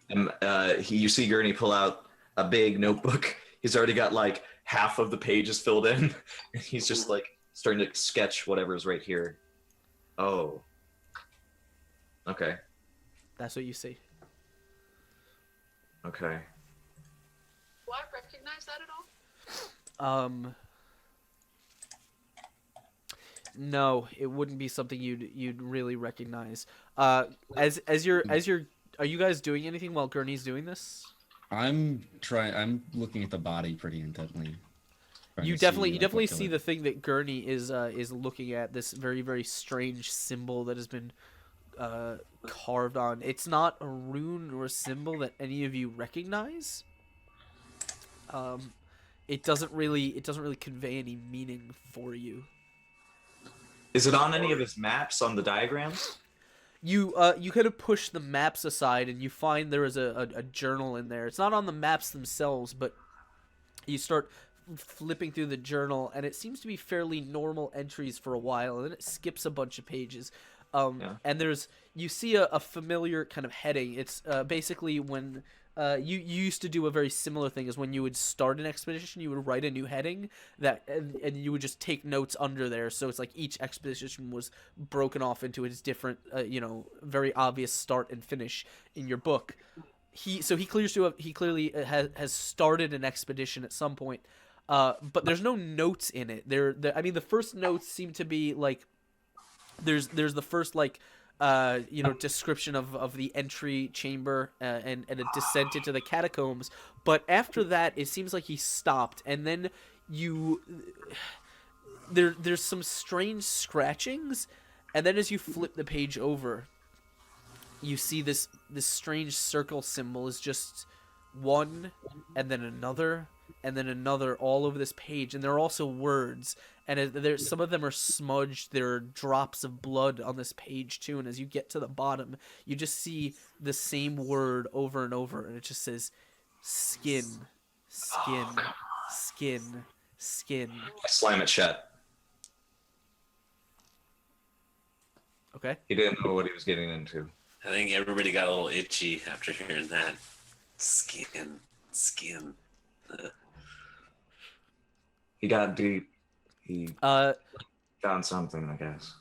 And you see Gurney pull out a big notebook. He's already got like half of the pages filled in. And he's just like starting to sketch whatever's right here. Oh. Okay. That's what you see. Okay. Do I recognize that at all? No, it wouldn't be something you'd really recognize. Are you guys doing anything while Gurney's doing this? I'm looking at the body pretty intently. You definitely see the thing that Gurney is looking at, this very, very strange symbol that has been carved on. It's not a rune or a symbol that any of you recognize. It doesn't really convey any meaning for you. Is it on any of his maps on the diagrams? You kind of push the maps aside, and you find there is a journal in there. It's not on the maps themselves, but you start flipping through the journal, and it seems to be fairly normal entries for a while, and then it skips a bunch of pages. And you see a familiar kind of heading. It's basically when you used to do a very similar thing, is when you would start an expedition, you would write a new heading and you would just take notes under there. So it's like each expedition was broken off into its different, very obvious start and finish in your book. He clearly has started an expedition at some point, but there's no notes in it. The first notes seem to be like, there's the first like description of the entry chamber and a descent into the catacombs, but after that it seems like he stopped, and then there's some strange scratchings, and then as you flip the page over, you see this strange circle symbol is just one, and then another, and then another all over this page, and there are also words, and some of them are smudged. There are drops of blood on this page too, and as you get to the bottom, you just see the same word over and over, and it just says skin, skin, Skin. I slam it shut. Okay. He didn't know what he was getting into. I think everybody got a little itchy after hearing that. Skin. He got deep. He Uh, found something, I guess.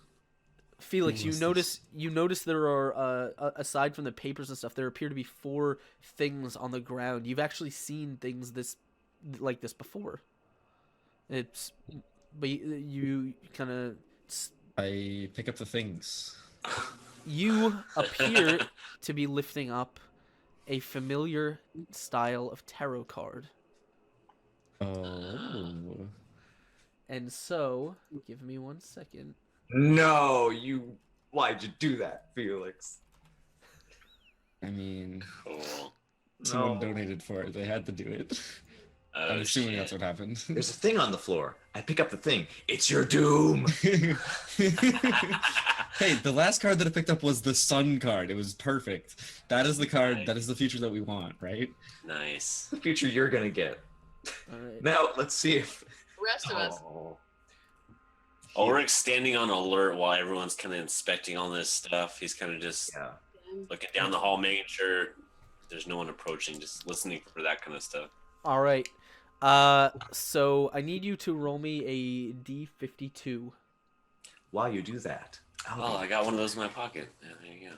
Felix, you What's notice there are aside from the papers and stuff, there appear to be 4 things on the ground. You've actually seen things like this before. But you kind of I pick up the things. you appear to be lifting up a familiar style of tarot card. Oh. And so, give me 1 second. No, why'd you do that, Felix? I mean, Cool. someone No. donated for it. They had to do it. Oh, I'm assuming shit. that's what happened. There's a thing on the floor. I pick up the thing. It's your doom. Hey, the last card that I picked up was the Sun card. It was perfect. That is the card. That is the future that we want, right? Nice. The future you're gonna get. All right. Now let's see if. The rest of us. Oh. Ulrich's standing on alert while everyone's kind of inspecting all this stuff. He's kind of just Yeah. looking down the hall, making sure there's no one approaching, just listening for that kind of stuff. All right. So I need you to roll me a D52. While you do that. Oh, I got one of those in my pocket. Yeah, there you go.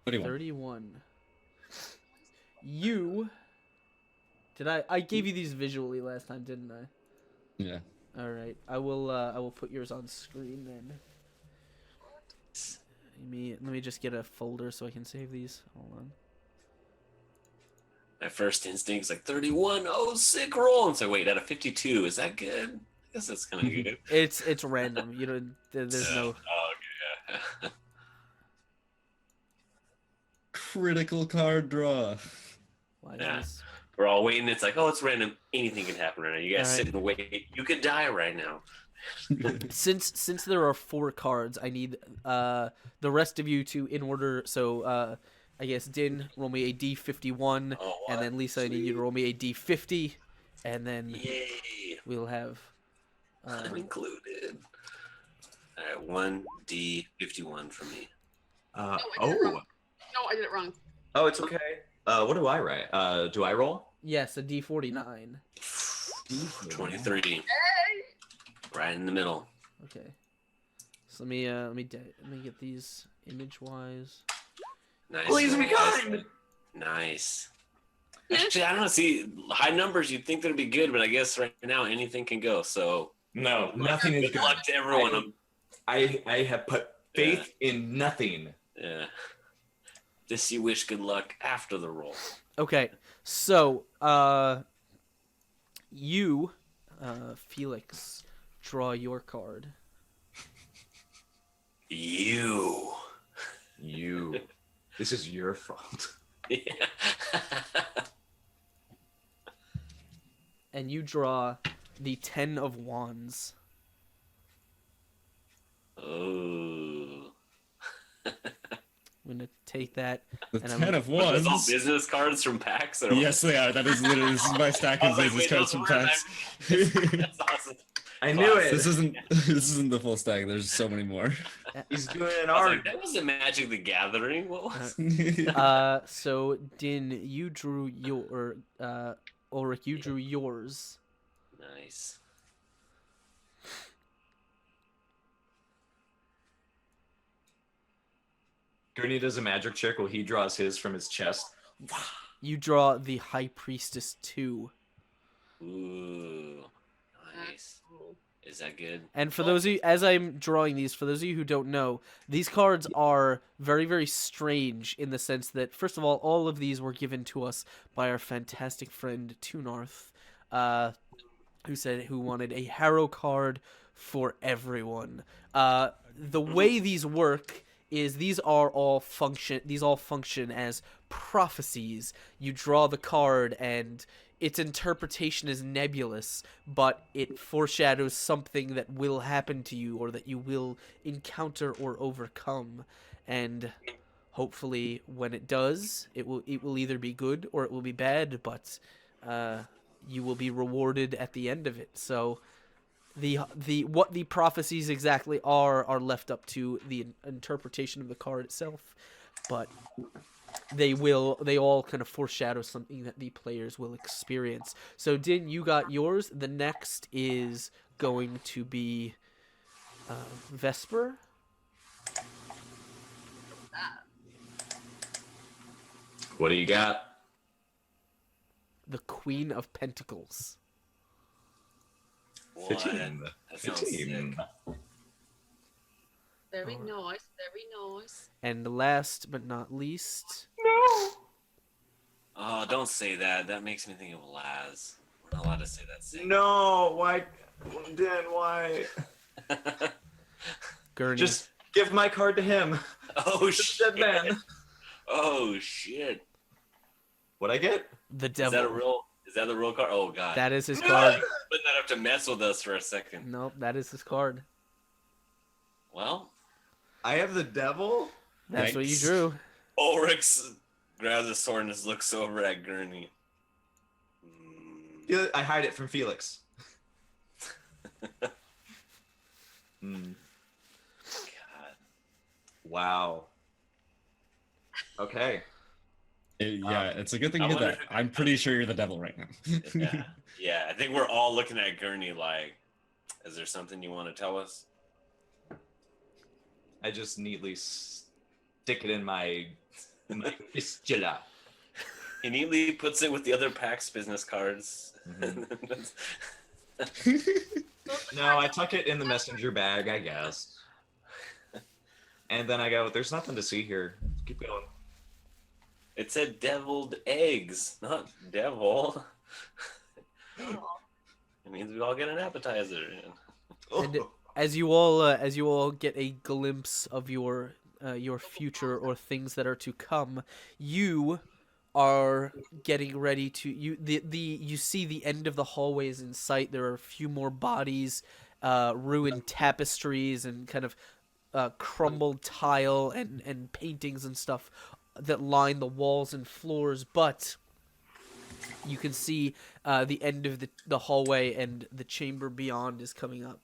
31. I gave you these visually last time, didn't I? Yeah. All right. I will put yours on screen then. Let me just get a folder so I can save these. Hold on. My first instinct's like 31. Oh, sick roll. And so wait, out of 52, is that good? I guess that's kind of good. It's random. You know, there's no. Oh, yeah. Critical card draw. Why is Yeah. this? We're all waiting. It's like, oh, it's random. Anything can happen right now. You guys All right. sit and wait. You could die right now. Since there are 4 cards, I need the rest of you to in order. So I guess Din, roll me a D51, Oh, and then Lisa, I need you to roll me a D50, and then Yay. we'll have. I'm included. All right, 1D51 for me. Oh. No, I did it wrong. Oh, it's okay. What do I write? Do I roll? Yes, a D49. 23. Hey! Right in the middle. Okay. So let me get these image wise. Nice. Please be roll. kind. Nice. Actually, I don't know. See, high numbers, you'd think that'd be good, but I guess right now anything can go. So No, nothing is good good. luck to everyone. I have put faith in nothing. Yeah. Just you wish good luck after the roll. Okay, so you, Felix, draw your card. You. You. This is your fault. Yeah. And you draw the 10 of Wands. Oh. I'm gonna take that. The And I'm- 10 of Are those all Wands. business cards from PAX? Or Yes, they are. That is literally this is my stack I of was like, business wait, cards those from were- PAX. That's awesome. I knew it. This isn't the full stack. There's so many more. He's doing an I was art. like, that wasn't Magic the Gathering. What was So Din, you drew your Ulrich, you drew yours. Nice. Gurney does a magic trick while he draws his from his chest. You draw the High Priestess 2. Ooh. Nice. That's cool. Is that good? And for those of you, as I'm drawing these, for those of you who don't know, these cards are very, very strange in the sense that, first of all of these were given to us by our fantastic friend Tunarth, who wanted a Harrow card for everyone. The way these work is these all function as prophecies. You draw the card and its interpretation is nebulous, but it foreshadows something that will happen to you or that you will encounter or overcome. And hopefully, when it does, it will either be good or it will be bad. But you will be rewarded at the end of it. So what the prophecies exactly are left up to the interpretation of the card itself, but they all kind of foreshadow something that the players will experience. So Din, you got yours. The next is going to be Vesper. What do you got? The Queen of Pentacles. What? 15. That sounds 15. sick. Very nice, very nice. And last but not least, Oh, don't say that. That makes me think of Laz. We're not allowed to say that. Sick. No, why? Dan, why? Gurney. Just give my card to him. Oh The shit! dead man. Oh shit! What'd I get? the Is devil. that a real? Is that the real card? Oh god! That is his card. Putting that up to mess with us for a second. Nope, that is his card. Well, I have the devil? That's what you Yikes. drew. Ulrich grabs a sword and just looks over at Gurney. Yeah, I hide it from Felix. God. Wow. Okay. It's a good thing I you did wonder that. if- I'm pretty sure you're the devil right now. Yeah. Yeah, I think we're all looking at Gurney like, is there something you want to tell us? I just neatly stick it in my fistula. He neatly puts it with the other PAX business cards. No, I tuck it in the messenger bag, I guess. And then I go, there's nothing to see here. Keep going. It said deviled eggs, not devil. Oh, It means we all get an appetizer. And as you all get a glimpse of your future or things that are to come, you are getting ready to you see the end of the hallway is in sight. There are a few more bodies, ruined tapestries, and kind of crumbled tile and paintings and stuff that line the walls and floors, but you can see the end of the hallway, and the chamber beyond is coming up.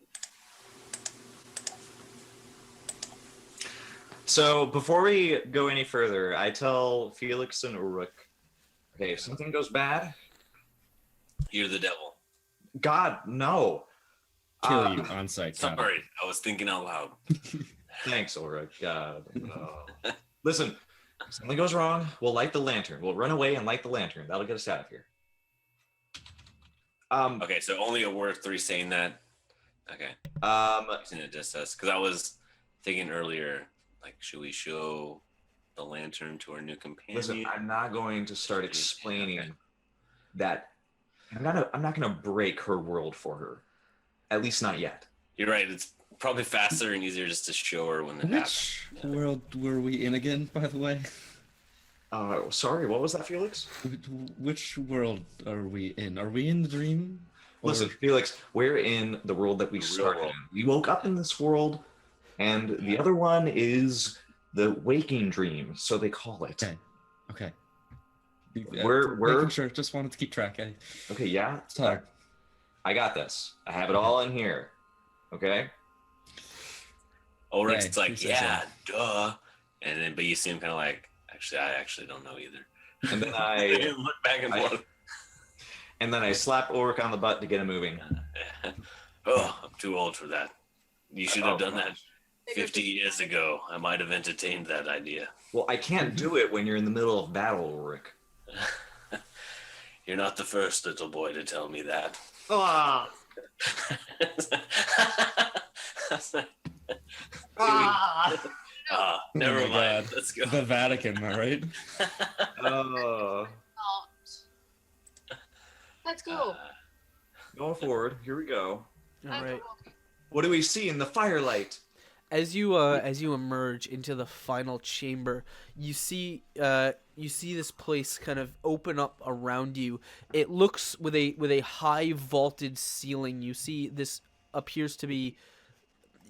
So before we go any further, I tell Felix and Ulrich, okay, if something goes bad, You're the devil. God, no. Kill you on sight. got it. Sorry, I was thinking out loud. Thanks, Ulrich. God, no. Listen, if something goes wrong, we'll light the lantern. We'll run away and light the lantern. That'll get us out of here. Okay, so only a word 3 saying that. Okay, isn't it just us? Because I was thinking earlier, like, should we show the lantern to our new companion? Listen, I'm not going to start explaining Okay. that. I'm not gonna break her world for her. At least not yet. You're right. It's probably faster and easier just to show her when it Which happens. world were we in again, by the way? Sorry, what was that, Felix? Which world are we in? Are we in the dream? Or- Listen, Felix, we're in the world that we The real started world. in. We woke up in this world, and the other one is the waking dream, so they call it. Okay. We're- Making sure. Just wanted to keep track. Okay, yeah? Let's talk. I got this. I have it all in here. Okay? Ulrich's Okay, like, he says yeah, duh. And then, but you see him kind of like, I actually don't know either. And then They I didn't look back and forth. slap Ulrich on the butt to get him moving. Oh, I'm too old for that. You should have Oh, done that 50 years ago. I might have entertained that idea. Well, I can't do it when you're in the middle of battle, Ulrich. You're not the first little boy to tell me that. Ah! Never Oh my mind. God. Let's go. The Vatican, all right? Oh. let's go. Going forward. Here we go. All right. What do we see in the firelight? As you emerge into the final chamber, you see this place kind of open up around you. It looks with a high vaulted ceiling. You see this appears to be.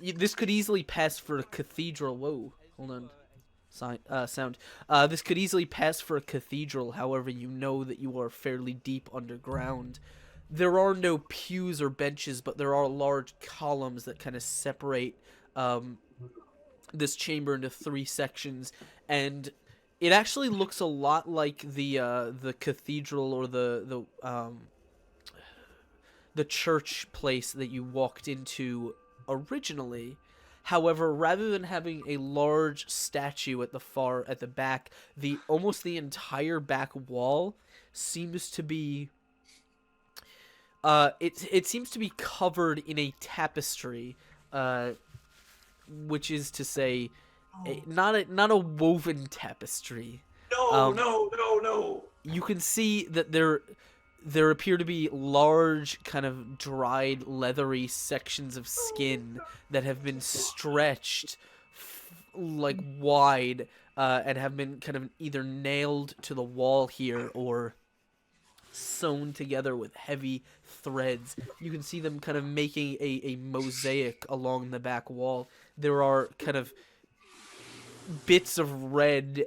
This could easily pass for a cathedral. Whoa, hold on. sound. This could easily pass for a cathedral, however, you know that you are fairly deep underground. There are no pews or benches, but there are large columns that kind of separate this chamber into 3 sections, and it actually looks a lot like the cathedral or the church place that you walked into originally. However, rather than having a large statue at the back, almost the entire back wall seems to be it seems to be covered in a tapestry, which is to say, not a woven tapestry. No. You can see that there appear to be large, kind of dried, leathery sections of skin that have been stretched like wide, and have been kind of either nailed to the wall here or sewn together with heavy threads. You can see them kind of making a mosaic along the back wall. There are kind of bits of red,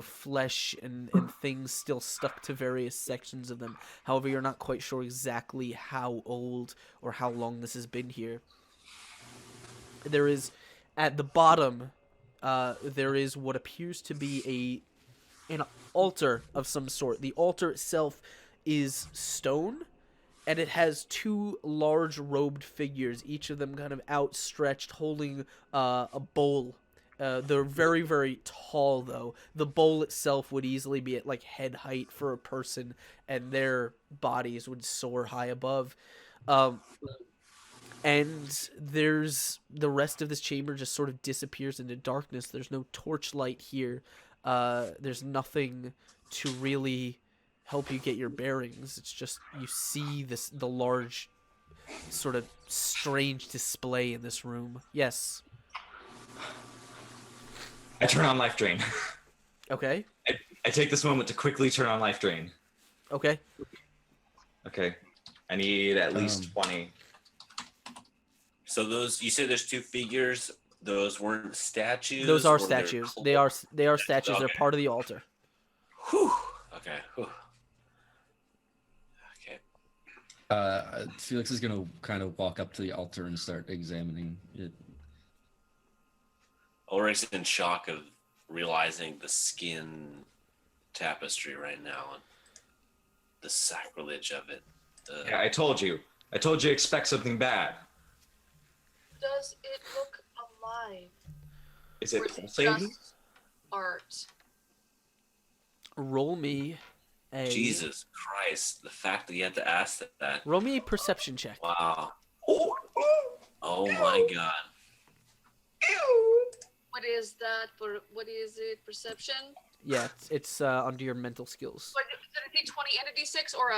flesh and things still stuck to various sections of them. However, you're not quite sure exactly how old or how long this has been here. There is, at the bottom, there is what appears to be an altar of some sort. The altar itself is stone, and it has 2 large robed figures, each of them kind of outstretched, holding a bowl. They're very, very tall, though. The bowl itself would easily be at like head height for a person, and their bodies would soar high above. And there's the rest of this chamber just sort of disappears into darkness. There's no torchlight here. There's nothing to really help you get your bearings. It's just you see the large, sort of strange display in this room. Yes. I turn on life drain. Okay. I take this moment to quickly turn on life drain. Okay. Okay. I need at least 20. So you said there's 2 figures. Those weren't statues. Those are or they're statues. They are statues. Okay. They're part of the altar. Whew. Okay. Whew. Okay. Felix is gonna kind of walk up to the altar and start examining it. Ulrich's in shock of realizing the skin tapestry right now and the sacrilege of it. Yeah, I told you. Expect something bad. Does it look alive? Is it Or is it pulsating? just art? Roll me a Jesus Christ! The fact that you had to ask that. Roll me a perception check. Wow. Oh, Oh my God. What is that? What is it? Perception? Yeah, it's under your mental skills. What, is it a D20 and a D6 or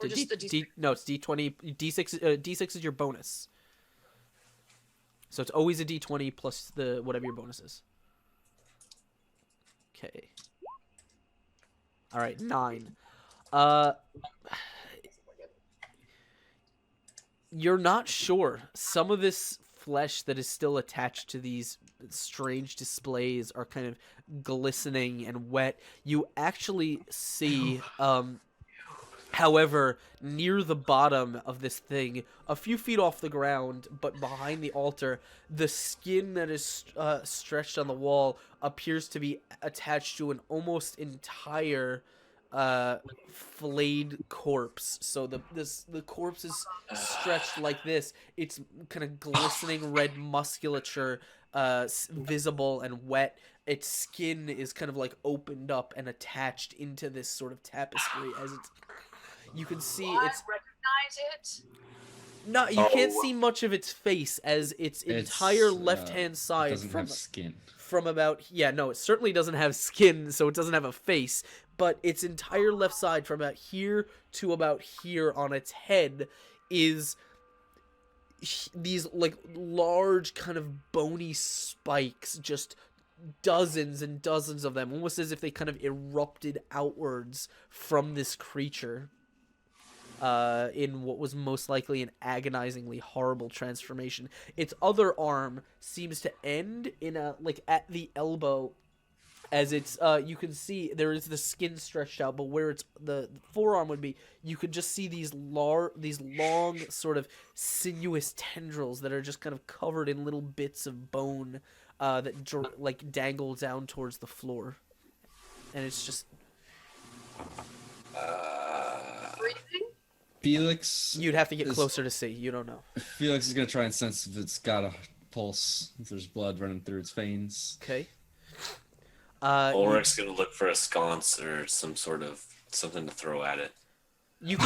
just the D6? No, it's D20. D6. D6 is your bonus. So it's always a D20 plus the whatever your bonus is. Okay. All right, 9. You're not sure. Some of this flesh that is still attached to these strange displays are kind of glistening and wet. You actually see, however, near the bottom of this thing, a few feet off the ground, but behind the altar, the skin that is stretched on the wall appears to be attached to an almost entire flayed corpse. So the corpse is stretched like this. It's kind of glistening red musculature, visible and wet. Its skin is kind of like opened up and attached into this sort of tapestry as it's. You can see it's. Recognize it. No, you can't see much of its face as its entire left-hand side doesn't have skin. From about it certainly doesn't have skin, so it doesn't have a face, but its entire left side from about here to about here on its head is these like large kind of bony spikes, just dozens and dozens of them, almost as if they kind of erupted outwards from this creature. In what was most likely an agonizingly horrible transformation. Its other arm seems to end in a, like, at the elbow, as it's you can see there is the skin stretched out, but where it's the forearm would be, you could just see these long sort of sinuous tendrils that are just kind of covered in little bits of bone that like dangle down towards the floor, and it's just Breathing? Felix. you'd have to get closer to see. You don't know. Felix is gonna try and sense if it's got a pulse, if there's blood running through its veins. Okay. Ulrich's gonna look for a sconce or some sort of something to throw at it. You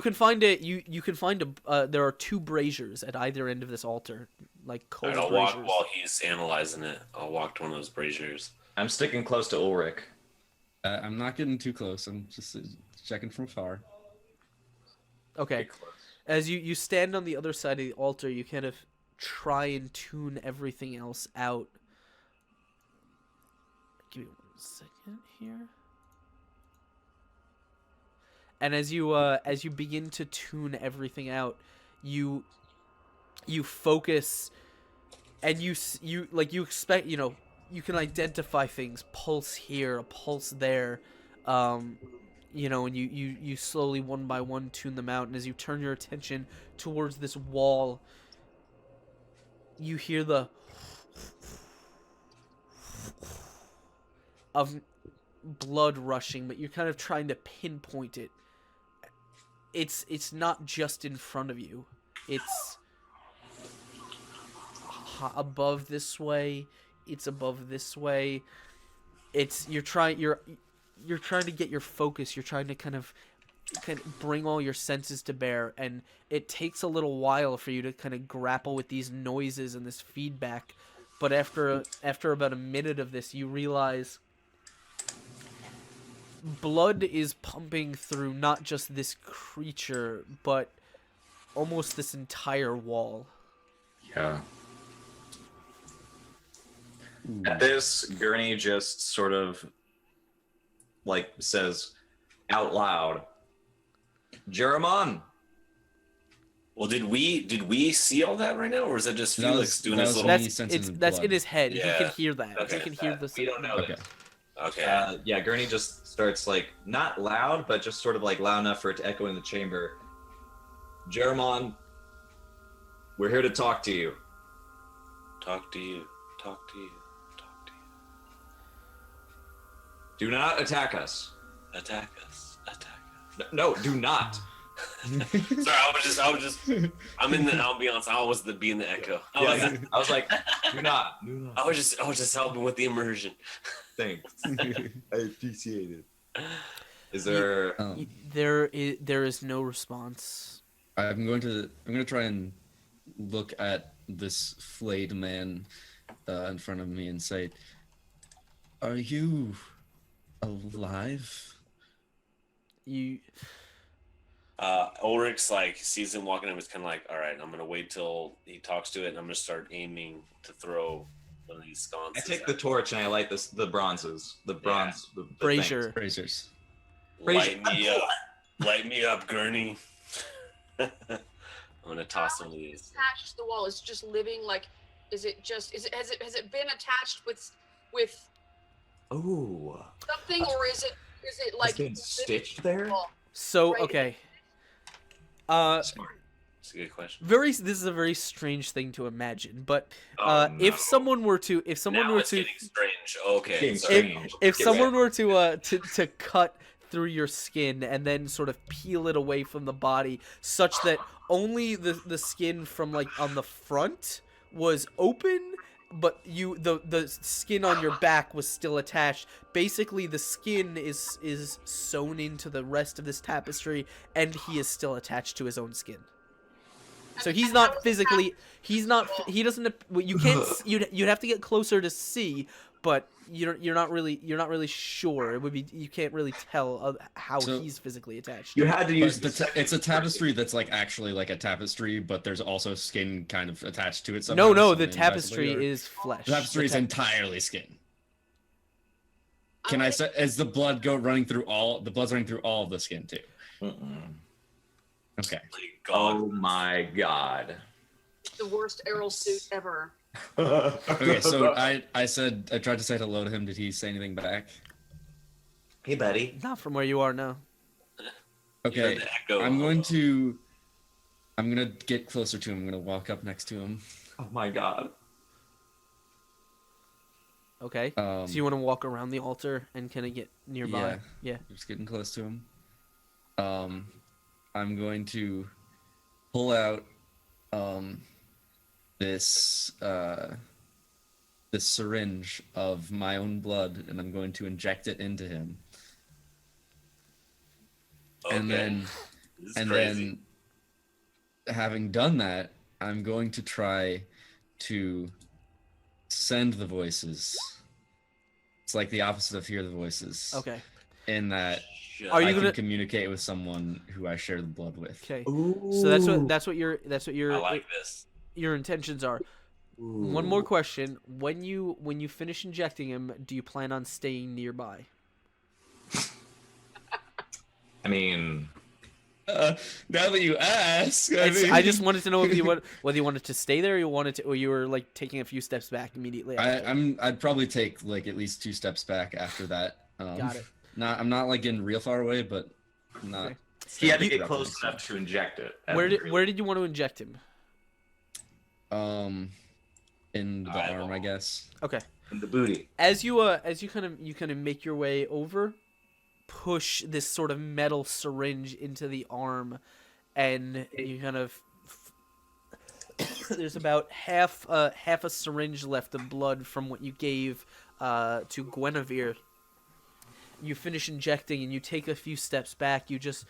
can find it. You can find there are 2 braziers at either end of this altar, like cold Alright, I'll braziers. walk while he's analyzing it. I'll walk to one of those braziers. I'm sticking close to Ulrich. I'm not getting too close. I'm just checking from afar. Okay. Get close. As you stand on the other side of the altar, you kind of try and tune everything else out. Give me 1 second here. And as you begin to tune everything out, you focus, and you expect, you can identify things, pulse here, a pulse there, and you slowly one by one tune them out. And as you turn your attention towards this wall, you hear the of blood rushing, but you're kind of trying to pinpoint it. It's not just in front of you. It's above this way. It's above this way. You're trying to get your focus. You're trying to kind of bring all your senses to bear, and it takes a little while for you to kind of grapple with these noises and this feedback. But after about a minute of this, you realize blood is pumping through not just this creature, but almost this entire wall. Yeah. At this, Gurney just sort of like says out loud, Jeramon. Well, did we see all that right now, or is it just That Felix was- doing that his was little? That's blood. in his head. Yeah. He can hear that. Okay. He can hear the. We don't know Okay. this. Okay. Yeah, Gurney just starts like not loud, but just sort of like loud enough for it to echo in the chamber. Jeramon, we're here to talk to you. Talk to you. Talk to you. Talk to you. Do not attack us. Attack us. Attack us. No, do not. Sorry, I was just. I'm in the ambiance. I was being the echo. I was like, do not. I was just helping with the immersion. Thanks. I appreciate it. Is there? There is no response. I'm going to try and look at this flayed man in front of me and say, "Are you alive?" Ulrich's like sees him walking up. He's kind of like, all right, I'm gonna wait till he talks to it, and I'm gonna start aiming to throw one of these sconces. I take the torch and I light the bronzes. The bronze. The Brazier. Brazers. Light me up. Light me up, Gurney. I'm gonna toss some of these. Attached to the wall is just living like. Has it been attached with Oh. something, or is it like It's been stitched there? So Right. okay. Smart. It's a good question. This is a very strange thing to imagine, but Oh, no. if someone were to Now it's getting strange. Okay. Getting sorry. strange. if Get someone rid. were to cut through your skin and then sort of peel it away from the body, such that only the skin from like on the front was open, but the skin on your back was still attached. Basically, the skin is sewn into the rest of this tapestry, and he is still attached to his own skin. So he's not physically. He doesn't. You can't. You'd have to get closer to see, but you're not really sure. It would be. You can't really tell how So- he's physically attached. You had to use It's a tapestry that's like actually like a tapestry, but there's also skin kind of attached to it. No, somehow, no. so The then tapestry basically, or- is flesh. The tapestry is The entirely skin. Can I say, is the blood running through all? The blood's running through all of the skin too. Mm-mm. Okay. My God. Oh my god. the worst Errol suit ever? Okay, so I tried to say hello to him. Did he say anything back? Hey, buddy. Not from where you are now. Okay, the echo. I'm gonna get closer to him. I'm gonna walk up next to him. Oh my god. Okay. So you want to walk around the altar and kind of get nearby? Yeah. Just getting close to him. I'm going to pull out this this syringe of my own blood, and I'm going to inject it into him. Okay. And then This is crazy. having done that, I'm going to try to send the voices. It's like the opposite of hear the voices. Okay. In that Shut Are you I gonna- can communicate with someone who I share the blood with. Okay. Ooh. So that's what your I like this. your intentions are. One more question: when you finish injecting him, do you plan on staying nearby? I mean, Now that you ask, I just wanted to know if whether you wanted to stay there, or you were like taking a few steps back immediately. After. I'd probably take like at least 2 steps back after that. Got it. I'm not like getting real far away, but not. Okay. he had to You- get close enough to inject it. Where did you want to inject him? In the arm, I guess. Okay. In the booty. As you kind of make your way over, push this sort of metal syringe into the arm, and you kind of there's about half a syringe left of blood from what you gave to Guinevere. You finish injecting and you take a few steps back. You just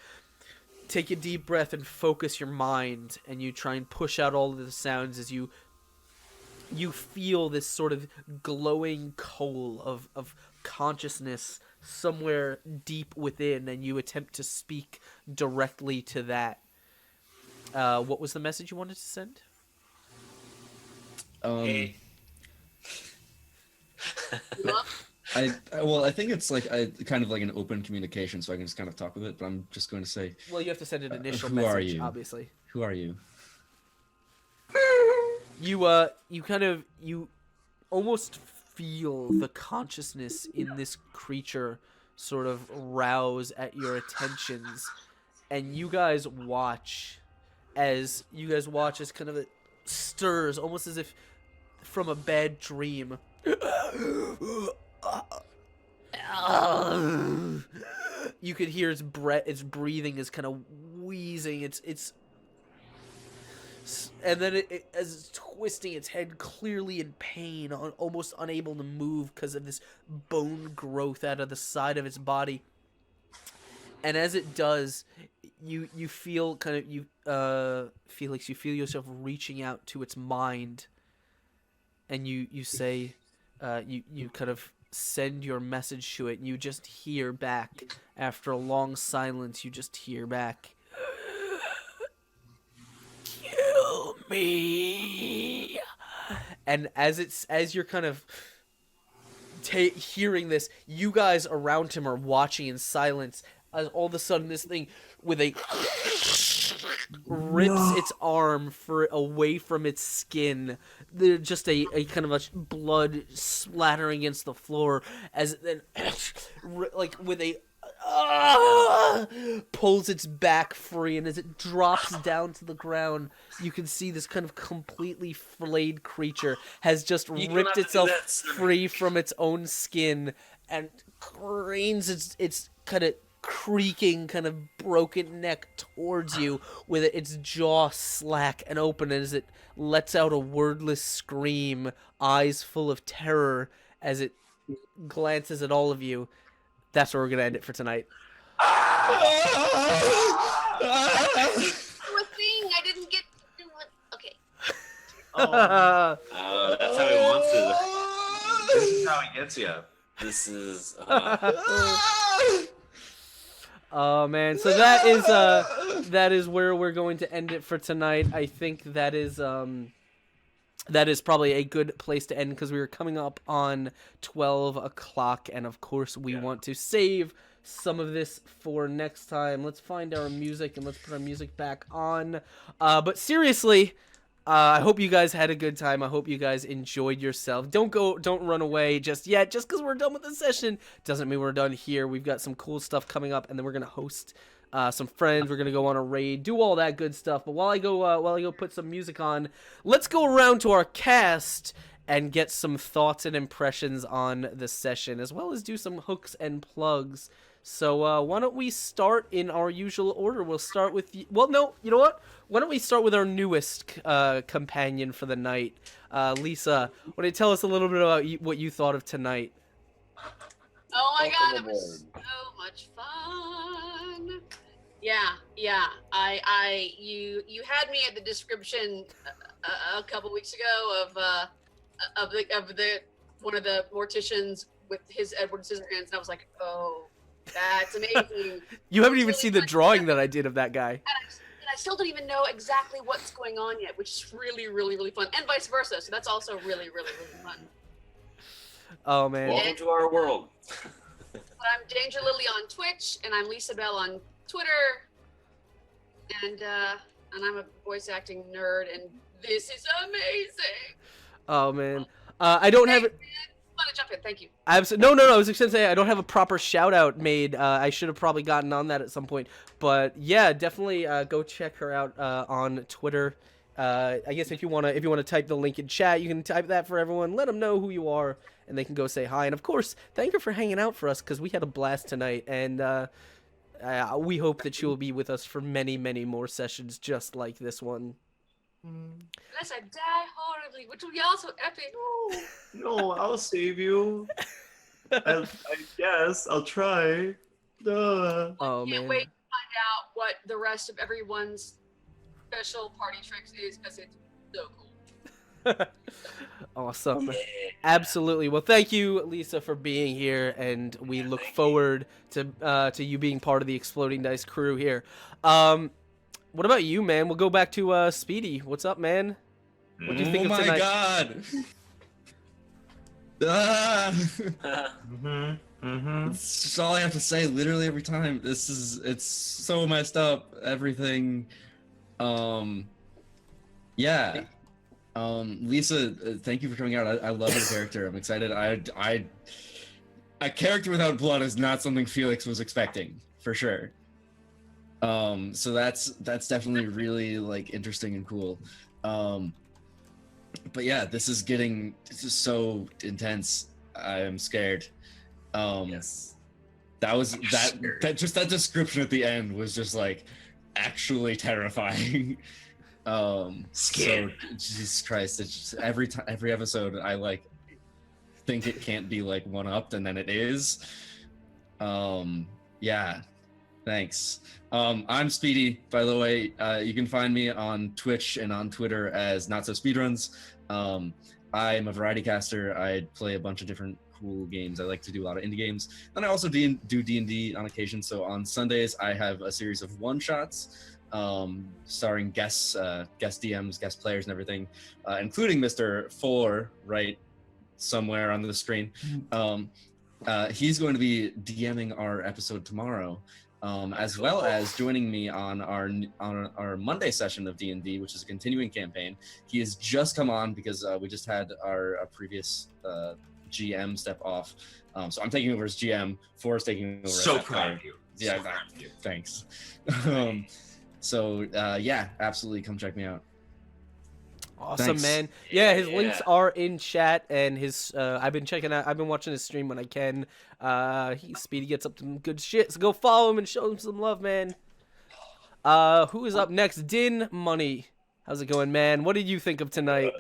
take a deep breath and focus your mind, and you try and push out all of the sounds as you feel this sort of glowing coal of consciousness somewhere deep within, and you attempt to speak directly to that. What was the message you wanted to send? Hey. I think it's like kind of like an open communication, so I can just kind of talk with it. But I'm just going to say, Well, you have to send an initial who message, are you? obviously. who are you? You almost feel the consciousness in this creature sort of rouse at your attentions, and you guys watch as kind of it stirs, almost as if from a bad dream. You could hear its breathing is kind of wheezing. And then as it's twisting its head, clearly in pain, almost unable to move because of this bone growth out of the side of its body. And as it does, you feel Felix, you feel yourself reaching out to its mind, and you say, you kind of send your message to it, and you just hear back after a long silence. You just hear back, "Kill me." And as you're kind of hearing this, you guys around him are watching in silence. As all of a sudden, this thing with a rips its arm away from its skin. There's just a kind of a blood splattering against the floor as it then like with a pulls its back free, and as it drops down to the ground, you can see this kind of completely flayed creature has just ripped itself free from its own skin and cranes its kind of creaking, kind of broken neck towards you with its jaw slack and open as it lets out a wordless scream, eyes full of terror as it glances at all of you. That's where we're gonna end it for tonight. Poor thing, I didn't get to do it. Okay. That's how he wants it. This is how he gets you. This is. Oh man, so that is where we're going to end it for tonight. I think that is probably a good place to end, because we are coming up on 12 o'clock, and of course we want to save some of this for next time. Let's find our music and let's put our music back on. But seriously, I hope you guys had a good time. I hope you guys enjoyed yourself. Don't run away just yet. Just because we're done with the session doesn't mean we're done here. We've got some cool stuff coming up, and then we're gonna host some friends. We're gonna go on a raid, do all that good stuff. But while I go put some music on, let's go around to our cast and get some thoughts and impressions on the session, as well as do some hooks and plugs. So why don't we start in our usual order? We'll start with well, no, you know what? Why don't we start with our newest companion for the night, Lisa? Why don't you tell us a little bit about what you thought of tonight? Oh my god, it was so much fun. Yeah. You had me at the description a couple weeks ago of the one of the morticians with his Edward Scissorhands, and I was like, oh, that's amazing. You haven't even seen the drawing that I did of that guy. And I still don't even know exactly what's going on yet, which is really, really, really fun, and vice versa. So that's also really, really, really fun. Oh man! Welcome to our world. But I'm Danger Lily on Twitch, and I'm Lisa Bell on Twitter, and I'm a voice acting nerd, and this is amazing. Oh man, I don't have it. Want to jump in? Thank you. No. I was just gonna say I don't have a proper shout out made. I should have probably gotten on that at some point. But yeah, definitely go check her out on Twitter. I guess if you wanna type the link in chat, you can type that for everyone. Let them know who you are, and they can go say hi. And of course, thank her for hanging out for us because we had a blast tonight, and we hope that she will be with us for many, many more sessions just like this one. Unless I die horribly, which will be also epic. No, I'll save you. I guess I'll try. Oh Can't man! wait to find out what the rest of everyone's special party tricks is, because it's so cool. Awesome. Yeah. Absolutely. Well, thank you, Lisa, for being here, and we look forward to you being part of the Exploding Dice crew here. What about you, man? We'll go back to Speedy. What's up, man? What do you think of tonight? Oh my god! That's just all I have to say. Literally every time. It's so messed up. Everything. Yeah. Lisa, thank you for coming out. I love your character. I'm excited. A character without blood is not something Felix was expecting, for sure. So that's definitely really like interesting and cool. But yeah, this is so intense. I am scared. Yes. That description at the end was just like actually terrifying. Scared. So, Jesus Christ, it's just every episode I like think it can't be like one upped, and then it is. Yeah. Thanks. I'm Speedy, by the way. You can find me on Twitch and on Twitter as Not So Speedruns. I'm a variety caster. I play a bunch of different cool games. I like to do a lot of indie games, and I also do D&D on occasion. So on Sundays, I have a series of one-shots starring guests, guest DMs, guest players, and everything, including Mr. 4 right somewhere on the screen. He's going to be DMing our episode tomorrow. As well as joining me on our Monday session of D&D, which is a continuing campaign. He has just come on because we just had our previous GM step off. So I'm taking over as GM. Forrest taking over. So proud of you. Yeah, so proud of you. Thanks. Yeah, absolutely, come check me out. Awesome, Thanks. man. Yeah, his Yeah. links are in chat, and his I've been watching his stream when I can. Speedy gets up to some good shit, so go follow him and show him some love, man. Who is up next? Din Money. How's it going, man? What did you think of tonight?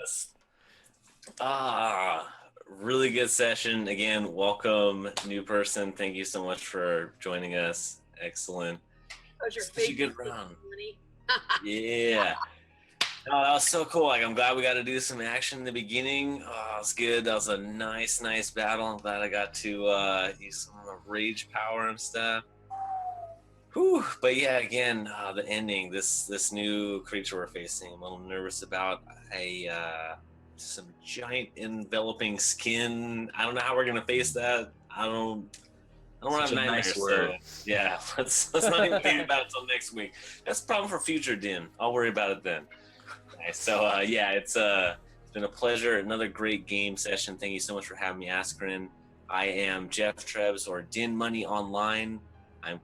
Really good session. Again, welcome, new person. Thank you so much for joining us. Excellent. That was your Such a favorite good round. money. Yeah. Oh, that was so cool. Like, I'm glad we got to do some action in the beginning. Oh, it was good. That was a nice battle. I'm glad I got to use some of the rage power and stuff. Whew. But yeah, again, the ending. This new creature we're facing, I'm a little nervous about. Some giant enveloping skin. I don't know how we're gonna face that. I don't want to have Such a nightmares. nice word. So, yeah, let's not even think about it until next week. That's a problem for future Din. I'll worry about it then. Nice. So yeah, it's been a pleasure. Another great game session. Thank you so much for having me, Askren. I am Jeff Trebs, or Din Money Online. I'm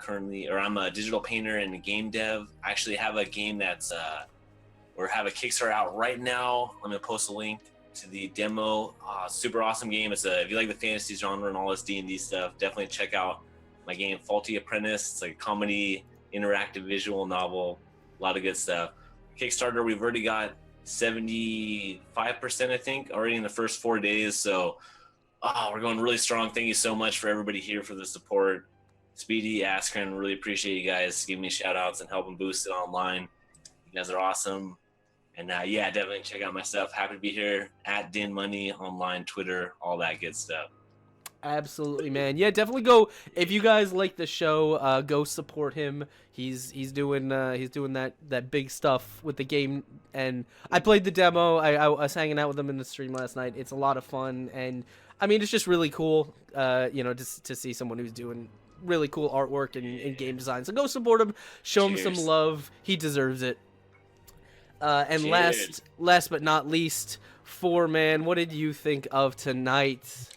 a digital painter and a game dev. I actually have a game that's have a Kickstarter out right now. I'm gonna post a link to the demo. Super awesome game. If you like the fantasy genre and all this D&D stuff, definitely check out my game Faulty Apprentice. It's like a comedy, interactive visual novel, a lot of good stuff. Kickstarter, we've already got 75%, I think, already in the first 4 days. So we're going really strong. Thank you so much for everybody here for the support. Speedy, Askren, really appreciate you guys giving me shout outs and helping boost it online. You guys are awesome. And yeah, definitely check out my stuff. Happy to be here at Din Money Online, Twitter, all that good stuff. Absolutely, man. Yeah, definitely go. If you guys like the show, go support him. He's doing that big stuff with the game, and I played the demo. I was hanging out with him in the stream last night. It's a lot of fun, and I mean, it's just really cool. Just to see someone who's doing really cool artwork and game design. So go support him. Show him some love. He deserves it. And last but not least, 4-man, what did you think of tonight?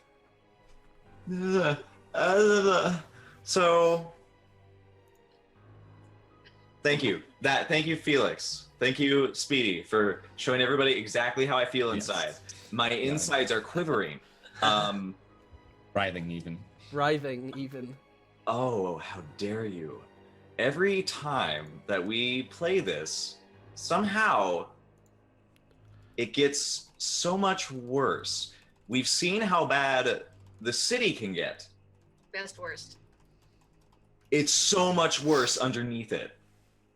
So, thank you. Thank you, Felix. Thank you, Speedy, for showing everybody exactly how I feel inside. My insides are quivering. Writhing even. Oh, how dare you. Every time that we play this, somehow it gets so much worse. We've seen how bad the city can get. Best worst. It's so much worse underneath it.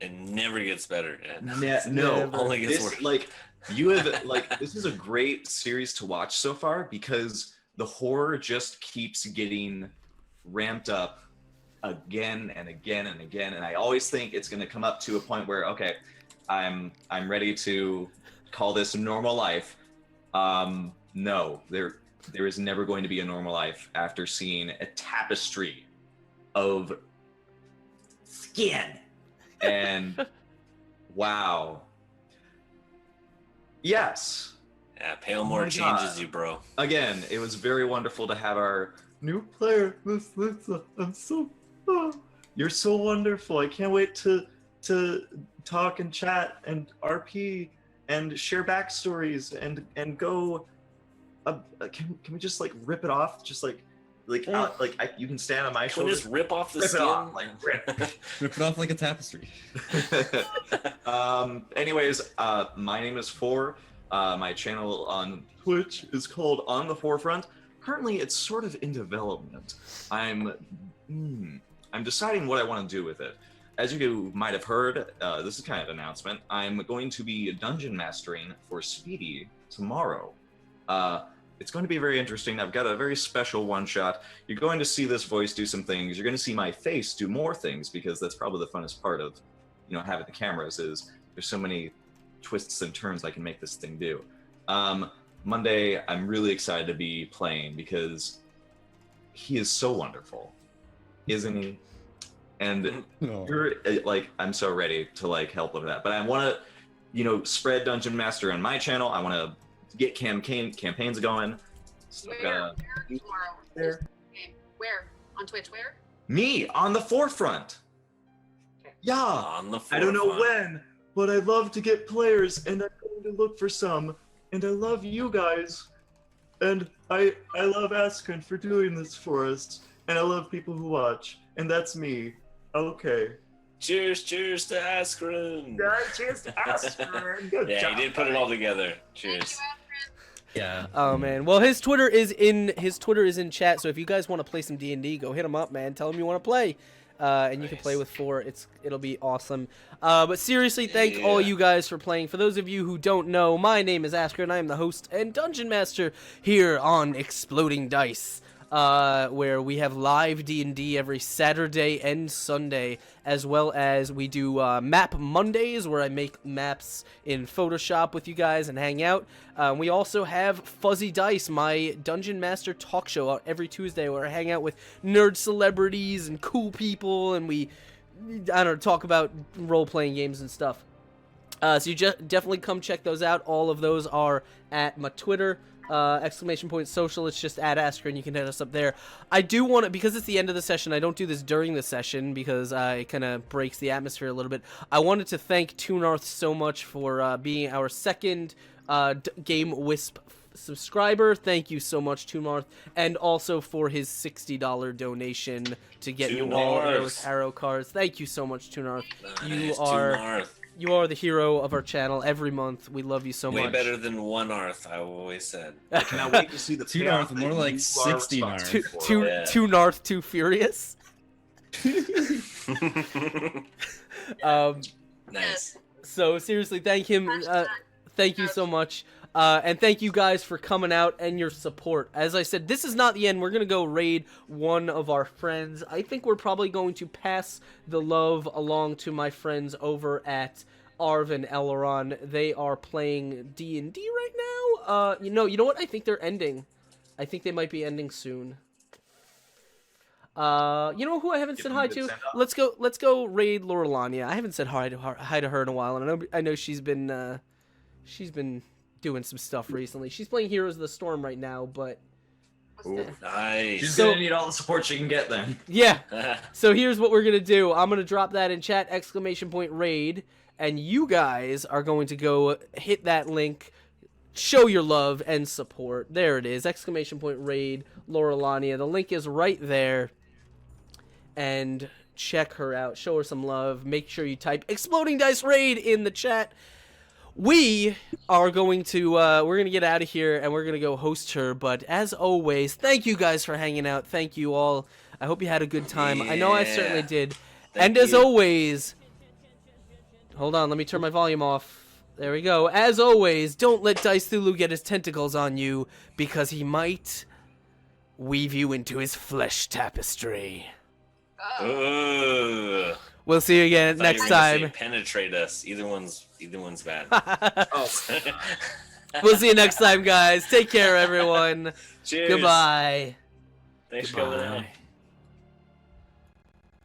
It never gets better. No, only gets worse. This is a great series to watch so far because the horror just keeps getting ramped up again and again and again. And I always think it's going to come up to a point where, okay, I'm ready to call this normal life. No, there is never going to be a normal life after seeing a tapestry of skin. And wow. Yes. Yeah, Palemore changes you, bro. Again, it was very wonderful to have our new player, Miss Lisa. You're so wonderful. I can't wait to talk and chat and RP and share backstories and go. Can we just like rip it off? Just you can stand on my Can we shoulders. just rip off the Rip it skin? off, rip. Rip it off like a tapestry. Anyways, my name is 4. My channel on Twitch is called On the Forefront. Currently, it's sort of in development. I'm deciding what I want to do with it. As you might have heard, this is kind of an announcement. I'm going to be dungeon mastering for Speedy tomorrow. It's going to be very interesting. I've got a very special one-shot. You're going to see this voice do some things. You're going to see my face do more things because that's probably the funnest part of, having the cameras is there's so many twists and turns I can make this thing do. Monday, I'm really excited to be playing because he is so wonderful, isn't he? And you're I'm so ready to help with that. But I want to, spread Dungeon Master on my channel. I want to get campaigns going. So Where tomorrow? Where? On Twitch? Where? Me on the forefront. Okay. Yeah. On the I don't know forefront. when, but I love to get players, and I'm going to look for some. And I love you guys, and I love Askren for doing this for us, and I love people who watch, and that's me. Okay. Cheers to Askren. Cheers to Askren. Good Yeah, job. he did put it all together. Cheers. Thank you, Askren. Yeah. Oh man. Well, his Twitter is in chat. So if you guys want to play some D&D, go hit him up, man. Tell him you want to play, and you can play with 4. It'll be awesome. But seriously, thank all you guys for playing. For those of you who don't know, my name is Asker, and I am the host and dungeon master here on Exploding Dice. Where we have live D&D every Saturday and Sunday, as well as we do Map Mondays, where I make maps in Photoshop with you guys and hang out. We also have Fuzzy Dice, my Dungeon Master talk show, out every Tuesday, where I hang out with nerd celebrities and cool people, and we, talk about role-playing games and stuff. So you definitely come check those out. All of those are at my Twitter, !social. It's just at Asker, and you can hit us up there. I do want to, because it's the end of the session, I don't do this during the session because it kind of breaks the atmosphere a little bit. I wanted to thank Toonarth so much for being our second Game Wisp subscriber. Thank you so much, Toonarth, and also for his $60 donation to get you all of those tarot cards. Thank you so much, Toonarth. You are the hero of our channel every month. We love you so much. Way better than one Arth, I always said. I cannot wait to see the Two payoff Narth, more that like you are 60 responsible Narth. for. Yeah. Toonarth, too furious. Nice. So seriously, thank him. Thank you so much. And thank you guys for coming out and your support. As I said, this is not the end. We're going to go raid one of our friends. I think we're probably going to pass the love along to my friends over at Arv and Elron. They are playing D&D right now. You know what? I think they're ending. I think they might be ending soon. You know who I haven't said hi to? Let's go raid Lorelania. I haven't said hi to her in a while, and I know she's been doing some stuff recently. She's playing Heroes of the Storm right now, but Nice. She's gonna need all the support she can get then. yeah. So here's what we're gonna do. I'm gonna drop that in chat, !raid, and you guys are going to go hit that link, show your love and support. There it is, !raid Lorelania. The link is right there. And check her out. Show her some love. Make sure you type Exploding Dice Raid in the chat. We are going to, we're going to get out of here and we're going to go host her. But as always, thank you guys for hanging out. Thank you all. I hope you had a good time. I know I certainly did. And as always, hold on, let me turn my volume off. There we go. As always, don't let Dice Thulu get his tentacles on you, because he might weave you into his flesh tapestry. Ugh. We'll see you again I thought next you were gonna say time. penetrate us. Either one's bad. Oh. We'll see you next time, guys. Take care, everyone. Cheers. Goodbye. Thanks for coming out. Goodbye.